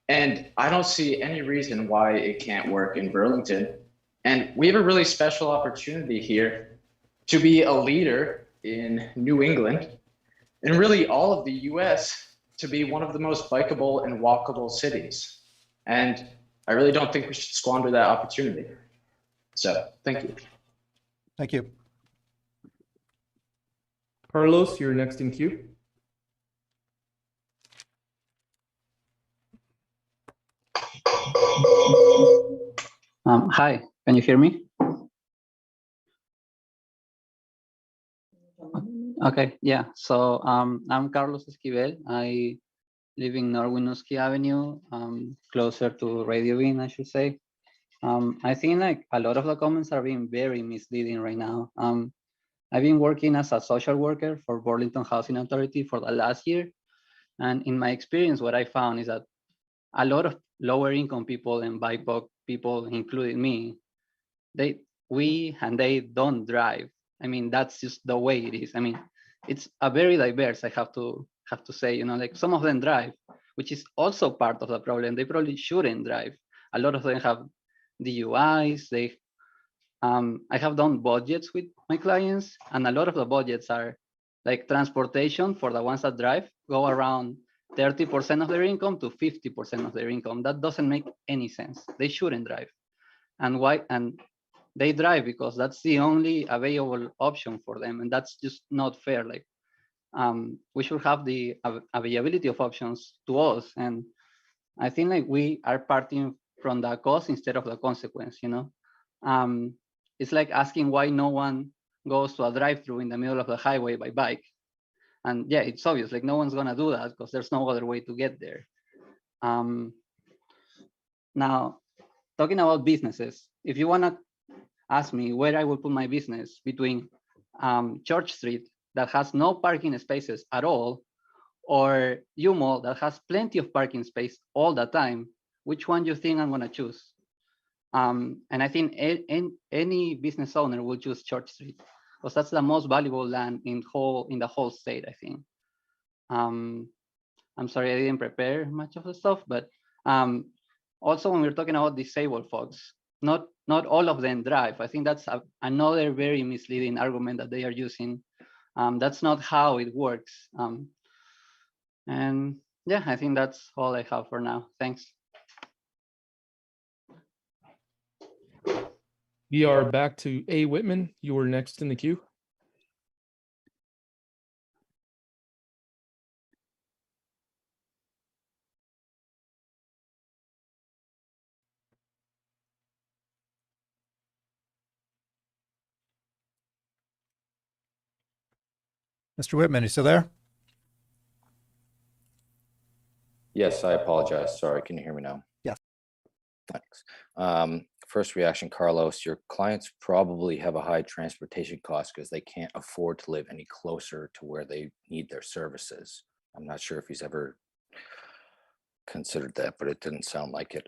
And I don't see any reason why it can't work in Burlington. And we have a really special opportunity here to be a leader in New England and really all of the US to be one of the most bikeable and walkable cities. And I really don't think we should squander that opportunity. So thank you. Thank you. Carlos, you're next in queue. Hi, can you hear me? Okay, yeah. So I'm Carlos Esquivel. I live in North Winooski Avenue, closer to Radio Bean, I should say. I think like a lot of the comments are being very misleading right now. I've been working as a social worker for Burlington Housing Authority for the last year. And in my experience, what I found is that a lot of lower income people and BIPOC people, including me, they don't drive. I mean, that's just the way it is. I mean, it's a very diverse, I have to say, you know, like some of them drive, which is also part of the problem. They probably shouldn't drive. A lot of them have DUIs. I have done budgets with my clients, and a lot of the budgets are like transportation for the ones that drive go around 30% of their income to 50% of their income. That doesn't make any sense. They shouldn't drive. And why? And they drive because that's the only available option for them, and that's just not fair. Like, we should have the availability of options to us, and I think like we are parting from the cause instead of the consequence. You know, it's like asking why no one goes to a drive-through in the middle of the highway by bike. And yeah, it's obvious, like no one's gonna do that because there's no other way to get there. Now, talking about businesses, if you wanna ask me where I will put my business between Church Street that has no parking spaces at all, or U-Mall that has plenty of parking space all the time, which one do you think I'm gonna choose? And I think any business owner will choose Church Street because that's the most valuable land in the whole state, I think. I'm sorry I didn't prepare much of the stuff, but also when we're talking about disabled folks, not all of them drive. I think that's another very misleading argument that they are using. That's not how it works. And yeah, I think that's all I have for now. Thanks. We are back to A. Whitman. You were next in the queue. Mr. Whitman, are you still there? Yes, I apologize. Sorry, can you hear me now? Yes. Thanks. First reaction, Carlos, your clients probably have a high transportation cost because they can't afford to live any closer to where they need their services. I'm not sure if he's ever considered that, but it didn't sound like it.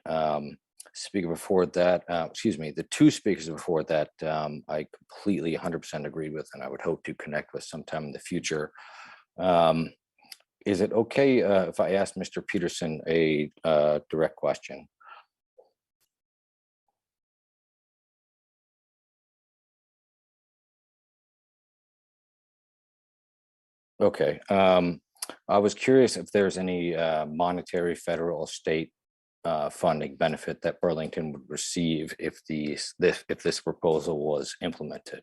Speaker before that, excuse me, the two speakers before that, I completely 100% agreed with, and I would hope to connect with sometime in the future. Is it okay if I ask Mr. Peterson a direct question? Okay. I was curious if there's any monetary federal or state funding benefit that Burlington would receive if this proposal was implemented.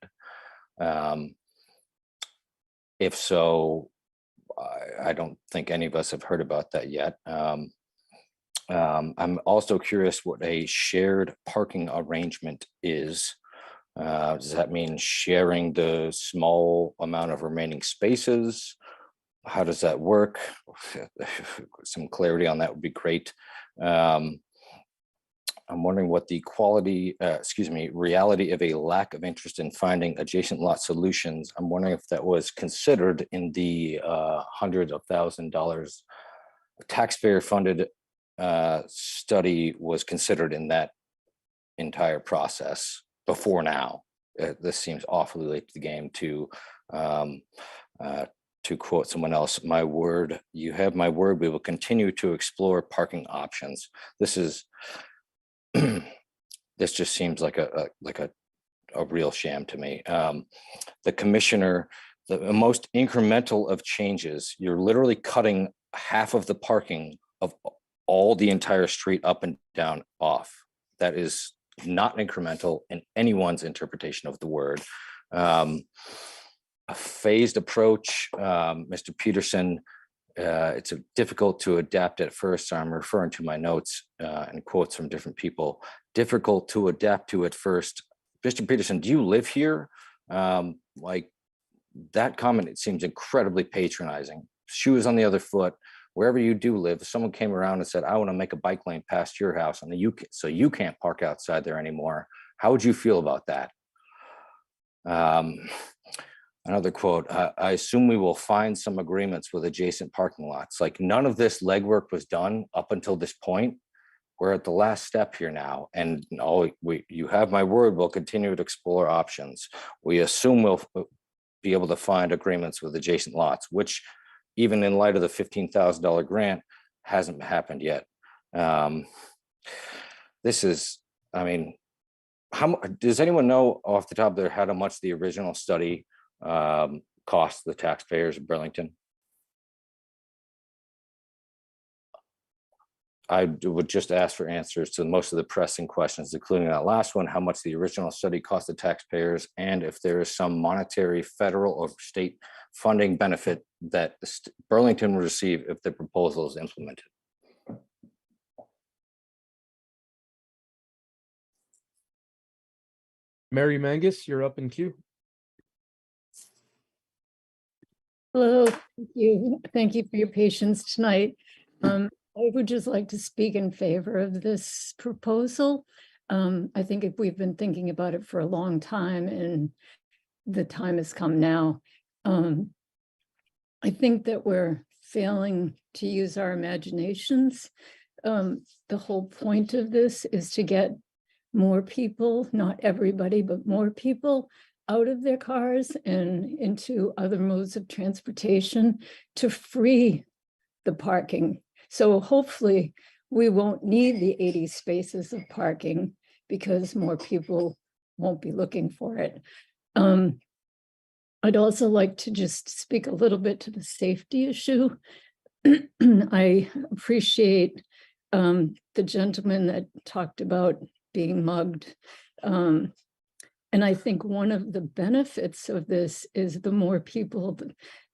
If so, I don't think any of us have heard about that yet. I'm also curious what a shared parking arrangement is. Does that mean sharing the small amount of remaining spaces? How does that work? Some clarity on that would be great. I'm wondering what the reality of a lack of interest in finding adjacent lot solutions. I'm wondering if that was considered in the hundreds of $1,000s taxpayer funded study was considered in that entire process before now. This seems awfully late to the game to quote someone else, my word, you have my word, we will continue to explore parking options. This is, this just seems like a real sham to me. The commissioner, the most incremental of changes, you're literally cutting half of the parking of all the entire street up and down off. That is not incremental in anyone's interpretation of the word. A phased approach, Mr. Peterson, it's difficult to adapt at first. So I'm referring to my notes and quotes from different people. Difficult to adapt to at first. Mr. Peterson, do you live here? Like that comment, it seems incredibly patronizing. Shoes on the other foot. Wherever you do live, if someone came around and said, I want to make a bike lane past your house and so you can't park outside there anymore, how would you feel about that? Another quote, I assume we will find some agreements with adjacent parking lots. Like none of this legwork was done up until this point. We're at the last step here now. And you have my word, we'll continue to explore options. We assume we'll be able to find agreements with adjacent lots, which even in light of the $15,000 grant hasn't happened yet. This is, I mean, does anyone know off the top of their head how much the original study cost the taxpayers of Burlington? I would just ask for answers to most of the pressing questions, including that last one, how much the original study cost the taxpayers, and if there is some monetary federal or state funding benefit that Burlington will receive if the proposal is implemented. Mary Mangus, you're up in queue. Hello, thank you. Thank you for your patience tonight. I would just like to speak in favor of this proposal. I think if we've been thinking about it for a long time and the time has come now, I think that we're failing to use our imaginations. The whole point of this is to get more people, not everybody, but more people out of their cars and into other modes of transportation to free the parking. So hopefully we won't need the 80 spaces of parking because more people won't be looking for it. I'd also like to just speak a little bit to the safety issue. I appreciate the gentleman that talked about being mugged. And I think one of the benefits of this is the more people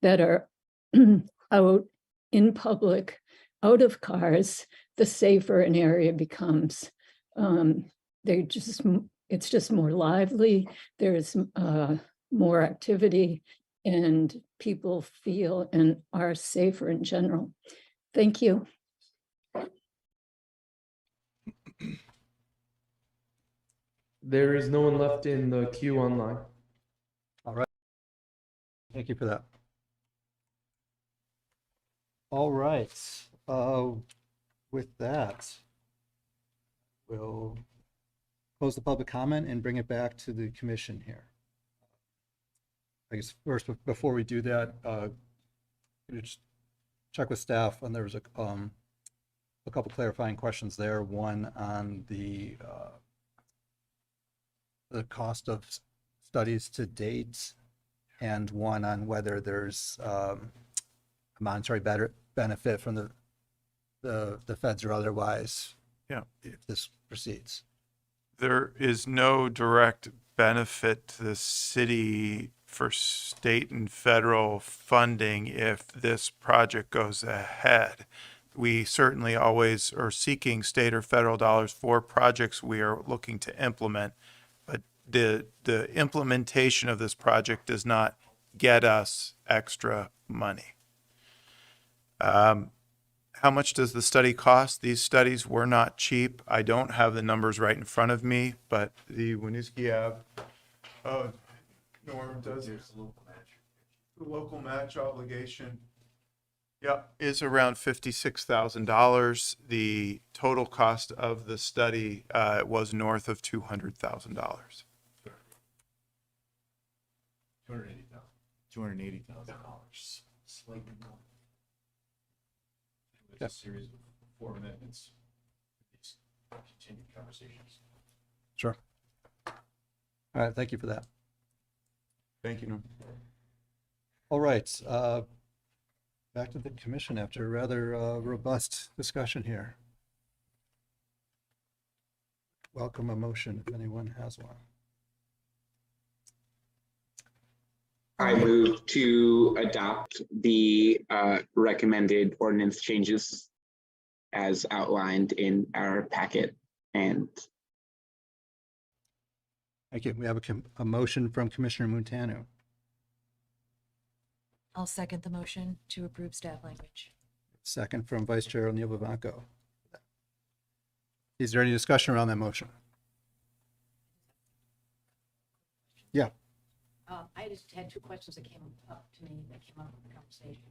that are out in public, out of cars, the safer an area becomes. It's just more lively. There's more activity and people feel and are safer in general. Thank you. There is no one left in the queue online. All right. Thank you for that. All right. With that, we'll close the public comment and bring it back to the commission here. I guess first, before we do that, just check with staff, and there was a couple clarifying questions there. One on the cost of studies to date. and one on whether there's a monetary benefit from the feds or otherwise. Yeah. If this proceeds. There is no direct benefit to the city for state and federal funding if this project goes ahead. We certainly always are seeking state or federal dollars for projects we are looking to implement, but the implementation of this project does not get us extra money. How much does the study cost? These studies were not cheap. I don't have the numbers right in front of me, but the Winooski Ave, Norm does. The local match obligation, is around $56,000. The total cost of the study was north of $200,000. $280,000. Slightly more. With Yeah. a series of 4 amendments, these continued conversations. Sure. All right, thank you for that. Thank you, Norm. All right, back to the commission after a rather robust discussion here. Welcome a motion if anyone has one. I move to adopt the recommended ordinance changes as outlined in our packet. And Thank you. We have a motion from Commissioner Montano. I'll second the motion to approve staff language. Second from Vice Chair O'Neill Vivanco. Is there any discussion around that motion? Yeah. I just had 2 questions that came up to me, that came up in the conversation.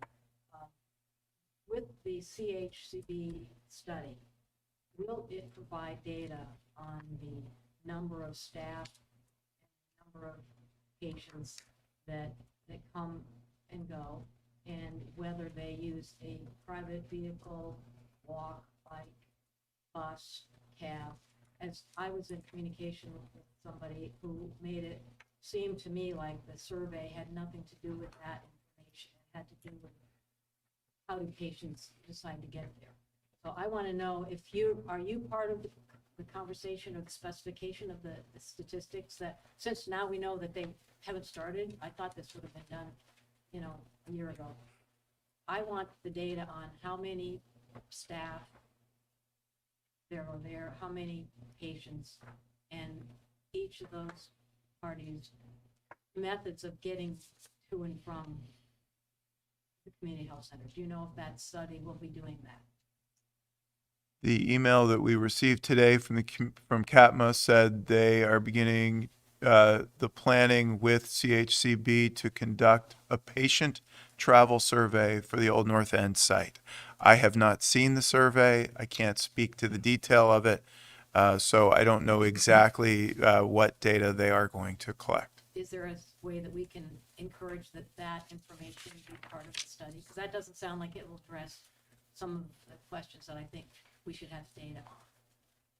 With the CHCB study, will it provide data on the number of staff, number of patients that come and go, and whether they use a private vehicle, walk, bike, bus, cab? As I was in communication with somebody who made it seem to me like the survey had nothing to do with that information. It had to do with how do patients decide to get there. So I want to know if are you part of the conversation or the specification of the statistics that, since now we know that they haven't started, I thought this would have been done, a year ago. I want the data on how many staff there are there, how many patients, and each of those parties' methods of getting to and from the community health center. Do you know if that study will be doing that? The email that we received today from CATMA said they are beginning the planning with CHCB to conduct a patient travel survey for the Old North End site. I have not seen the survey. I can't speak to the detail of it, so I don't know exactly what data they are going to collect. Is there a way that we can encourage that information be part of the study? Because that doesn't sound like it will address some of the questions that I think we should have data on.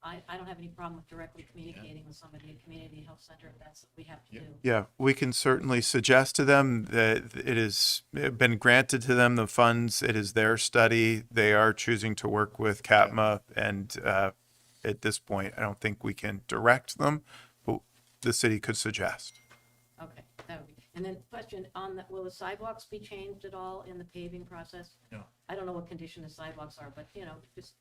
I don't have any problem with directly communicating with somebody at community health center if that's what we have to do. Yeah, we can certainly suggest to them that it has been granted to them the funds. It is their study. They are choosing to work with CATMA, and at this point, I don't think we can direct them, but the city could suggest. Okay, that would be. And then question on will the sidewalks be changed at all in the paving process? No. I don't know what condition the sidewalks are, but just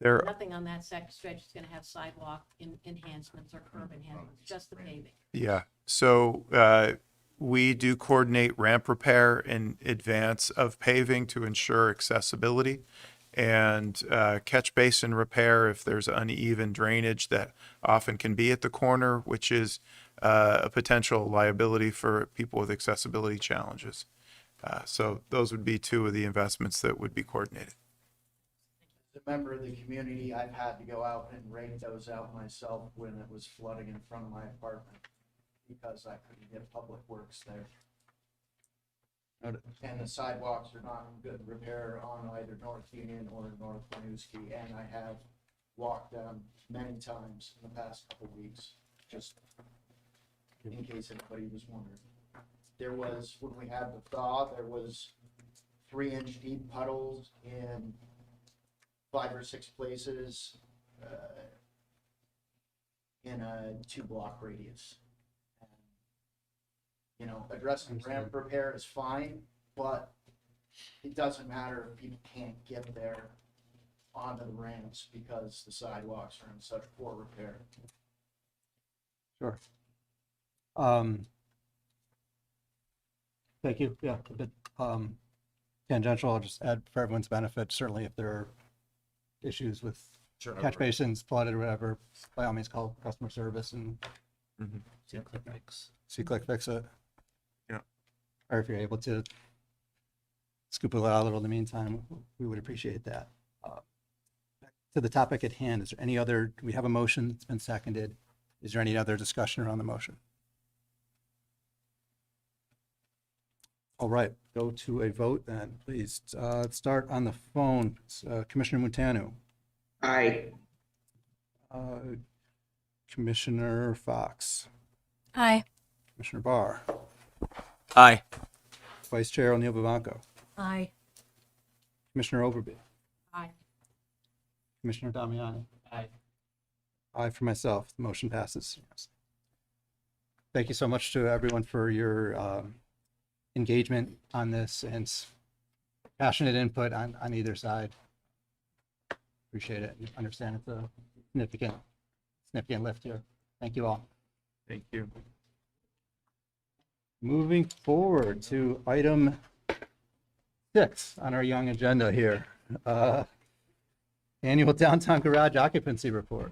There, nothing on that stretch is going to have sidewalk enhancements or curb enhancements, just the paving. yeah. So we do coordinate ramp repair in advance of paving to ensure accessibility, and catch basin repair if there's uneven drainage that often can be at the corner, which is a potential liability for people with accessibility challenges. So those would be 2 of the investments that would be coordinated. As a member of the community, I've had to go out and rake those out myself when it was flooding in front of my apartment because I couldn't get public works there. And the sidewalks are not in good repair on either North Union or North Winooski, and I have walked them many times in the past couple of weeks, just in case anybody was wondering. there was, when we had the thaw, there was 3-inch deep puddles in 5 or 6 places in a 2-block radius. You know, addressing ramp repair is fine, but it doesn't matter if people can't get there onto the ramps because the sidewalks are in such poor repair. Sure. Thank you. Yeah, a bit tangential. I'll just add for everyone's benefit. Certainly, if there are issues with catch basins flooded or whatever, by all means call customer service and see click fix it. Yeah. Or if you're able to scoop it out a little in the meantime, we would appreciate that. Back to the topic at hand, is there any other? We have a motion that's been seconded. Is there any other discussion around the motion? All right, go to a vote then, please. Let's start on the phone. Commissioner Montano. Aye. Commissioner Fox. Aye. Commissioner Barr. Aye. Vice Chair O'Neill Vivanco. Aye. Commissioner Overby. Aye. Commissioner Damiani. Aye. Aye for myself. The motion passes. Yes. Thank you so much to everyone for your engagement on this and passionate input on either side. Appreciate it. Understand it's a significant lift here. Thank you all. Thank you. Moving forward to item 6 on our young agenda here. Annual downtown garage occupancy report.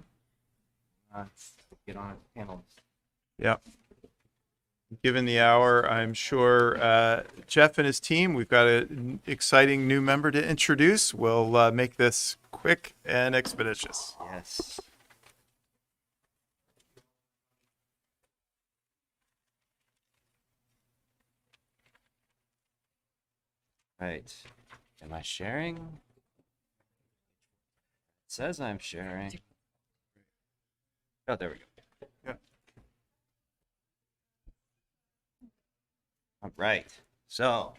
Get on it, panel. Yeah. Given the hour, I'm sure Jeff and his team, we've got an exciting new member to introduce. We'll make this quick and expeditious. Yes. Right. Am I sharing? It says I'm sharing. Oh, there we go. Yeah. All right. So,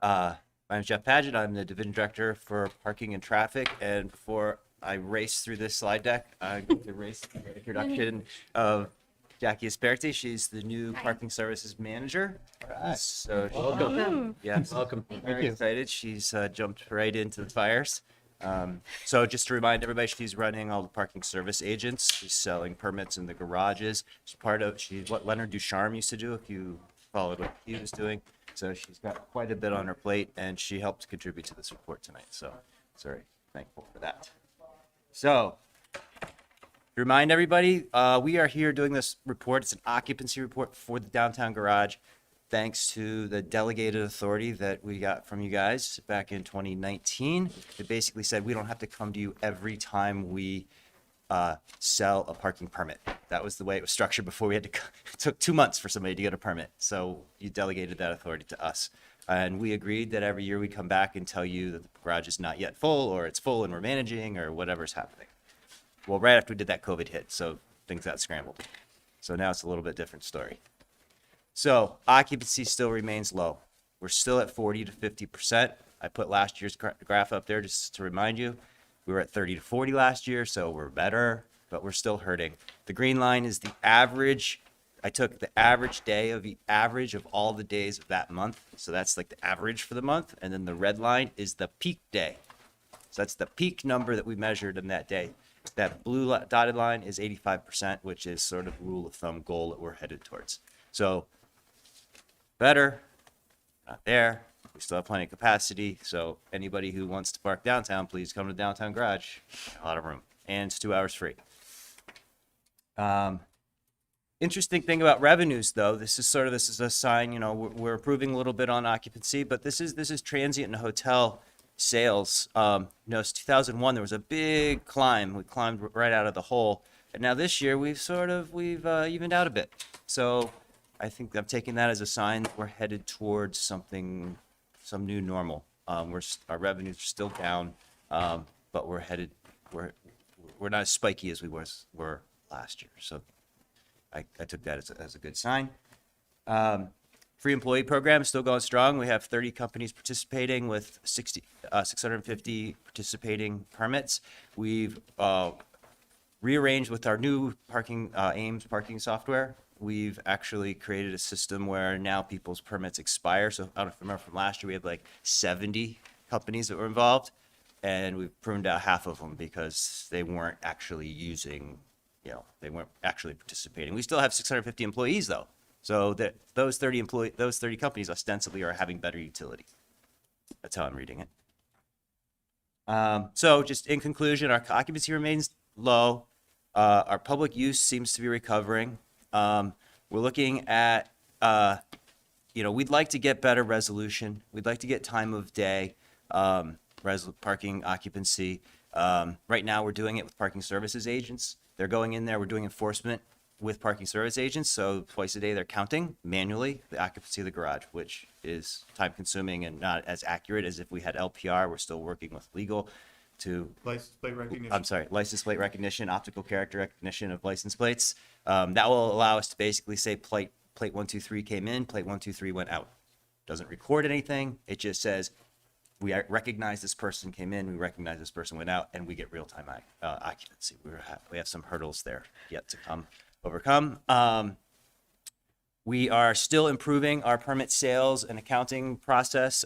my name's Jeff Paget. I'm the division director for parking and traffic. And before I race through this slide deck, I'm going to race the introduction of Jackie Esperti. She's the new parking services manager. All right. So, Welcome. Yes, welcome. Very you. excited. She's jumped right into the fires. So just to remind everybody, she's running all the parking service agents. She's selling permits in the garages. She's what Leonard Ducharme used to do, if you followed what he was doing. So she's got quite a bit on her plate, and she helped contribute to this report tonight. So very thankful for that. So to remind everybody, we are here doing this report. It's an occupancy report for the downtown garage, thanks to the delegated authority that we got from you guys back in 2019. It basically said we don't have to come to you every time we sell a parking permit. That was the way it was structured before. We had to. It took 2 months for somebody to get a permit. So you delegated that authority to us. And we agreed that every year we come back and tell you that the garage is not yet full, or it's full and we're managing, or whatever's happening. Well, right after we did that, COVID hit, so things got scrambled. So now it's a little bit different story. So occupancy still remains low. We're still at 40 to 50%. I put last year's graph up there just to remind you. We were at 30 to 40 last year, so we're better, but we're still hurting. The green line is the average. I took the average day of the average of all the days of that month. So that's like the average for the month. And then the red line is the peak day. So that's the peak number that we measured in that day. That blue dotted line is 85%, which is sort of rule of thumb goal that we're headed towards. So better, not there. We still have plenty of capacity. So anybody who wants to park downtown, please come to Downtown Garage. A lot of room. And it's 2 hours free. Interesting thing about revenues, though, this is a sign, you know, we're improving a little bit on occupancy, but this is transient and hotel sales. You know, it's 2001, there was a big climb. We climbed right out of the hole. And now this year, we've evened out a bit. So I think I'm taking that as a sign that we're headed towards some new normal. Our revenues are still down, but we're not as spiky as we were last year. So I took that as a good sign. Free employee program is still going strong. We have 30 companies participating with 650 participating permits. We've rearranged with our new parking Ames parking software. We've actually created a system where now people's permits expire. So I don't know if you remember from last year, we had like 70 companies that were involved, and we've pruned out half of them because they weren't actually using, they weren't actually participating. We still have 650 employees though. So that those 30 companies ostensibly are having better utility. That's how I'm reading it. So just in conclusion, our occupancy remains low. Our public use seems to be recovering. We're looking at, we'd like to get better resolution. We'd like to get time of day, parking occupancy. Right now we're doing it with parking services agents. They're going in there, we're doing enforcement with parking service agents. So twice a day, they're counting manually the occupancy of the garage, which is time consuming and not as accurate as if we had LPR. We're still working with legal to License plate recognition. I'm sorry, license plate recognition, optical character recognition of license plates. That will allow us to basically say plate 123 came in, plate 123 went out. Doesn't record anything. It just says we recognize this person came in, we recognize this person went out, and we get real-time occupancy. We have some hurdles there yet to overcome. We are still improving our permit sales and accounting process.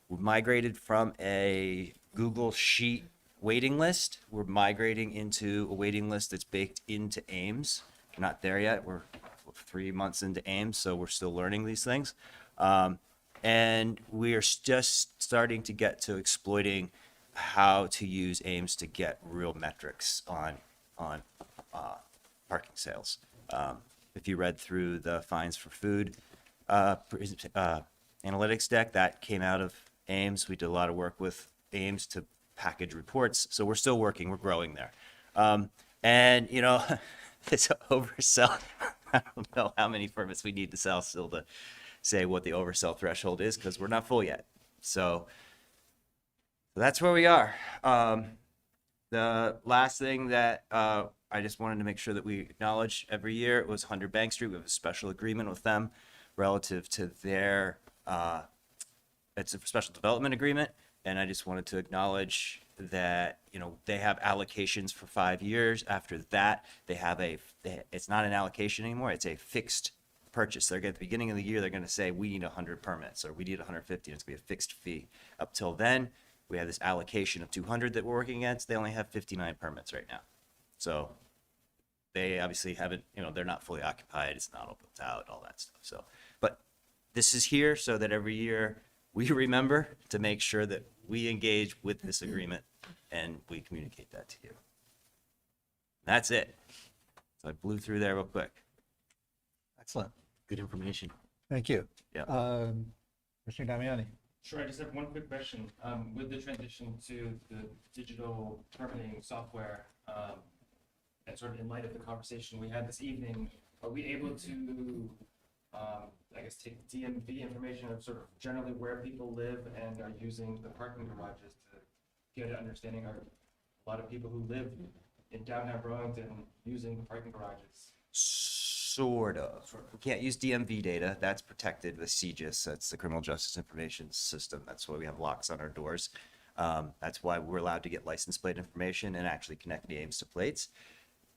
We've migrated from a Google Sheet waiting list. We're migrating into a waiting list that's baked into Ames. We're not there yet. We're 3 months into Ames, so we're still learning these things. And we are just starting to get to exploiting how to use Ames to get real metrics on parking sales. If you read through the fines for food analytics deck, that came out of Ames. We did a lot of work with Ames to package reports. So we're still working, we're growing there. And it's oversell. I don't know how many permits we need to sell still to say what the oversell threshold is, because we're not full yet. So that's where we are. The last thing that I just wanted to make sure that we acknowledge every year, it was 100 Bank Street. We have a special agreement with them relative to their, it's a special development agreement. And I just wanted to acknowledge that, they have allocations for 5 years. After that, it's not an allocation anymore. It's a fixed purchase. They're at the beginning of the year, they're going to say, we need 100 permits or we need 150. And it's going to be a fixed fee. Up till then, we have this allocation of 200 that we're working against. They only have 59 permits right now. So they obviously haven't, they're not fully occupied. It's not all built out, all that stuff. So, but this is here so that every year we remember to make sure that we engage with this agreement and we communicate that to you. That's it. So I blew through there real quick. Excellent. Good information. Thank you. Yeah. Commissioner Damiani. Sure, I just have one quick question. With the transition to the digital permitting software, and sort of in light of the conversation we had this evening, are we able to, take DMV information of sort of generally where people live and are using the parking garages to get an understanding? Are a lot of people who live in downtown Burlington using the parking garages? Sort of. We can't use DMV data. That's protected with CJIS. That's the Criminal Justice Information System. That's why we have locks on our doors. That's why we're allowed to get license plate information and actually connect the Ames to plates.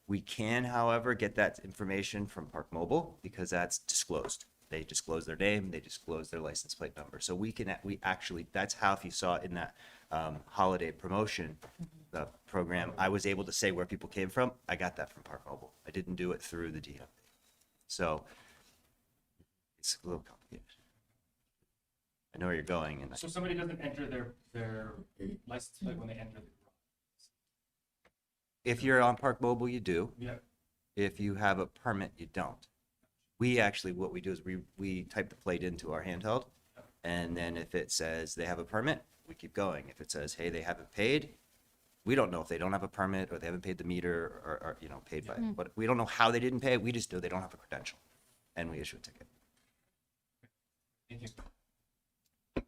We can, however, get that information from Park Mobile because that's disclosed. They disclose their name, they disclose their license plate number. So we actually, that's how, if you saw it in that holiday promotion, the program, I was able to say where people came from. I got that from Park Mobile. I didn't do it through the DMV. So it's a little complicated. I know where you're going. And so somebody doesn't enter their license plate when they enter the garage? If you're on Park Mobile, you do. Yeah. If you have a permit, you don't. We actually, what we do is we type the plate into our handheld, and then if it says they have a permit, we keep going. If it says, hey, they haven't paid, we don't know if they don't have a permit or they haven't paid the meter or paid by it. But we don't know how they didn't pay. We just know they don't have a credential, and we issue a ticket. Thank you.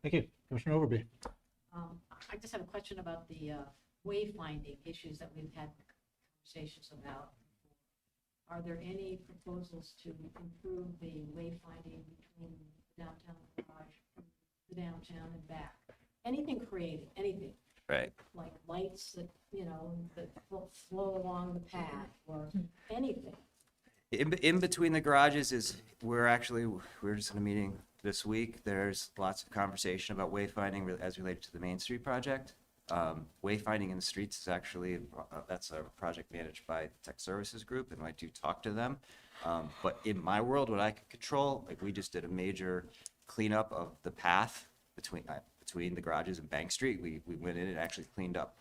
Thank you. Commissioner Overby. I just have a question about the wayfinding issues that we've had conversations about. Are there any proposals to improve the wayfinding between downtown garage, from the downtown and back. Anything creative, anything. Right. Like lights that, that flow along the path or anything. In between the garages we're just in a meeting this week. There's lots of conversation about wayfinding as related to the Main Street project. Wayfinding in the streets is actually, that's a project managed by the Tech Services Group, and I do talk to them. But in my world, what I can control, like we just did a major cleanup of the path between the garages and Bank Street. We went in and actually cleaned up,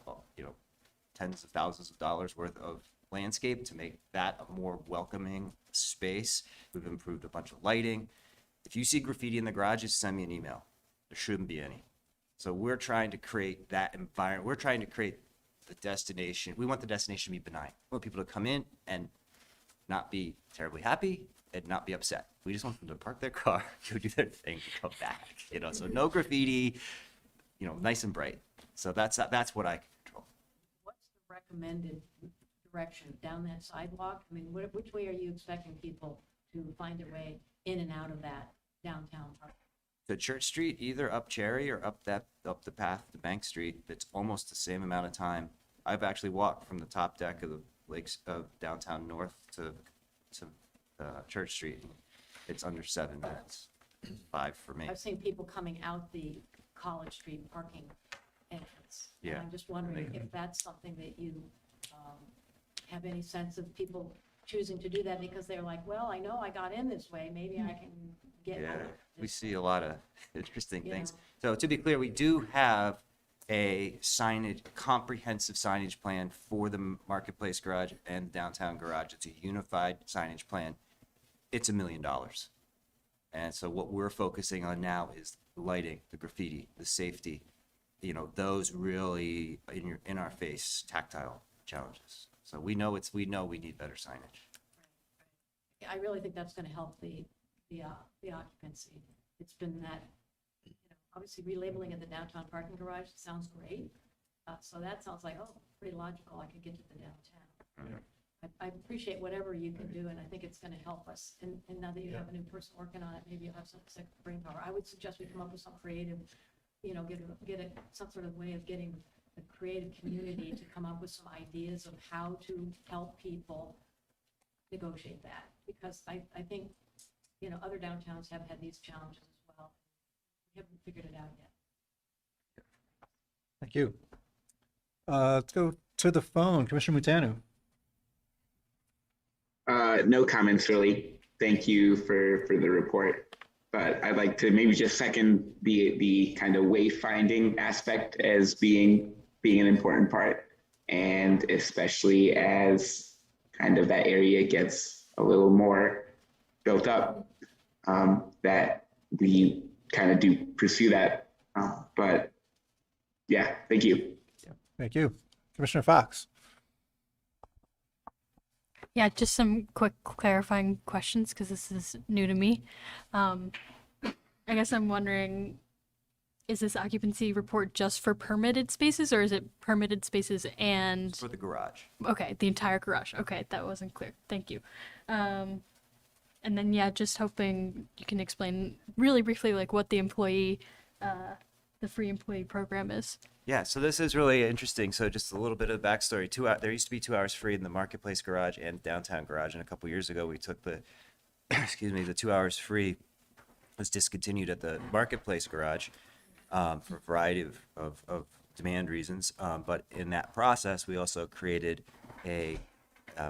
tens of thousands of dollars worth of landscape to make that a more welcoming space. We've improved a bunch of lighting. If you see graffiti in the garages, send me an email. There shouldn't be any. So we're trying to create that environment. We're trying to create the destination. We want the destination to be benign. We want people to come in and not be terribly happy and not be upset. We just want them to park their car, go do their thing, and come back. So no graffiti, nice and bright. So that's what I can control. What's the recommended direction down that sidewalk? I mean, which way are you expecting people to find their way in and out of that downtown park? To Church Street, either up Cherry or up the path to Bank Street. That's almost the same amount of time. I've actually walked from the top deck of the lakes of downtown north to Church Street. It's under 7 minutes, 5 for me. I've seen people coming out the College Street parking entrance. And Yeah. I'm just wondering if that's something that you have any sense of people choosing to do that because they're like, well, I know I got in this way, maybe I can get Yeah, out. we see a lot of interesting Yeah. things. So to be clear, we do have a comprehensive signage plan for the Marketplace Garage and Downtown Garage. It's a unified signage plan. It's $1 million. And so what we're focusing on now is the lighting, the graffiti, the safety, those really in our face tactile challenges. So we know we need better signage. I really think that's going to help the occupancy. It's been that, obviously relabeling of the downtown parking garage sounds great. So that sounds like, pretty logical. I could get to the downtown. I appreciate whatever you can do, and I think it's going to help us. And now that you have a new person working on it, maybe you'll have some brain power. I would suggest we come up with some creative, get some sort of way of getting the creative community to come up with some ideas of how to help people negotiate that. Because I think, other downtowns have had these challenges as well. We haven't figured it out yet. Thank you. Let's go to the phone. Commissioner Mutanu. No comments really. Thank you for the report. But I'd like to maybe just second the kind of wayfinding aspect as being an important part. And especially as kind of that area gets a little more built up, that we kind of do pursue that. But yeah, thank you. Thank you. Commissioner Fox. Yeah, just some quick clarifying questions because this is new to me. I guess I'm wondering, is this occupancy report just for permitted spaces or is it permitted spaces and... For the garage. Okay, the entire garage. Okay, that wasn't clear. Thank you. And then, yeah, just hoping you can explain really briefly like what the employee, the free employee program is. Yeah, so this is really interesting. So just a little bit of backstory. There used to be 2 hours free in the Marketplace Garage and Downtown Garage, and a couple years ago we took the, the 2 hours free was discontinued at the Marketplace Garage for a variety of demand reasons. But in that process, we also created a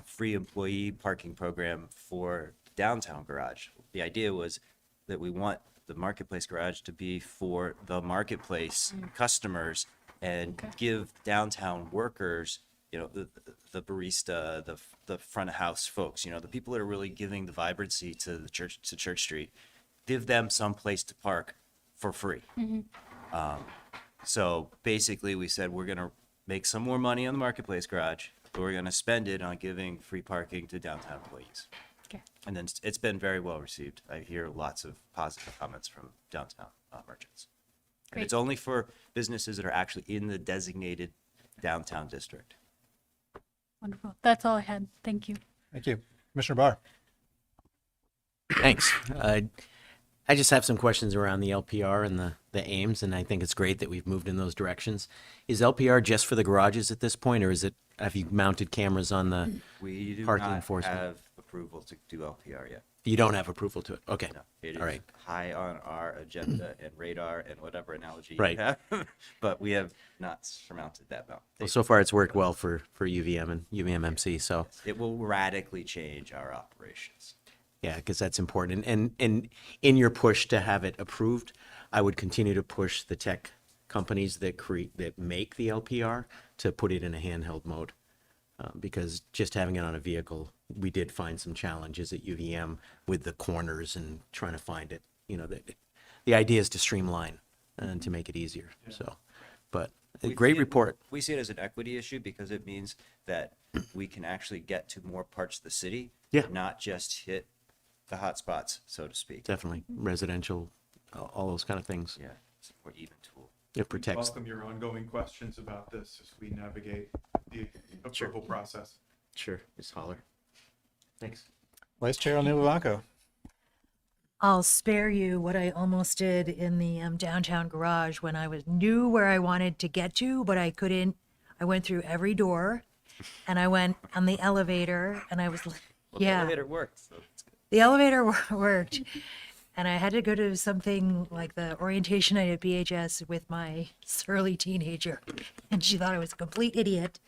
free employee parking program for Downtown Garage. The idea was that we want the Marketplace Garage to be for the marketplace customers and give downtown workers, the barista, the front of house folks, the people that are really giving the vibrancy to Church Street, give them some place to park for free. So basically we said we're going to make some more money on the Marketplace Garage, but we're going to spend it on giving free parking to downtown employees. Okay. And then it's been very well received. I hear lots of positive comments from downtown merchants. And it's only for businesses that are actually in the designated downtown district. Wonderful. That's all I had. Thank you. Thank you. Commissioner Barr. Thanks. I just have some questions around the LPR and the aims, and I think it's great that we've moved in those directions. Is LPR just for the garages at this point, or have you mounted cameras on the We do parking not enforcement? have approval to do LPR yet. You don't have approval to it? Okay. No, it All is right. high on our agenda and radar and whatever analogy Right. you have, but we have not surmounted that mountain. Well, so far it's worked well for UVM and UVMMC, so. It will radically change our operations. Yeah, because that's important. And in your push to have it approved, I would continue to push the tech companies that make the LPR to put it in a handheld mode. Because just having it on a vehicle, we did find some challenges at UVM with the corners and trying to find it. You know, the idea is to streamline and to make it easier. So, but a great report. We see it as an equity issue because it means that we can actually get to more parts of the city, Yeah. not just hit the hot spots, so to speak. Definitely residential, all those kind of things. Yeah, it's a more even tool. It protects. Welcome your ongoing questions about this as we navigate the approval process. Sure, just holler. Thanks. Vice Chair O'Neill-Vivanco. I'll spare you what I almost did in the downtown garage when I knew where I wanted to get to, but I couldn't. I went through every door, and I went on the elevator, and I was Well, yeah. The elevator works. So it's good. The elevator worked, and I had to go to something like the orientation night at BHS with my surly teenager, and she thought I was a complete idiot.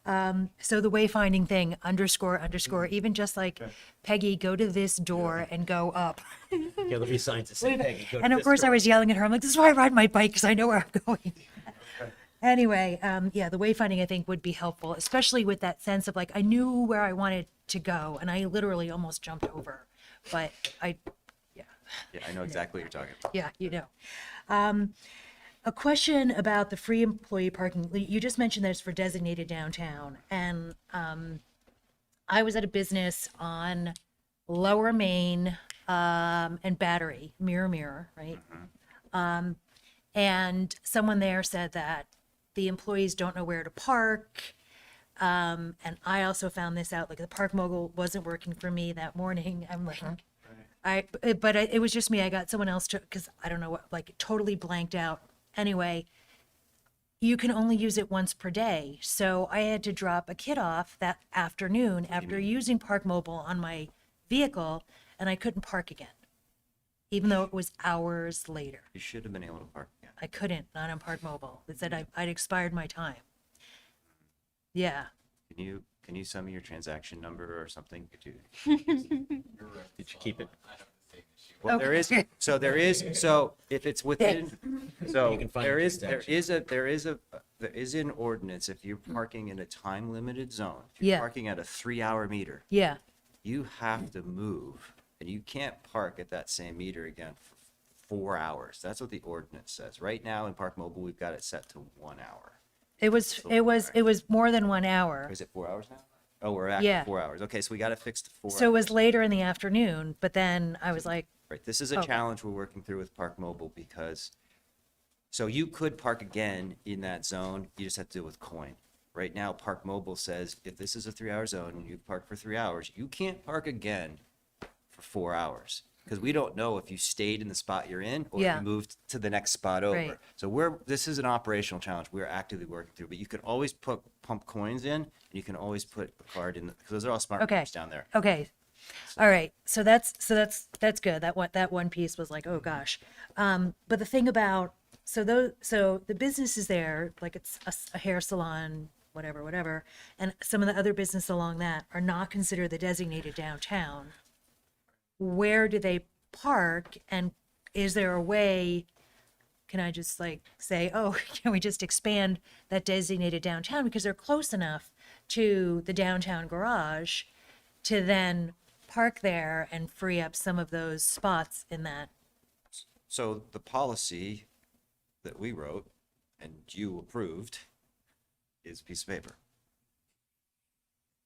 So the wayfinding thing, __, even just like, Peggy, go to this door and go up. Yeah, there'll be signs that say Peggy, go to And of this course, I door. was yelling at her. I'm like, this is why I ride my bike, because I know where I'm going. Anyway, yeah, the wayfinding I think would be helpful, especially with that sense of like, I knew where I wanted to go, and I literally almost jumped over, but Yeah, I know exactly what you're talking about. yeah, you know. A question about the free employee parking. You just mentioned that it's for designated downtown, and I was at a business on Lower Main and Battery, Mirror, right? And someone there said that the employees don't know where to park. And I also found this out, like the Park Mogul wasn't working for me that morning. I'm like, it was just me. I got someone else to, because I don't know what, like totally blanked out. Anyway, you can only use it once per day. So I had to drop a kid off that afternoon after using Park Mobile on my vehicle, and I couldn't park again, even though it was hours later. You should have been able to park again. I couldn't, not on Park Mobile. It said I'd expired my time. Yeah. Can you send me your transaction number or something? Did you keep it? Well, Okay. there is, so if it's within, so You can find there the is an ordinance, if you're parking in a time limited zone, if Yeah. you're parking at a 3-hour meter, Yeah. you have to move and you can't park at that same meter again for 4 hours. That's what the ordinance says. Right now in Park Mobile, we've got it set to 1 hour. It was more than 1 hour. Is it 4 hours now? Oh, we're at Yeah. 4 hours. Okay, so we got it fixed to 4 So it was later in the afternoon, but then I was like, Right, this is a Okay. challenge we're working through with Park Mobile because, so you could park again in that zone, you just have to do it with coin. Right now, Park Mobile says if this is a 3-hour zone and you park for 3 hours, you can't park again for 4 hours. Because we don't know if you stayed in the spot you're in or Yeah. you moved to the next spot over. Right. So this is an operational challenge we're actively working through, but you can always pump coins in and you can always put a card in, because those are all smart okay, cards down there. okay. All right. So that's good. That one piece was like, oh gosh. But the thing about, so the business is there, like it's a hair salon, whatever, and some of the other business along that are not considered the designated downtown. Where do they park, and is there a way, can I just like say, oh, can we just expand that designated downtown because they're close enough to the downtown garage to then park there and free up some of those spots in that? So the policy that we wrote and you approved is a piece of paper.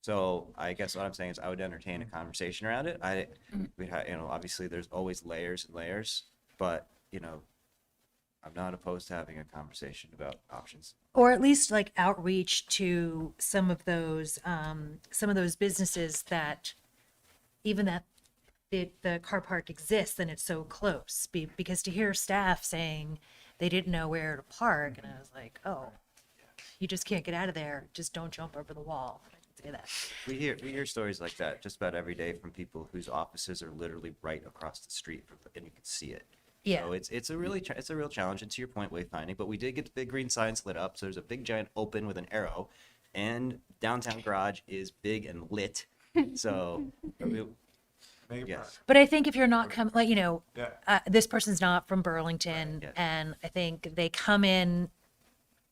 So I guess what I'm saying is I would entertain a conversation around it. Obviously there's always layers and layers, but I'm not opposed to having a conversation about options. Or at least like outreach to some of those businesses that, even that the car park exists and it's so close. Because to hear staff saying they didn't know where to park, and I was like, oh, you just can't get out of there. Just don't jump over the wall. I can say that. We hear stories like that just about every day from people whose offices are literally right across the street from, and you can see it. Yeah. So it's a real challenge. And to your point, wayfinding, but we did get the big green signs lit up. So there's a big giant open with an arrow, and downtown garage is big and lit. So yes. But I think if you're not coming, like, Yeah. this person's not from Burlington, Right, yes. and I think they come in.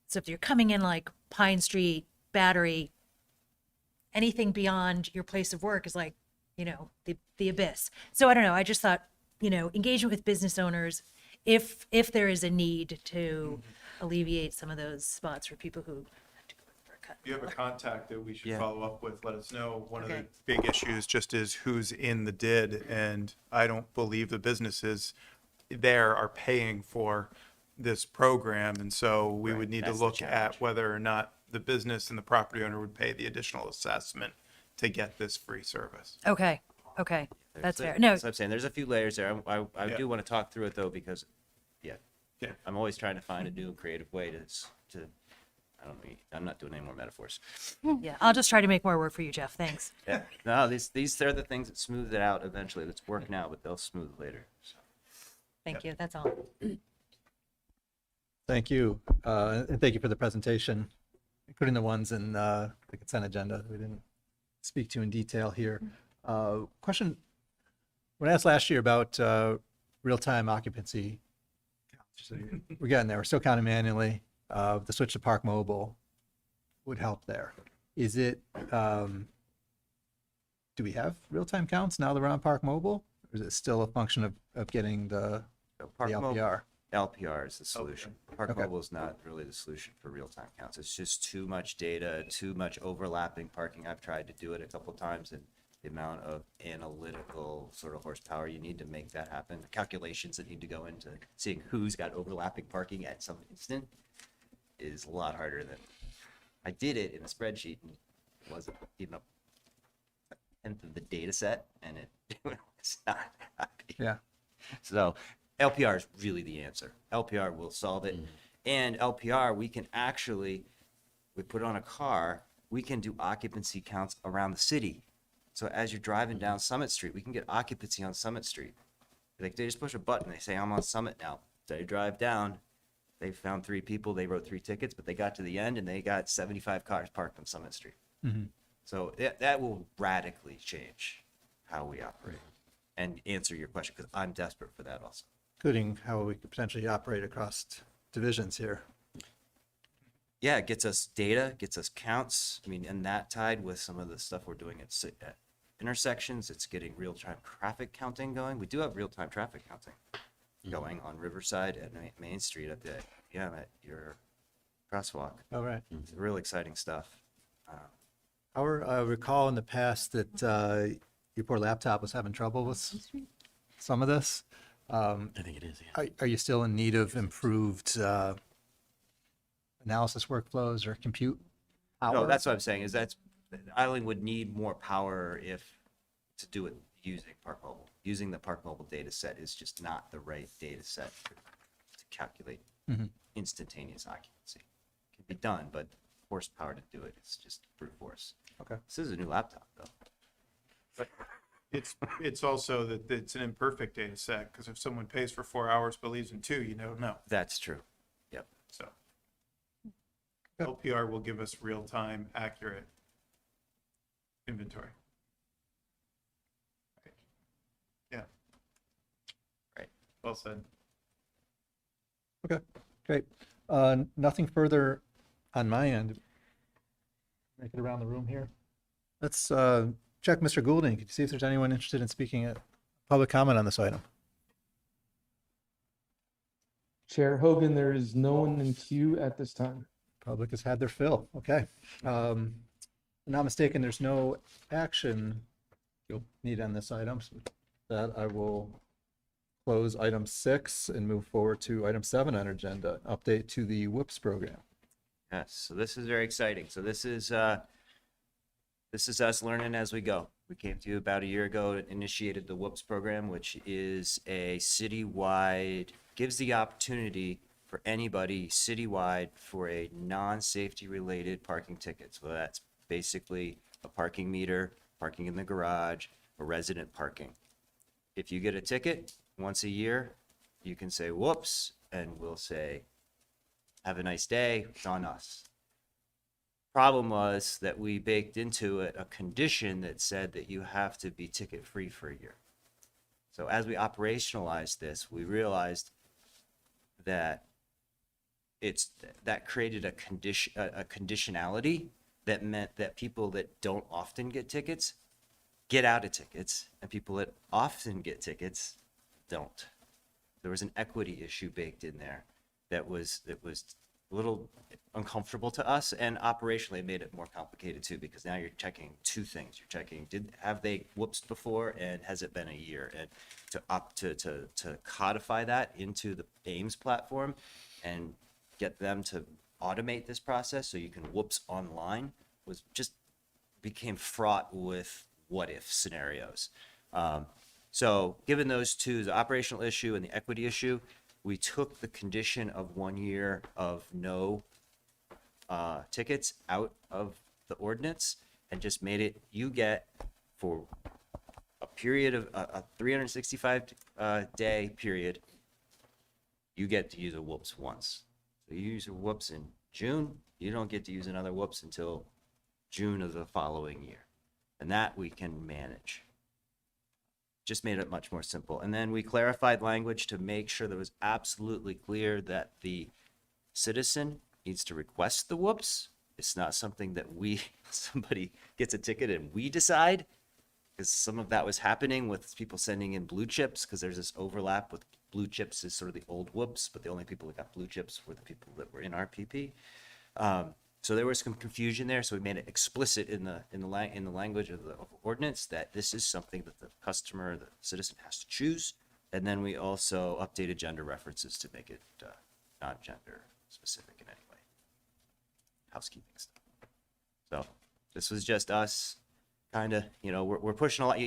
So if you're coming in like Pine Street, Battery, anything beyond your place of work is like, the abyss. So I don't know. I just thought, engagement with business owners, if there is a need to alleviate some of those spots for people who have to go for a cut. You have a contact that we should Yeah. follow up with. Let us know. One of Okay. the big issues just is who's in the did, and I don't believe the businesses there are paying for this program, and so we Right, would need to that's the look challenge. at whether or not the business and the property owner would pay the additional assessment to get this free service. Okay. That's So- fair. No, So I'm saying there's a few layers there. I Yeah. do want to talk through it though, because Yeah. I'm always trying to find a new and creative way to I don't know. I'm not doing any more metaphors. yeah, I'll just try to make more work for you, Jeff. Thanks. Yeah. No, these are the things that smooth it out eventually. That's work now, but they'll smooth later. So. Thank you. That's all. Thank you. And thank you for the presentation, including the ones in the consent agenda we didn't speak to in detail here. Question, when I asked last year about real-time occupancy, we're getting there. We're still counting manually. The switch to Park Mobile would help there. Is it, do we have real-time counts now that we're on Park Mobile? Or is it still a function of getting the LPR? LPR is the solution. Park Okay. Mobile is not really the solution for real-time counts. It's just too much data, too much overlapping parking. I've tried to do it a couple times, and the amount of analytical sort of horsepower you need to make that happen, the calculations that need to go into seeing who's got overlapping parking at some instant is a lot harder than I did it in a spreadsheet, and it wasn't even a tenth of the data set, and it was not happy. Yeah. So LPR is really the answer. LPR will solve it. And LPR, we can actually, we put it on a car, we can do occupancy counts around the city. So as you're driving down Summit Street, we can get occupancy on Summit Street. Like they just push a button, they say, I'm on Summit now. So they drive down, they found 3 people, they wrote 3 tickets, but they got to the end and they got 75 cars parked on Summit Street. Mhm. So that will radically change how we operate and answer your question, because I'm desperate for that also. Including how we could potentially operate across divisions here. Yeah, it gets us data, gets us counts. I mean, and that tied with some of the stuff we're doing at intersections, it's getting real-time traffic counting going. We do have real-time traffic counting going on Riverside and Main Street at at your crosswalk. All right. It's real exciting stuff. I recall in the past that your poor laptop was having trouble with some of this. I think it is, yeah. Are you still in need of improved analysis workflows or compute power? No, that's what I'm saying, is Island would need more power to do it using Park Mobile. Using the Park Mobile data set is just not the right data set to calculate instantaneous occupancy. It can be done, but horsepower to do it is just brute force. Okay. This is a new laptop though. But it's also that it's an imperfect data set, because if someone pays for 4 hours, believes in 2, you don't know. That's true. Yep. So LPR will give us real-time, accurate inventory. Right. Yeah. Right. Well said. Okay, great. Nothing further on my end. Make it around the room here. Let's check Mr. Goulding. Could you see if there's anyone interested in speaking at public comment on this item? Chair Hogan, there is no one in queue at this time. Public has had their fill. Okay. If I'm not mistaken, there's no action you'll need on this item. So with that, I will close item 6 and move forward to item 7 on our agenda, update to the WHIPS program. Yes, so this is very exciting. So this is us learning as we go. We came to you about a year ago and initiated the Whoops program, which is a citywide, gives the opportunity for anybody citywide for a non-safety related parking ticket. So that's basically a parking meter, parking in the garage, or resident parking. If you get a ticket once a year, you can say whoops, and we'll say, have a nice day, it's on us. Problem was that we baked into it a condition that said that you have to be ticket free for a year. So as we operationalized this, we realized that that created a conditionality that meant that people that don't often get tickets get out of tickets, and people that often get tickets don't. There was an equity issue baked in there that was a little uncomfortable to us, and operationally it made it more complicated too, because now you're checking two things. You're checking, have they whoopsed before, and has it been a year? And to codify that into the Ames platform and get them to automate this process so you can whoops online became fraught with what if scenarios. So given those two, the operational issue and the equity issue, we took the condition of 1 year of no tickets out of the ordinance and just made it, you get for a period of a 365 day period, you get to use a whoops once. So you use a whoops in June, you don't get to use another whoops until June of the following year. And that we can manage. Just made it much more simple. And then we clarified language to make sure that it was absolutely clear that the citizen needs to request the whoops. It's not something that somebody gets a ticket and we decide, because some of that was happening with people sending in blue chips, because there's this overlap with blue chips is sort of the old whoops, but the only people that got blue chips were the people that were in RPP. So there was some confusion there, so we made it explicit in the language of the ordinance that this is something that the customer, the citizen, has to choose. And then we also updated gender references to make it non-gender specific in any way. Housekeeping stuff. So this was just us, kind of, we're pushing a lot.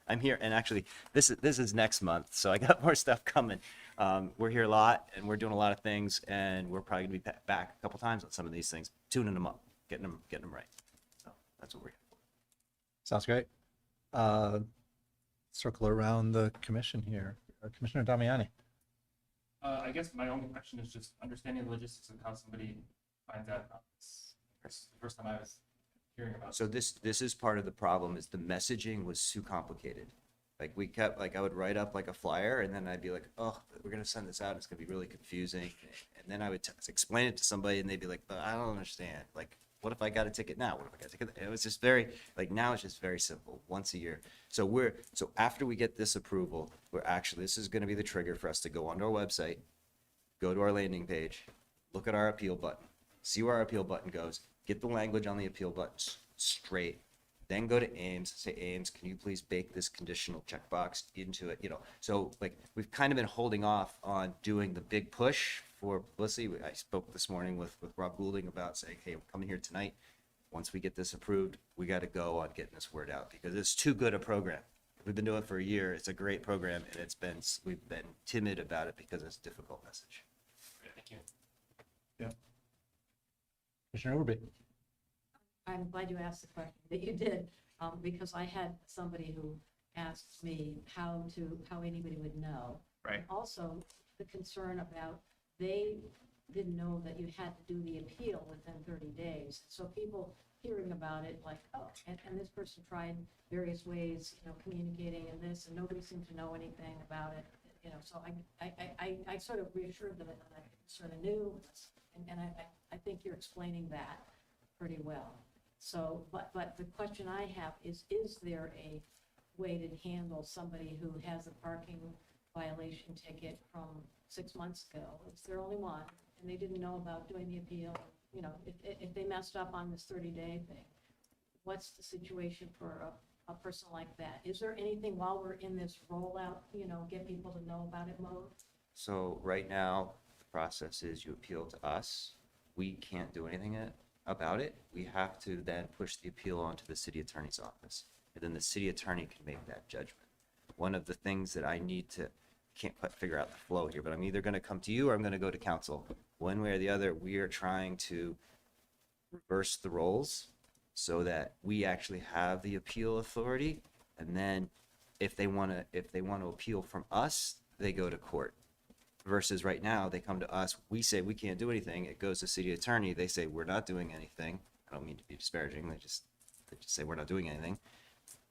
I'm here, and actually this is next month, so I got more stuff coming. We're here a lot, and we're doing a lot of things, and we're probably gonna be back a couple times on some of these things, tuning them up, getting them right. So that's what we're here for. Sounds great. Circle around the commission here. Commissioner Damiani. I guess my only question is just understanding the logistics of how somebody finds out about this. It's the first time I was hearing about it. So this is part of the problem, is the messaging was too complicated. Like I would write up like a flyer, and then I'd be like, oh, we're going to send this out. It's going to be really confusing. And then I would explain it to somebody, and they'd be like, but I don't understand. Like, what if I got a ticket now? What if I got a ticket? It was just now it's just very simple, once a year. So after we get this approval, this is going to be the trigger for us to go onto our website, go to our landing page, look at our appeal button, see where our appeal button goes, get the language on the appeal button straight. Then go to Ames, say, Ames, can you please bake this conditional checkbox into it? So we've kind of been holding off on doing the big push for publicity. I spoke this morning with Rob Goulding about saying, hey, we're coming here tonight. Once we get this approved, we got to go on getting this word out, because it's too good a program. We've been doing it for a year. It's a great program, and we've been timid about it because it's a difficult message. Thank you. Yeah. Commissioner Overby. I'm glad you asked the question that you did, because I had somebody who asked me how anybody would know. Right. And also the concern about they didn't know that you had to do the appeal within 30 days. So people hearing about it like, oh, and this person tried various ways, communicating and this, and nobody seemed to know anything about it. So I sort of reassured them that I sort of knew, and I think you're explaining that pretty well. So, but the question I have is there a way to handle somebody who has a parking violation ticket from 6 months ago? Is there only one, and they didn't know about doing the appeal? If they messed up on this 30-day thing, what's the situation for a person like that? Is there anything while we're in this rollout, get people to know about it mode? So right now, the process is you appeal to us. We can't do anything about it, we have to then push the appeal onto the city attorney's office. And then the city attorney can make that judgment. One of the things that I need to, can't quite figure out the flow here, but I'm either going to come to you or I'm going to go to council. One way or the other, we are trying to reverse the roles so that we actually have the appeal authority. And then if they want to appeal from us, they go to court. Versus right now, they come to us, we say we can't do anything, it goes to city attorney, they say we're not doing anything. I don't mean to be disparaging, they just say we're not doing anything.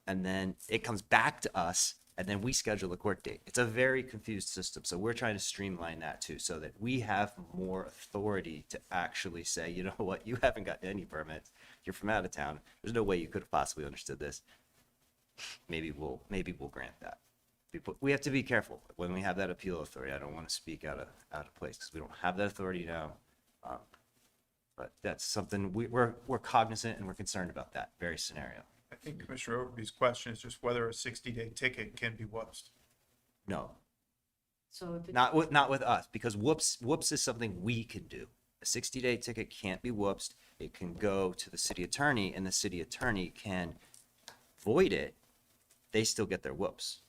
And then it comes back to us, and then we schedule a court date. It's a very confused system, so we're trying to streamline that too, so that we have more authority to actually say, you know what, you haven't got any permits, you're from out of town, there's no way you could have possibly understood this. Maybe we'll grant that. We have to be careful when we have that appeal authority. I don't want to speak out of place because we don't have that authority now. But that's something we're cognizant and we're concerned about that very scenario. I think Commissioner Overby's question is just whether a 60-day ticket can be whoopsed. No, So if it's not with us, because whoops is something we can do. A 60-day ticket can't be whoopsed. It can go to the city attorney, and the city attorney can void it. They still get their whoops.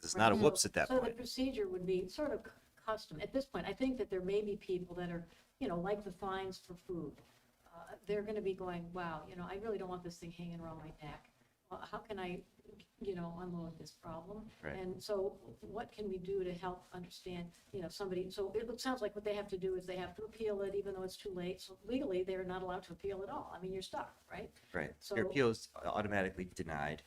It's not a whoops at that So the point. procedure would be sort of custom. At this point, I think that there may be people that are, like the fines for food. They're going to be going, wow, I really don't want this thing hanging around my neck. Well, how can I, unload this problem? Right. And so what can we do to help understand, somebody, so it sounds like what they have to do is they have to appeal it even though it's too late. So legally, they're not allowed to appeal at all. I mean, you're stuck, right? Right. So- Your appeal is automatically denied.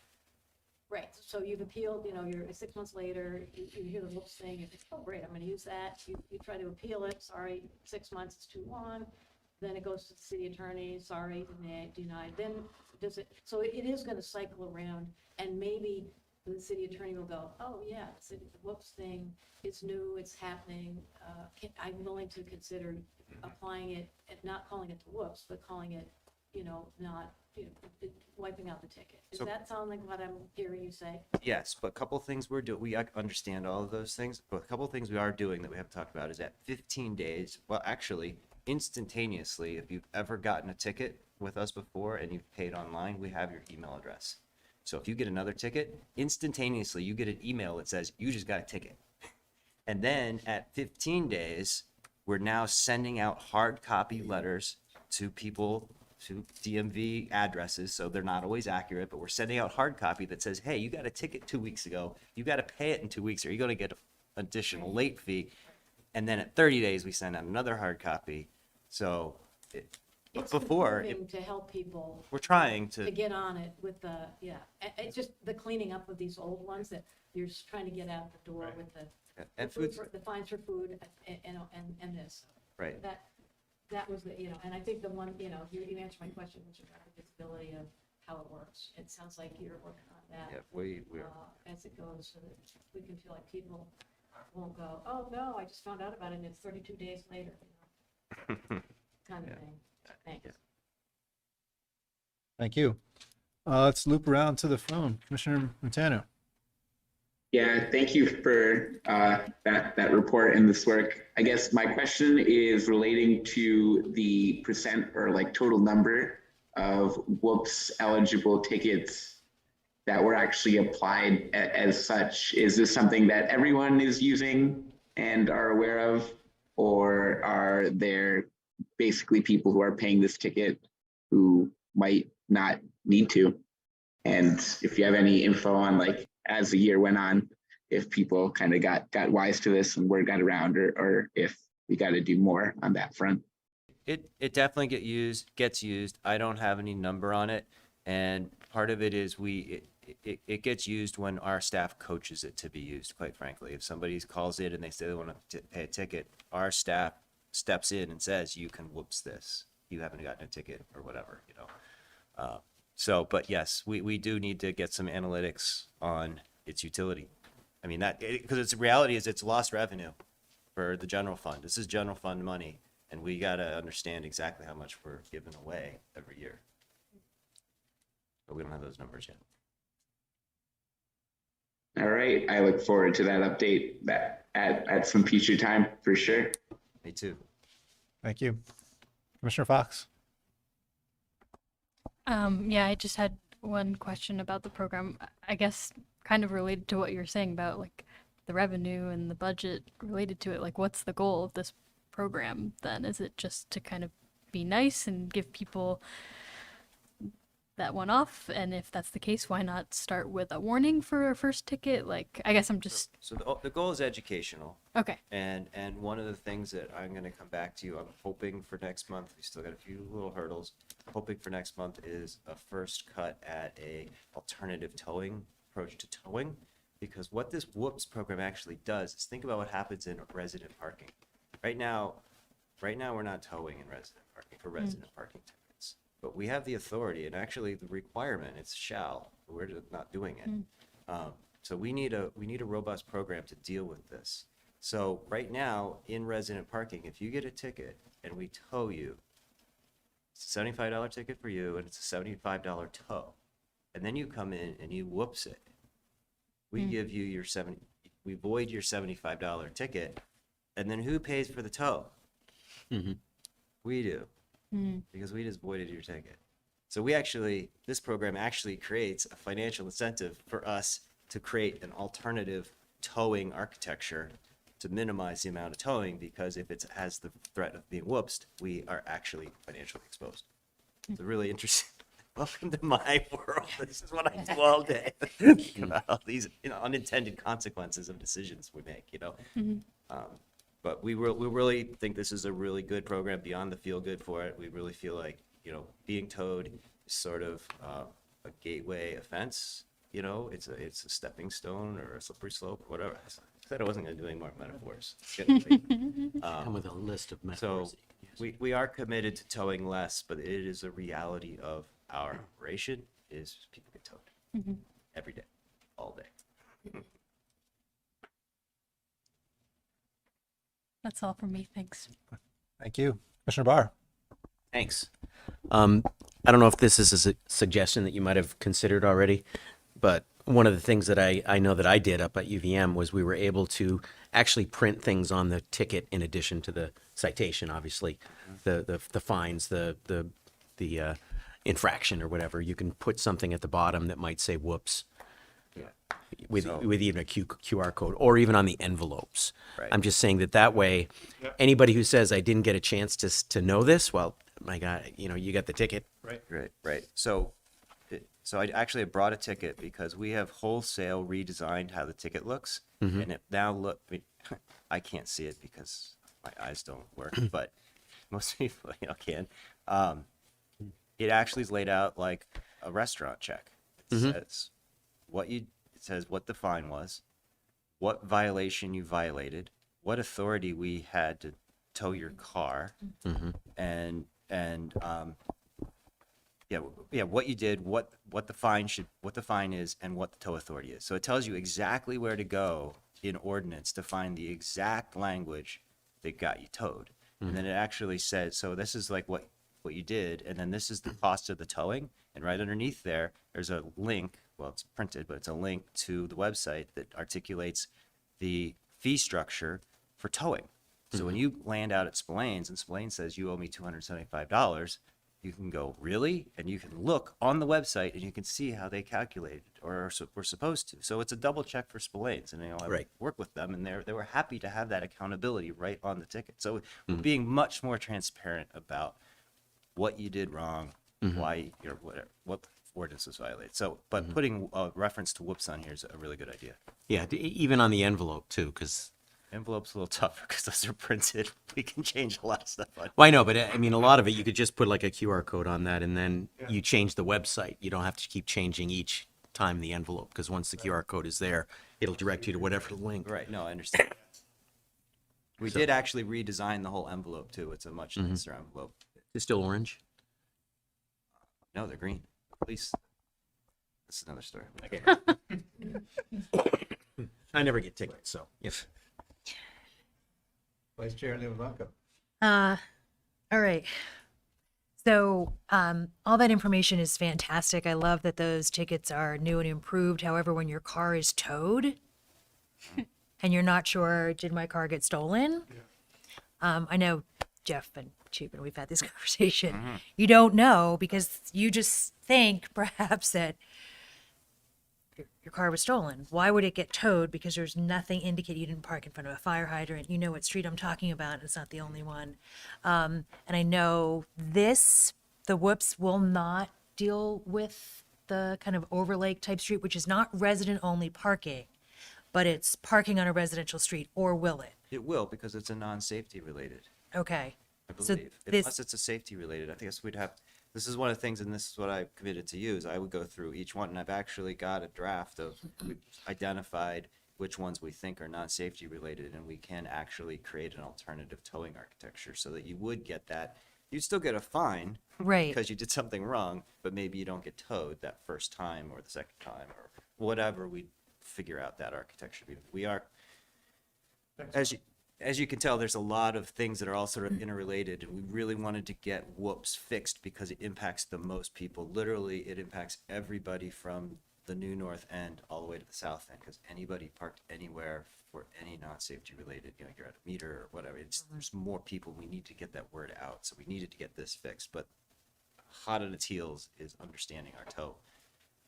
Right, so you've appealed, you're 6 months later, you hear the whoops thing, and it's, oh, great, I'm gonna use that. You try to appeal it, sorry, 6 months is too long. Then it goes to the city attorney, sorry, denied. Then does it, so it is gonna cycle around, and maybe the city attorney will go, oh, yeah, the whoops thing, it's new, it's happening. I'm willing to consider applying it, and not calling it the whoops, but calling it, not, wiping out the ticket. Does So- that sound like what I'm hearing you say? Yes, but a couple things we're doing, we understand all of those things, but a couple things we are doing that we haven't talked about is at 15 days, well, actually, instantaneously, if you've ever gotten a ticket with us before and you've paid online, we have your email address. So if you get another ticket, instantaneously, you get an email that says, you just got a ticket. And then at 15 days, we're now sending out hard copy letters to people, to DMV addresses, so they're not always accurate, but we're sending out hard copy that says, hey, you got a ticket 2 weeks ago, you got to pay it in 2 weeks or you're going to get an additional late fee. And then at 30 days, we send out another hard copy. So It's before, improving to help people we're trying to get on it with the, it's just the cleaning up of these old ones that you're just trying to get out the door with and the fines for food and this. Right. That was the, and I think the one, you answered my question, which is about the visibility of how it works. It sounds like you're working on that. Yeah, we are. As it goes, so that we can feel like people won't go, oh, no, I just found out about it and it's 32 days later, kind of thing. Thanks. Thank you. Let's loop around to the phone. Commissioner Montano. Yeah, thank you for that report and this work. I guess my question is relating to the percent or like total number of whoops eligible tickets that were actually applied as such. Is this something that everyone is using and are aware of, or are there basically people who are paying this ticket who might not need to? And if you have any info on, like, as the year went on, if people kind of got wise to this and word got around, or if we got to do more on that front. It definitely gets used. I don't have any number on it, and part of it is it gets used when our staff coaches it to be used. Quite frankly, if somebody calls in and they say they want to pay a ticket, our staff steps in and says, "You can whoops this. You haven't gotten a ticket or whatever." But yes, we do need to get some analytics on its utility. I mean, because its reality is it's lost revenue for the general fund. This is general fund money, and we got to understand exactly how much we're giving away every year. But we don't have those numbers yet. All right, I look forward to that update at some future time for sure. Me too. Thank you. Commissioner Fox. Yeah, I just had one question about the program. I guess kind of related to what you're saying about like the revenue and the budget related to it. Like, what's the goal of this program then? Is it just to kind of be nice and give people that one off? And if that's the case, why not start with a warning for a first ticket? Like, I guess I'm just So the goal is educational. okay. And one of the things that I'm going to come back to you, I'm hoping for next month, we still got a few little hurdles. Hoping for next month is a first cut at a alternative towing approach to towing, because what this Whoops program actually does is think about what happens in resident parking. Right now we're not towing in resident parking for resident parking tickets, but we have the authority and actually the requirement. It's shall. We're just not doing it. So we need a robust program to deal with this. So right now in resident parking, if you get a ticket and we tow you, it's a $75 ticket for you and it's a $75 tow. And then you come in and you whoops it. We give you your we void your $75 ticket. And then who pays for the tow? We do, because we just voided your ticket. So this program actually creates a financial incentive for us to create an alternative towing architecture to minimize the amount of towing, because if it has the threat of being whoopsed, we are actually financially exposed. It's really interesting. Welcome to my world. This is what I do all day. Think about all these unintended consequences of decisions we make, But we really think this is a really good program beyond the feel good for it. We really feel like, being towed is sort of a gateway offense. It's a stepping stone or a slippery slope, whatever. I said I wasn't going to do any more metaphors. Come with a list of So metaphors. we are committed to towing less, but it is a reality of our operation is people get towed every day, all day. That's all from me. Thanks. Thank you. Commissioner Barr. Thanks. I don't know if this is a suggestion that you might have considered already, but one of the things that I know that I did up at UVM was we were able to actually print things on the ticket in addition to the citation, obviously, the fines, the infraction or whatever. You can put something at the bottom that might say whoops. With even a QR code or even on the envelopes. Right. I'm just saying that way, anybody who says I didn't get a chance to know this, well, my God, you got the ticket. Right. So I actually brought a ticket because we have wholesale redesigned how the ticket looks, and it now I can't see it because my eyes don't work, but most people can. It actually is laid out like a restaurant check. It says it says what the fine was, what violation you violated, what authority we had to tow your car, and what you did, what the fine is, and what the tow authority is. So it tells you exactly where to go in ordinance to find the exact language that got you towed. And then it actually says, so this is like what you did, and then this is the cost of the towing, and right underneath there's a link. Well, it's printed, but it's a link to the website that articulates the fee structure for towing. So when you land out at Spillane's and Spillane says you owe me $275, you can go, really? And you can look on the website and you can see how they calculated or were supposed to. So it's a double check for Spillane's, and I work with them, and they were happy to have that accountability right on the ticket. So we're being much more transparent about what you did wrong, why whatever, what ordinance was violated. So, but putting a reference to whoops on here is a really good idea. Yeah, even on the envelope too, because envelope's a little tougher because those are printed. We can change a lot of stuff on. Well, I know, but I mean, a lot of it you could just put like a QR code on that, and then you change the website. You don't have to keep changing each time the envelope, because once the QR code is there, it'll direct you to whatever link. Right. No, I understand. We did actually redesign the whole envelope too. It's a much nicer envelope. It's still orange? No, they're green. Please. This is another story. Okay. I never get tickets, so if. Vice Chair Lewanka. All right. So all that information is fantastic. I love that those tickets are new and improved. However, when your car is towed and you're not sure, did my car get stolen? I know Jeff and Chip and we've had this conversation. Mhm. You don't know because you just think perhaps that your car was stolen. Why would it get towed? Because there's nothing indicating you didn't park in front of a fire hydrant. You know what street I'm talking about, and it's not the only one. And I know the whoops will not deal with the kind of overlay type street, which is not resident only parking, but it's parking on a residential street, or will it? It will, because it's a non-safety related, Okay. I So believe. this- Unless it's a safety related, I guess we'd have, this is one of the things, and this is what I committed to use. I would go through each one, and I've actually got a draft of, we've identified which ones we think are non-safety related, and we can actually create an alternative towing architecture so that you would get that. You'd still get a fine. Right. Because you did something wrong, but maybe you don't get towed that first time or the second time or whatever. We figure out that architecture. We are, as you can tell, there's a lot of things that are all sort of interrelated, and we really wanted to get whoops fixed because it impacts the most people. Literally, it impacts everybody from the new north end all the way to the south end, because anybody parked anywhere for any non-safety related, you know, you're at a meter or whatever, there's more people. We need to get that word out, so we needed to get this fixed. But hot on its heels is understanding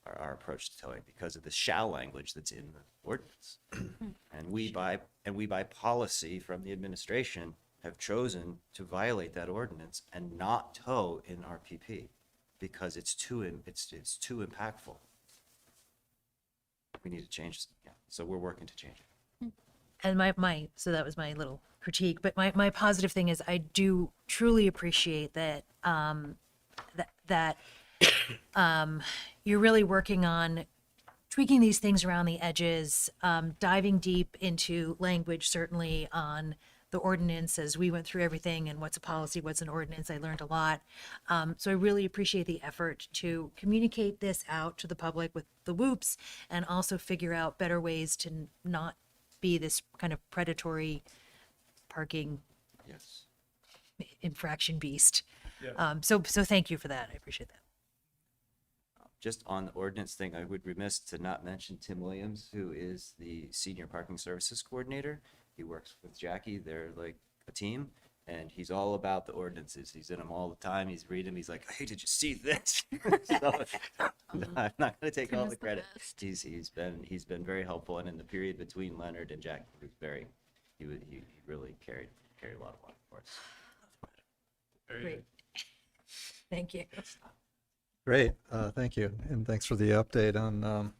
our approach to towing, because of the shall language that's in the ordinance. And we by policy from the administration have chosen to violate that ordinance and not tow in RPP because it's too impactful. We need to change this. Yeah. So we're working to change it. And so that was my little critique, but my positive thing is I do truly appreciate that you're really working on tweaking these things around the edges, diving deep into language, certainly on the ordinance as we went through everything and what's a policy, what's an ordinance. I learned a lot. So I really appreciate the effort to communicate this out to the public with the whoops, and also figure out better ways to not be this kind of predatory parking Yes. infraction beast. Yeah. So thank you for that. I appreciate that. Just on the ordinance thing, I would remiss to not mention Tim Williams, who is the Senior Parking Services Coordinator. He works with Jackie. They're like a team, and he's all about the ordinances. He's in them all the time. He's reading them. He's like, "Hey, did you see this?" So, I'm not going to take all the credit. He's been very helpful, and in the period between Leonard and Jackie, he really carried a lot of water for us. Great. Thank you. Great, thank you, and thanks for the update on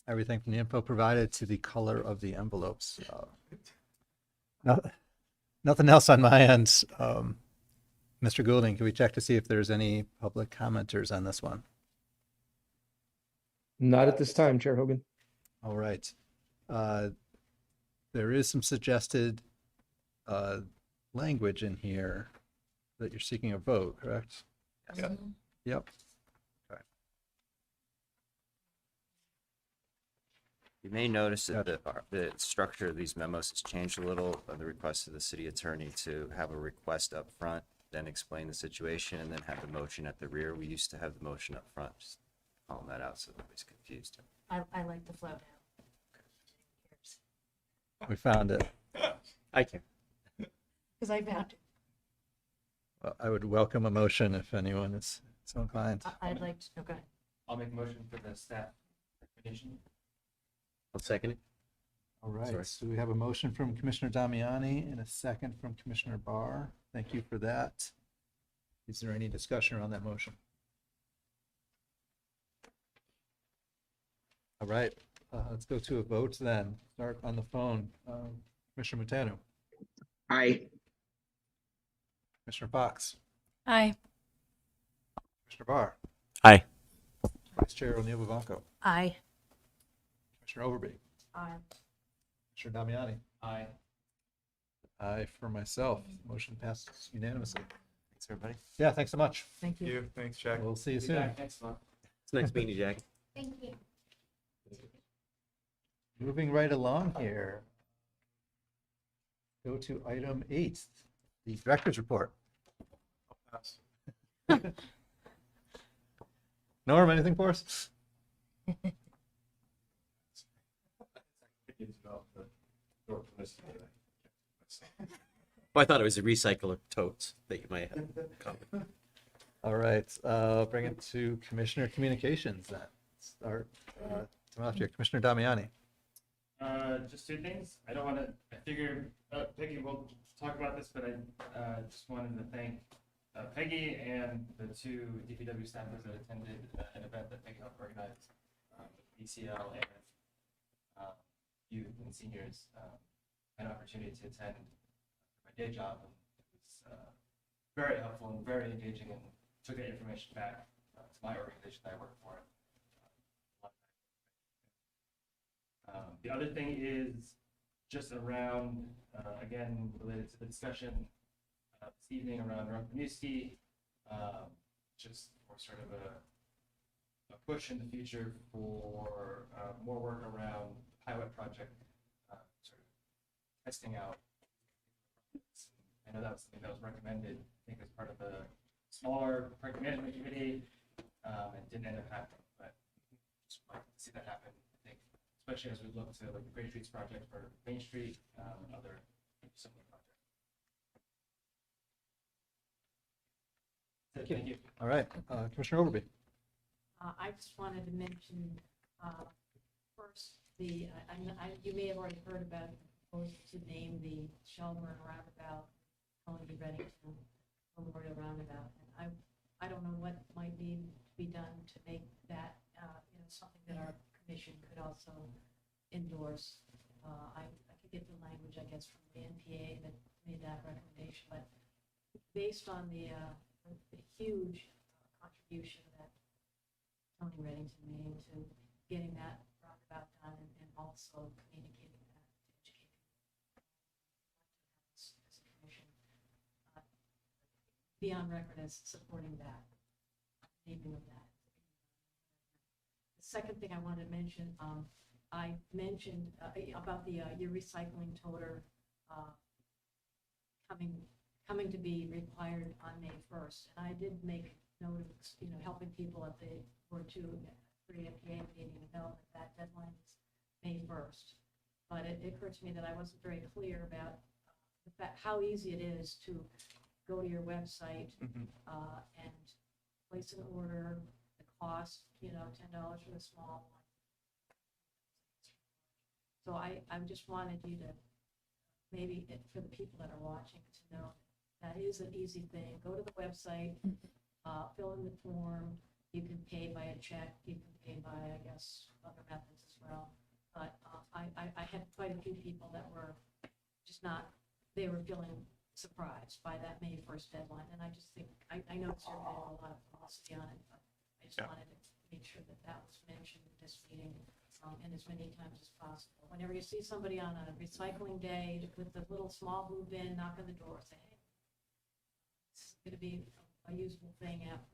everything from the info provided to the color of the envelopes. Nothing else on my end. Mr. Goulding, can we check to see if there's any public commenters on this one? Not at this time, Chair Hogan. All right. There is some suggested language in here that you're seeking a vote, correct? Yeah. Yep. Okay. You may notice that the structure of these memos has changed a little. The request of the city attorney to have a request up front, then explain the situation, and then have the motion at the rear. We used to have the motion up front. Just calling that out so nobody's confused. I like the flow now. We found it. I can. Because I found it. Well, I would welcome a motion if anyone is so inclined. I'd like to, okay. I'll make a motion for the staff recommendation. I'll second it. All right, Sorry. so we have a motion from Commissioner Damiani and a second from Commissioner Barr. Thank you for that. Is there any discussion around that motion? All right, let's go to a vote then. Start on the phone. Commissioner Matano, Aye. Commissioner Fox, Aye. Commissioner Barr, Aye. Vice Chair O'Neill Vivanco, Aye. Commissioner Overby, Aye. Commissioner Damiani. Aye. Aye for myself. Motion passes unanimously. Thanks, everybody. Yeah, thanks so much. Thank you. Thanks, Jack. We'll see you Be soon. back next month. It's nice meeting you, Jackie. Thank you. Moving right along here. Go to item 8, the director's report. Norm, anything for us? I thought it was a recycle of totes that you might have. All right, bring it to Commissioner Communications then. Start to my left here, Commissioner Damiani. Just two things. I don't want to, I figured Peggy will talk about this, but I just wanted to thank Peggy and the two DPW staffers that attended an event that Peggy helped organize, BCL and youth and seniors. An opportunity to attend my day job, and it was very helpful and very engaging, and took that information back to my organization that I work for. The other thing is just around, again, related to the discussion this evening around North Winooski, just for sort of a push in the future for more work around the pilot project, sort of testing out. I know that was something that was recommended, I think, as part of the smaller park management committee, and didn't end up happening, but just like to see that happen, I think, especially as we look to like the Great Streets project for Main Street, and other similar projects. Thank you. All right, Commissioner Overby. I just wanted to mention, first, you may have already heard about the proposal to name the Shelburne Roundabout Tony Reddington Memorial Roundabout. And I don't know what might need to be done to make that, something that our commission could also endorse. I could get the language, I guess, from the NPA that made that recommendation, but based on the huge contribution that Tony Reddington made to getting that roundabout done, and also communicating that, educating as a commission, be on record as supporting that, naming of that. The second thing I wanted to mention, I mentioned about the your recycling toter coming to be required on May 1st, and I did make note of helping people at the Board 2 pre-MPA meeting and know that deadline is May 1st. But it occurred to me that I wasn't very clear about the fact how easy it is to go to your website and place an order. The cost, $10 for the small one. So I just wanted you to maybe for the people that are watching to know that is an easy thing. Go to the website, fill in the form. You can pay by a check. You can pay by, I guess, other methods as well. But I had quite a few people that were just not, they were feeling surprised by that May 1st deadline. And I just think, I know it's a lot of philosophy on it, but I just wanted to make sure that that was mentioned in this meeting, and as many times as possible. Whenever you see somebody on a recycling day with the little small blue bin, knock on the door, say, hey, it's going to be a usable thing after.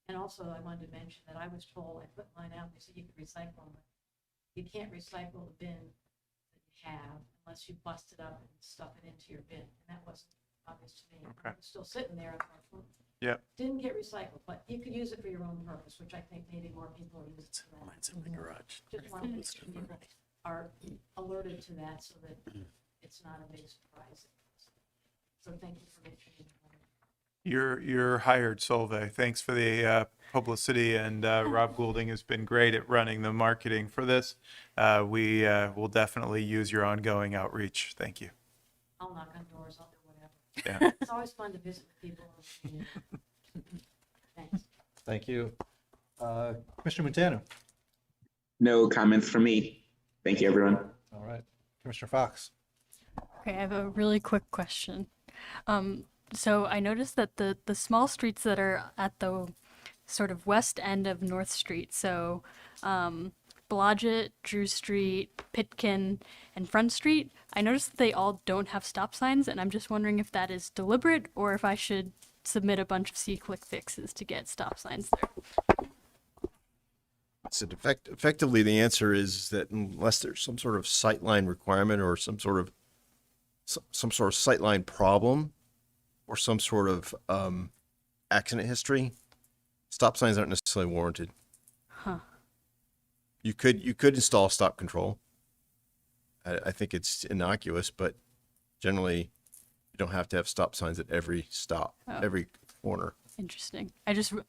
And also, I wanted to mention that I was told, I put mine out, they said you could recycle them, but you can't recycle the bin that you have unless you bust it up and stuff it into your bin. And that wasn't obvious to me. Okay. It was still sitting there. Yeah. Didn't get recycled, but you could use it for your own purpose, which I think maybe more people are using. Mine's in the garage. Just want to make sure people are alerted to that so that it's not a big surprise. So thank you for mentioning that. You're hired, Solveig. Thanks for the publicity, and Rob Goulding has been great at running the marketing for this. We will definitely use your ongoing outreach. Thank you. I'll knock on doors, I'll do whatever. Yeah. It's always fun to visit with people. Thanks. Thank you. Commissioner Montano. No comments from me. Thank you, everyone. All right. Commissioner Fox. Okay, I have a really quick question. So I noticed that the small streets that are at the sort of west end of North Street, so Blodgett, Drew Street, Pitkin, and Front Street, I noticed that they all don't have stop signs, and I'm just wondering if that is deliberate or if I should submit a bunch of C-click fixes to get stop signs there. So effectively, the answer is that unless there's some sort of sightline requirement or some sort of sightline problem or some sort of accident history, stop signs aren't necessarily warranted. Huh. You could install stop control. I think it's innocuous, but generally don't have to have stop signs at every stop, Oh. every corner. Interesting.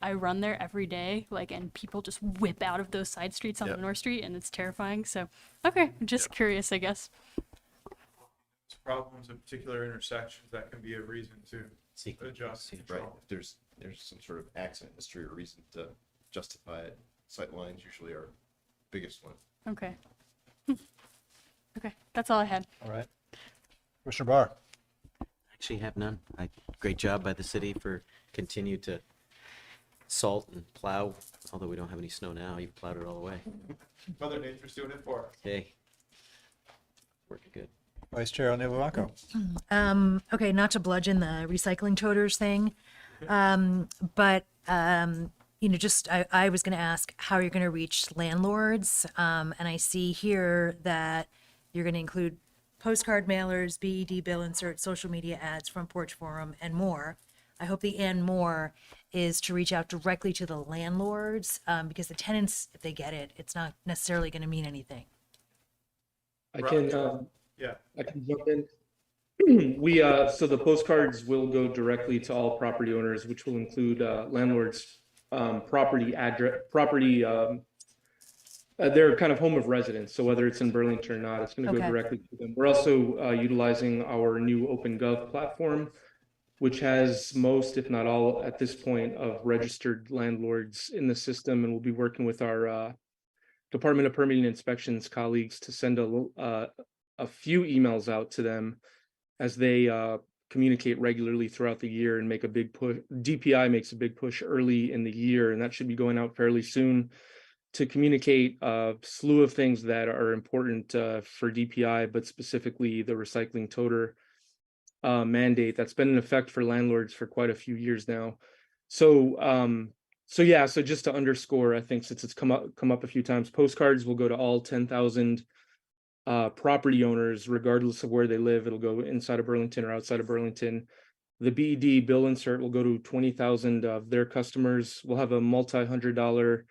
I run there every day, like, and people just whip out of those side streets on Yep. the North Street, and it's terrifying. So, okay, I'm just curious, I guess. Problems at particular intersections, that can be a reason to adjust. Right. If there's some sort of accident history or reason to justify it, sight lines usually are biggest one. Okay. Okay, that's all I had. All right. Commissioner Barr. Actually have none. Great job by the city for continue to salt and plow, although we don't have any snow now. You've plowed it all away. Mother Nature's doing it for us. Hey, working good. Vice Chair O'Neill-Blanco. Okay, not to bludgeon the recycling toters thing, but just I was going to ask how you're going to reach landlords, and I see here that you're going to include postcard mailers, BED bill insert, social media ads, front porch forum, and more. I hope the "and more" is to reach out directly to the landlords, because the tenants, if they get it, it's not necessarily going to mean anything. I can, Yeah. I can jump in. So the postcards will go directly to all property owners, which will include landlords, property address, their kind of home of residence. So whether it's in Burlington or not, it's going to go Okay. directly to them. We're also utilizing our new OpenGov platform, which has most, if not all, at this point, of registered landlords in the system, and we'll be working with our Department of Permitting and Inspections colleagues to send a few emails out to them as they communicate regularly throughout the year and make a big push. DPI makes a big push early in the year, and that should be going out fairly soon to communicate a slew of things that are important for DPI, but specifically the recycling toter mandate that's been in effect for landlords for quite a few years now. So just to underscore, I think since it's come up a few times, postcards will go to all 10,000 property owners, regardless of where they live. It'll go inside of Burlington or outside of Burlington. The BED bill insert will go to 20,000 of their customers. We'll have a multi-$100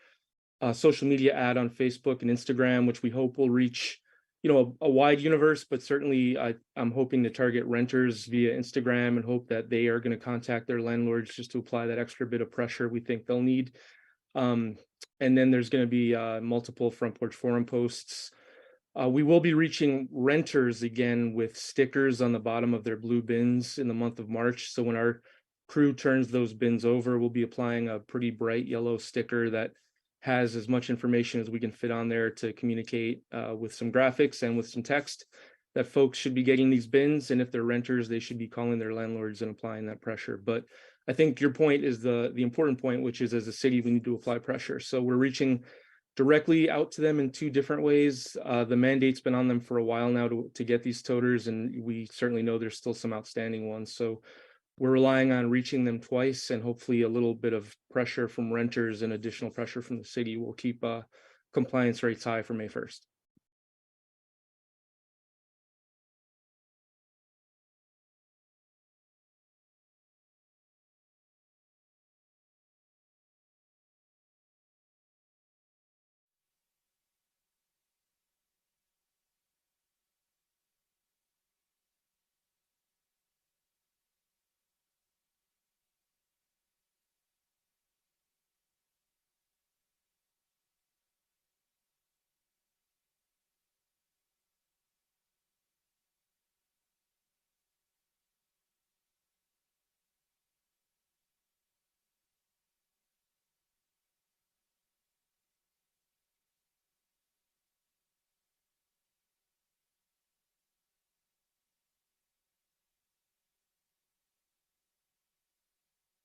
social media ad on Facebook and Instagram, which we hope will reach, a wide universe, but certainly I'm hoping to target renters via Instagram and hope that they are going to contact their landlords just to apply that extra bit of pressure we think they'll need. And then there's going to be multiple front porch forum posts. We will be reaching renters again with stickers on the bottom of their blue bins in the month of March. So when our crew turns those bins over, we'll be applying a pretty bright yellow sticker that has as much information as we can fit on there to communicate with some graphics and with some text that folks should be getting these bins. And if they're renters, they should be calling their landlords and applying that pressure. But I think your point is the important point, which is as a city, we need to apply pressure. So we're reaching directly out to them in two different ways. The mandate's been on them for a while now to get these toters, and we certainly know there's still some outstanding ones. So we're relying on reaching them twice, and hopefully a little bit of pressure from renters and additional pressure from the city will keep compliance rates high for May 1st.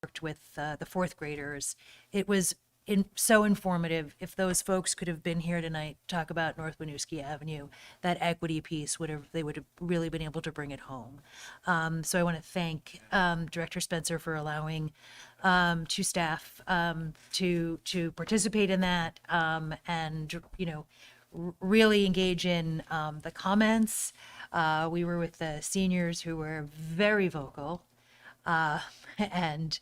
Worked with the fourth graders. It was so informative. If those folks could have been here tonight, talk about North Winooski Avenue, that equity piece they would have really been able to bring it home. So I want to thank Director Spencer for allowing two staff to participate in that and really engage in the comments. We were with the seniors who were very vocal. And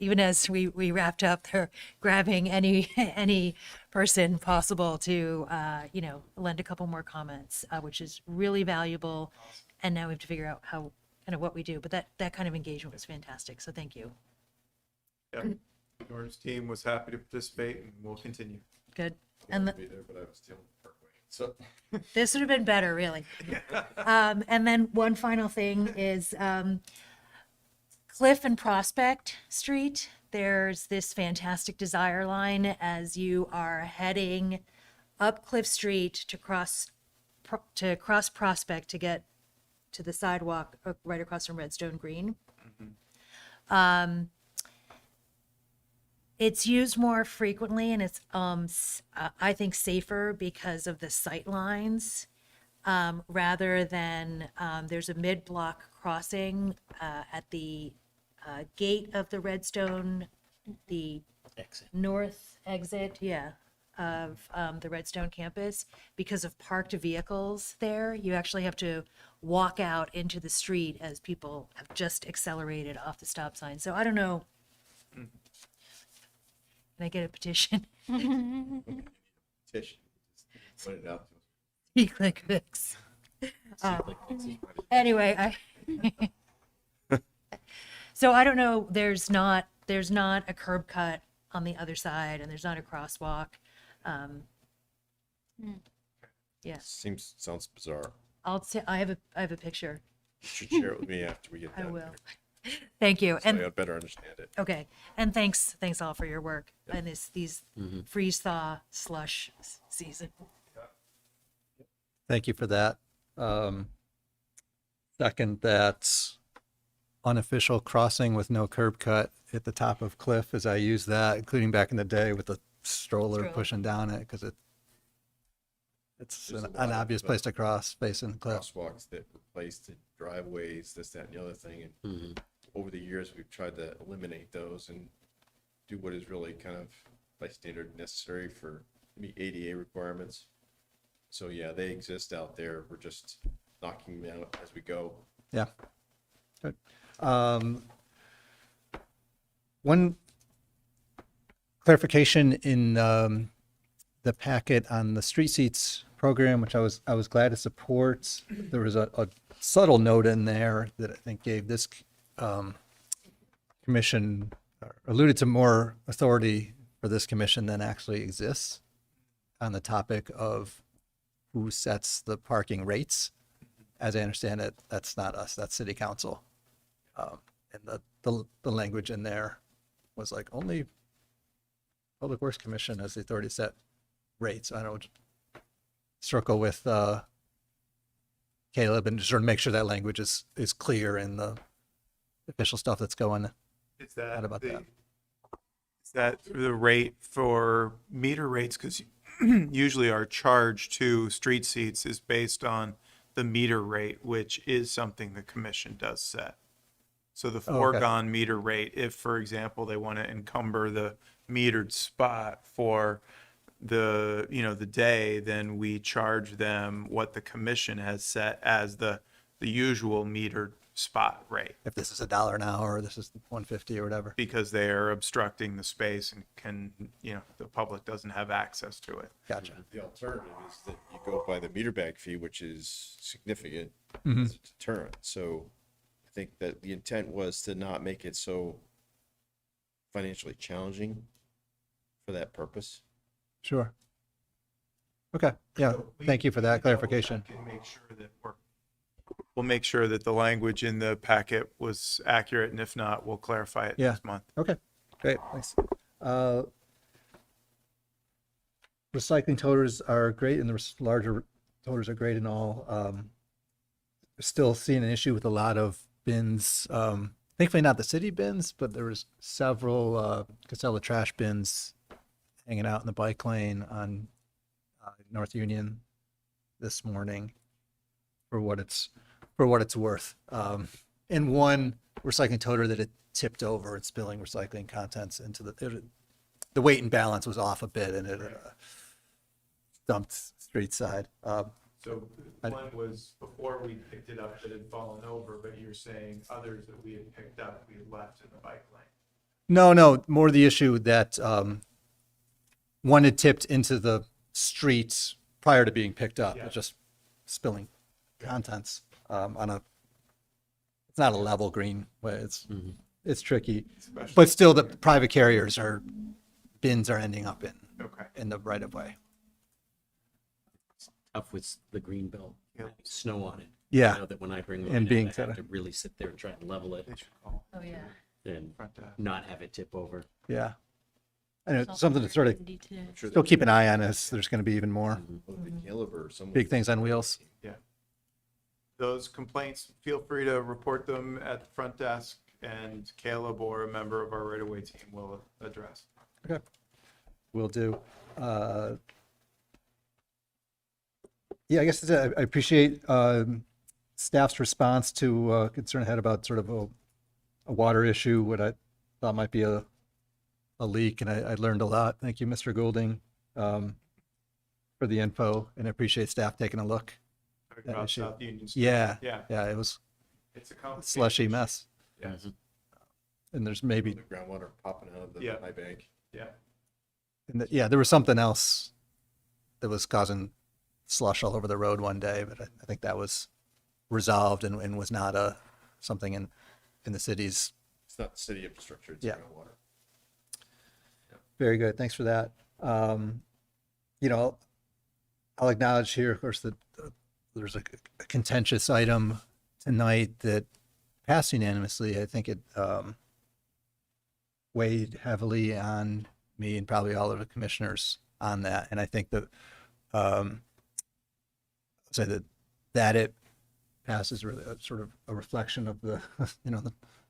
even as we wrapped up, they're grabbing any person possible to lend a couple more comments, which is really valuable. And now we have to figure out kind of what we do. But that kind of engagement was fantastic. So thank you. Yeah. Nor's team was happy to participate and will continue. Good. I And wanted to be there, but I was dealing with Parkway. So this would have been better, really. And then one final thing is Cliff and Prospect Street. There's this fantastic desire line as you are heading up Cliff Street to cross Prospect to get to the sidewalk right across from Redstone Green. It's used more frequently, and it's I think safer because of the sight lines, rather than there's a mid-block crossing at the gate of the Redstone, the north exit, of the Redstone campus. Because of parked vehicles there, you actually have to walk out into the street as people have just accelerated off the stop sign. So I don't know. Can I get a petition? petition. Just put it out. Click fix. Anyway, so I don't know. There's not a curb cut on the other side, and there's not a crosswalk. Yeah. Sounds bizarre. I have a picture. You should share it with me after we get I done. will. Thank you. So And I better understand it. okay. And thanks all for your work in these freeze thaw slush season. Thank you for that. Second, that unofficial crossing with no curb cut at the top of Cliff, as I use that, including back in the day with the stroller pushing down it, because it's There's a an lot of, obvious place to cross facing the cliff. Crosswalks that replaced the driveways, this, that, and the other thing. And over the years, we've tried to eliminate those and do what is really kind of by standard necessary for meet ADA requirements. So yeah, they exist out there. We're just knocking them out as we go. Yeah. Good. One clarification in the packet on the street seats program, which I was glad to support. There was a subtle note in there that I think gave this commission, alluded to more authority for this commission than actually exists on the topic of who sets the parking rates. As I understand it, that's not us, that's city council. And the language in there was like only Public Works Commission has the authority to set rates. I don't circle with Caleb and sort of make sure that language is clear in the official stuff that's going Is that out about that. Is that the rate for meter rates? Because usually our charge to street seats is based on the meter rate, which is something the commission does set. So the foregone meter rate, if, for example, they want to encumber the metered spot for the day, then we charge them what the commission has set as the usual metered spot rate, If this is $1 an hour, this is 150 or whatever. because they are obstructing the space and the public doesn't have access to it. Gotcha. The alternative is that you go by the meter bag fee, which is significant Mhm. as a deterrent. So I think that the intent was to not make it so financially challenging for that purpose. Sure. Okay. Yeah. Thank you for that clarification. We'll make sure that the language in the packet was accurate, and if not, we'll clarify it Yeah. next month. Okay. Great. Thanks. Recycling toters are great, and the larger toters are great and all. Still seeing an issue with a lot of bins. Thankfully, not the city bins, but there was several Casella trash bins hanging out in the bike lane on North Union this morning. For what it's worth. And one recycling toter that had tipped over and spilling recycling contents into the weight and balance was off a bit, and it dumped street side. So one was before we picked it up that had fallen over, but you're saying others that we had picked up, we had left in the bike lane. No, more the issue that one had tipped into the streets prior to being picked up, Yeah. just spilling contents on a it's not a level green way. Mm-hmm. It's tricky, but still the private carriers bins are ending up in the right of way. Tough with the green belt, snow on it. Yeah. I know that when I bring And mine being out, I have set to really sit there and try and level it. Oh, yeah. And not have it tip over. Yeah. And it's something to sort of windy today. still keep an eye on as there's going to be even more big things on wheels. Yeah. Those complaints, feel free to report them at the front desk, and Caleb or a member of our right-of-way team will address. Okay. Will do. Yeah, I guess I appreciate staff's response to concern I had about sort of a water issue, what I thought might be a leak, and I learned a lot. Thank you, Mr. Goulding, for the info, and I appreciate staff taking a look. Talking about issue. South Union Street. Yeah, Yeah. it was It's a complicated slushy issue. mess. Yes. And there's maybe, The groundwater popping out of the Yeah. high bank. Yeah. yeah, there was something else that was causing slush all over the road one day, but I think that was resolved and was not something in the city's. It's not city infrastructure, it's Yeah. groundwater. Very good. Thanks for that. I'll acknowledge here, of course, that there's a contentious item tonight that passed unanimously. I think it weighed heavily on me and probably all of the commissioners on that. And I think that say that it passes really sort of a reflection of the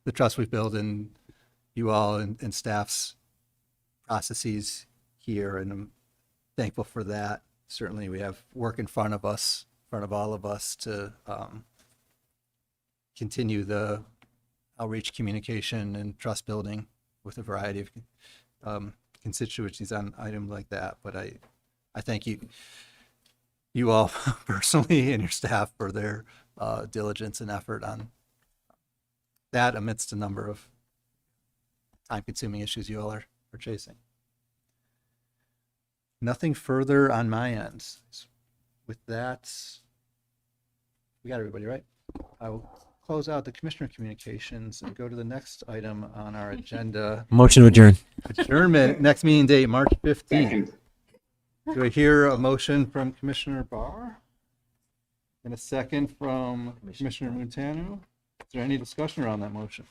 the trust we've built in you all and staff's processes here, and I'm thankful for that. Certainly we have work in front of us, in front of all of us, to continue the outreach, communication, and trust building with a variety of constituencies on items like that. But I thank you all personally and your staff for their diligence and effort on that amidst a number of time-consuming issues you all are chasing. Nothing further on my end. With that, we got everybody, right? I will close out the commissioner communications and go to the next item on our agenda. Motion to adjourn. Adjournment, next meeting date, March 15th. Do I hear a motion from Commissioner Barr? And a second from Commissioner Montano? Is there any discussion around that motion?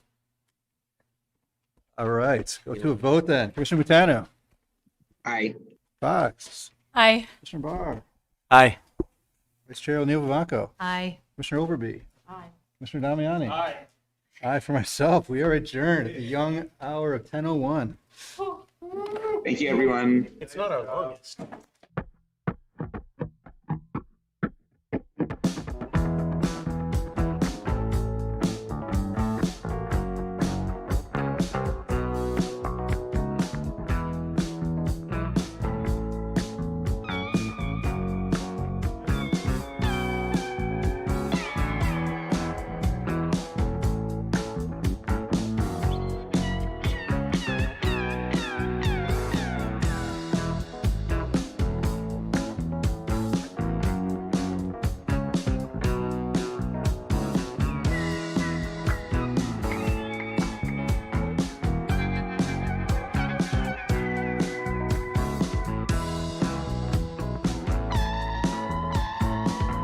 All right, go to a vote then. Commissioner Montano? Aye. Fox? Aye. Commissioner Barr? Aye. Vice Chair O'Neill Vivanco? Aye. Commissioner Overby? Aye. Commissioner Damiani? Aye. Aye for myself. We are adjourned at the young hour of 10:01. Thank you, everyone. It's not our longest.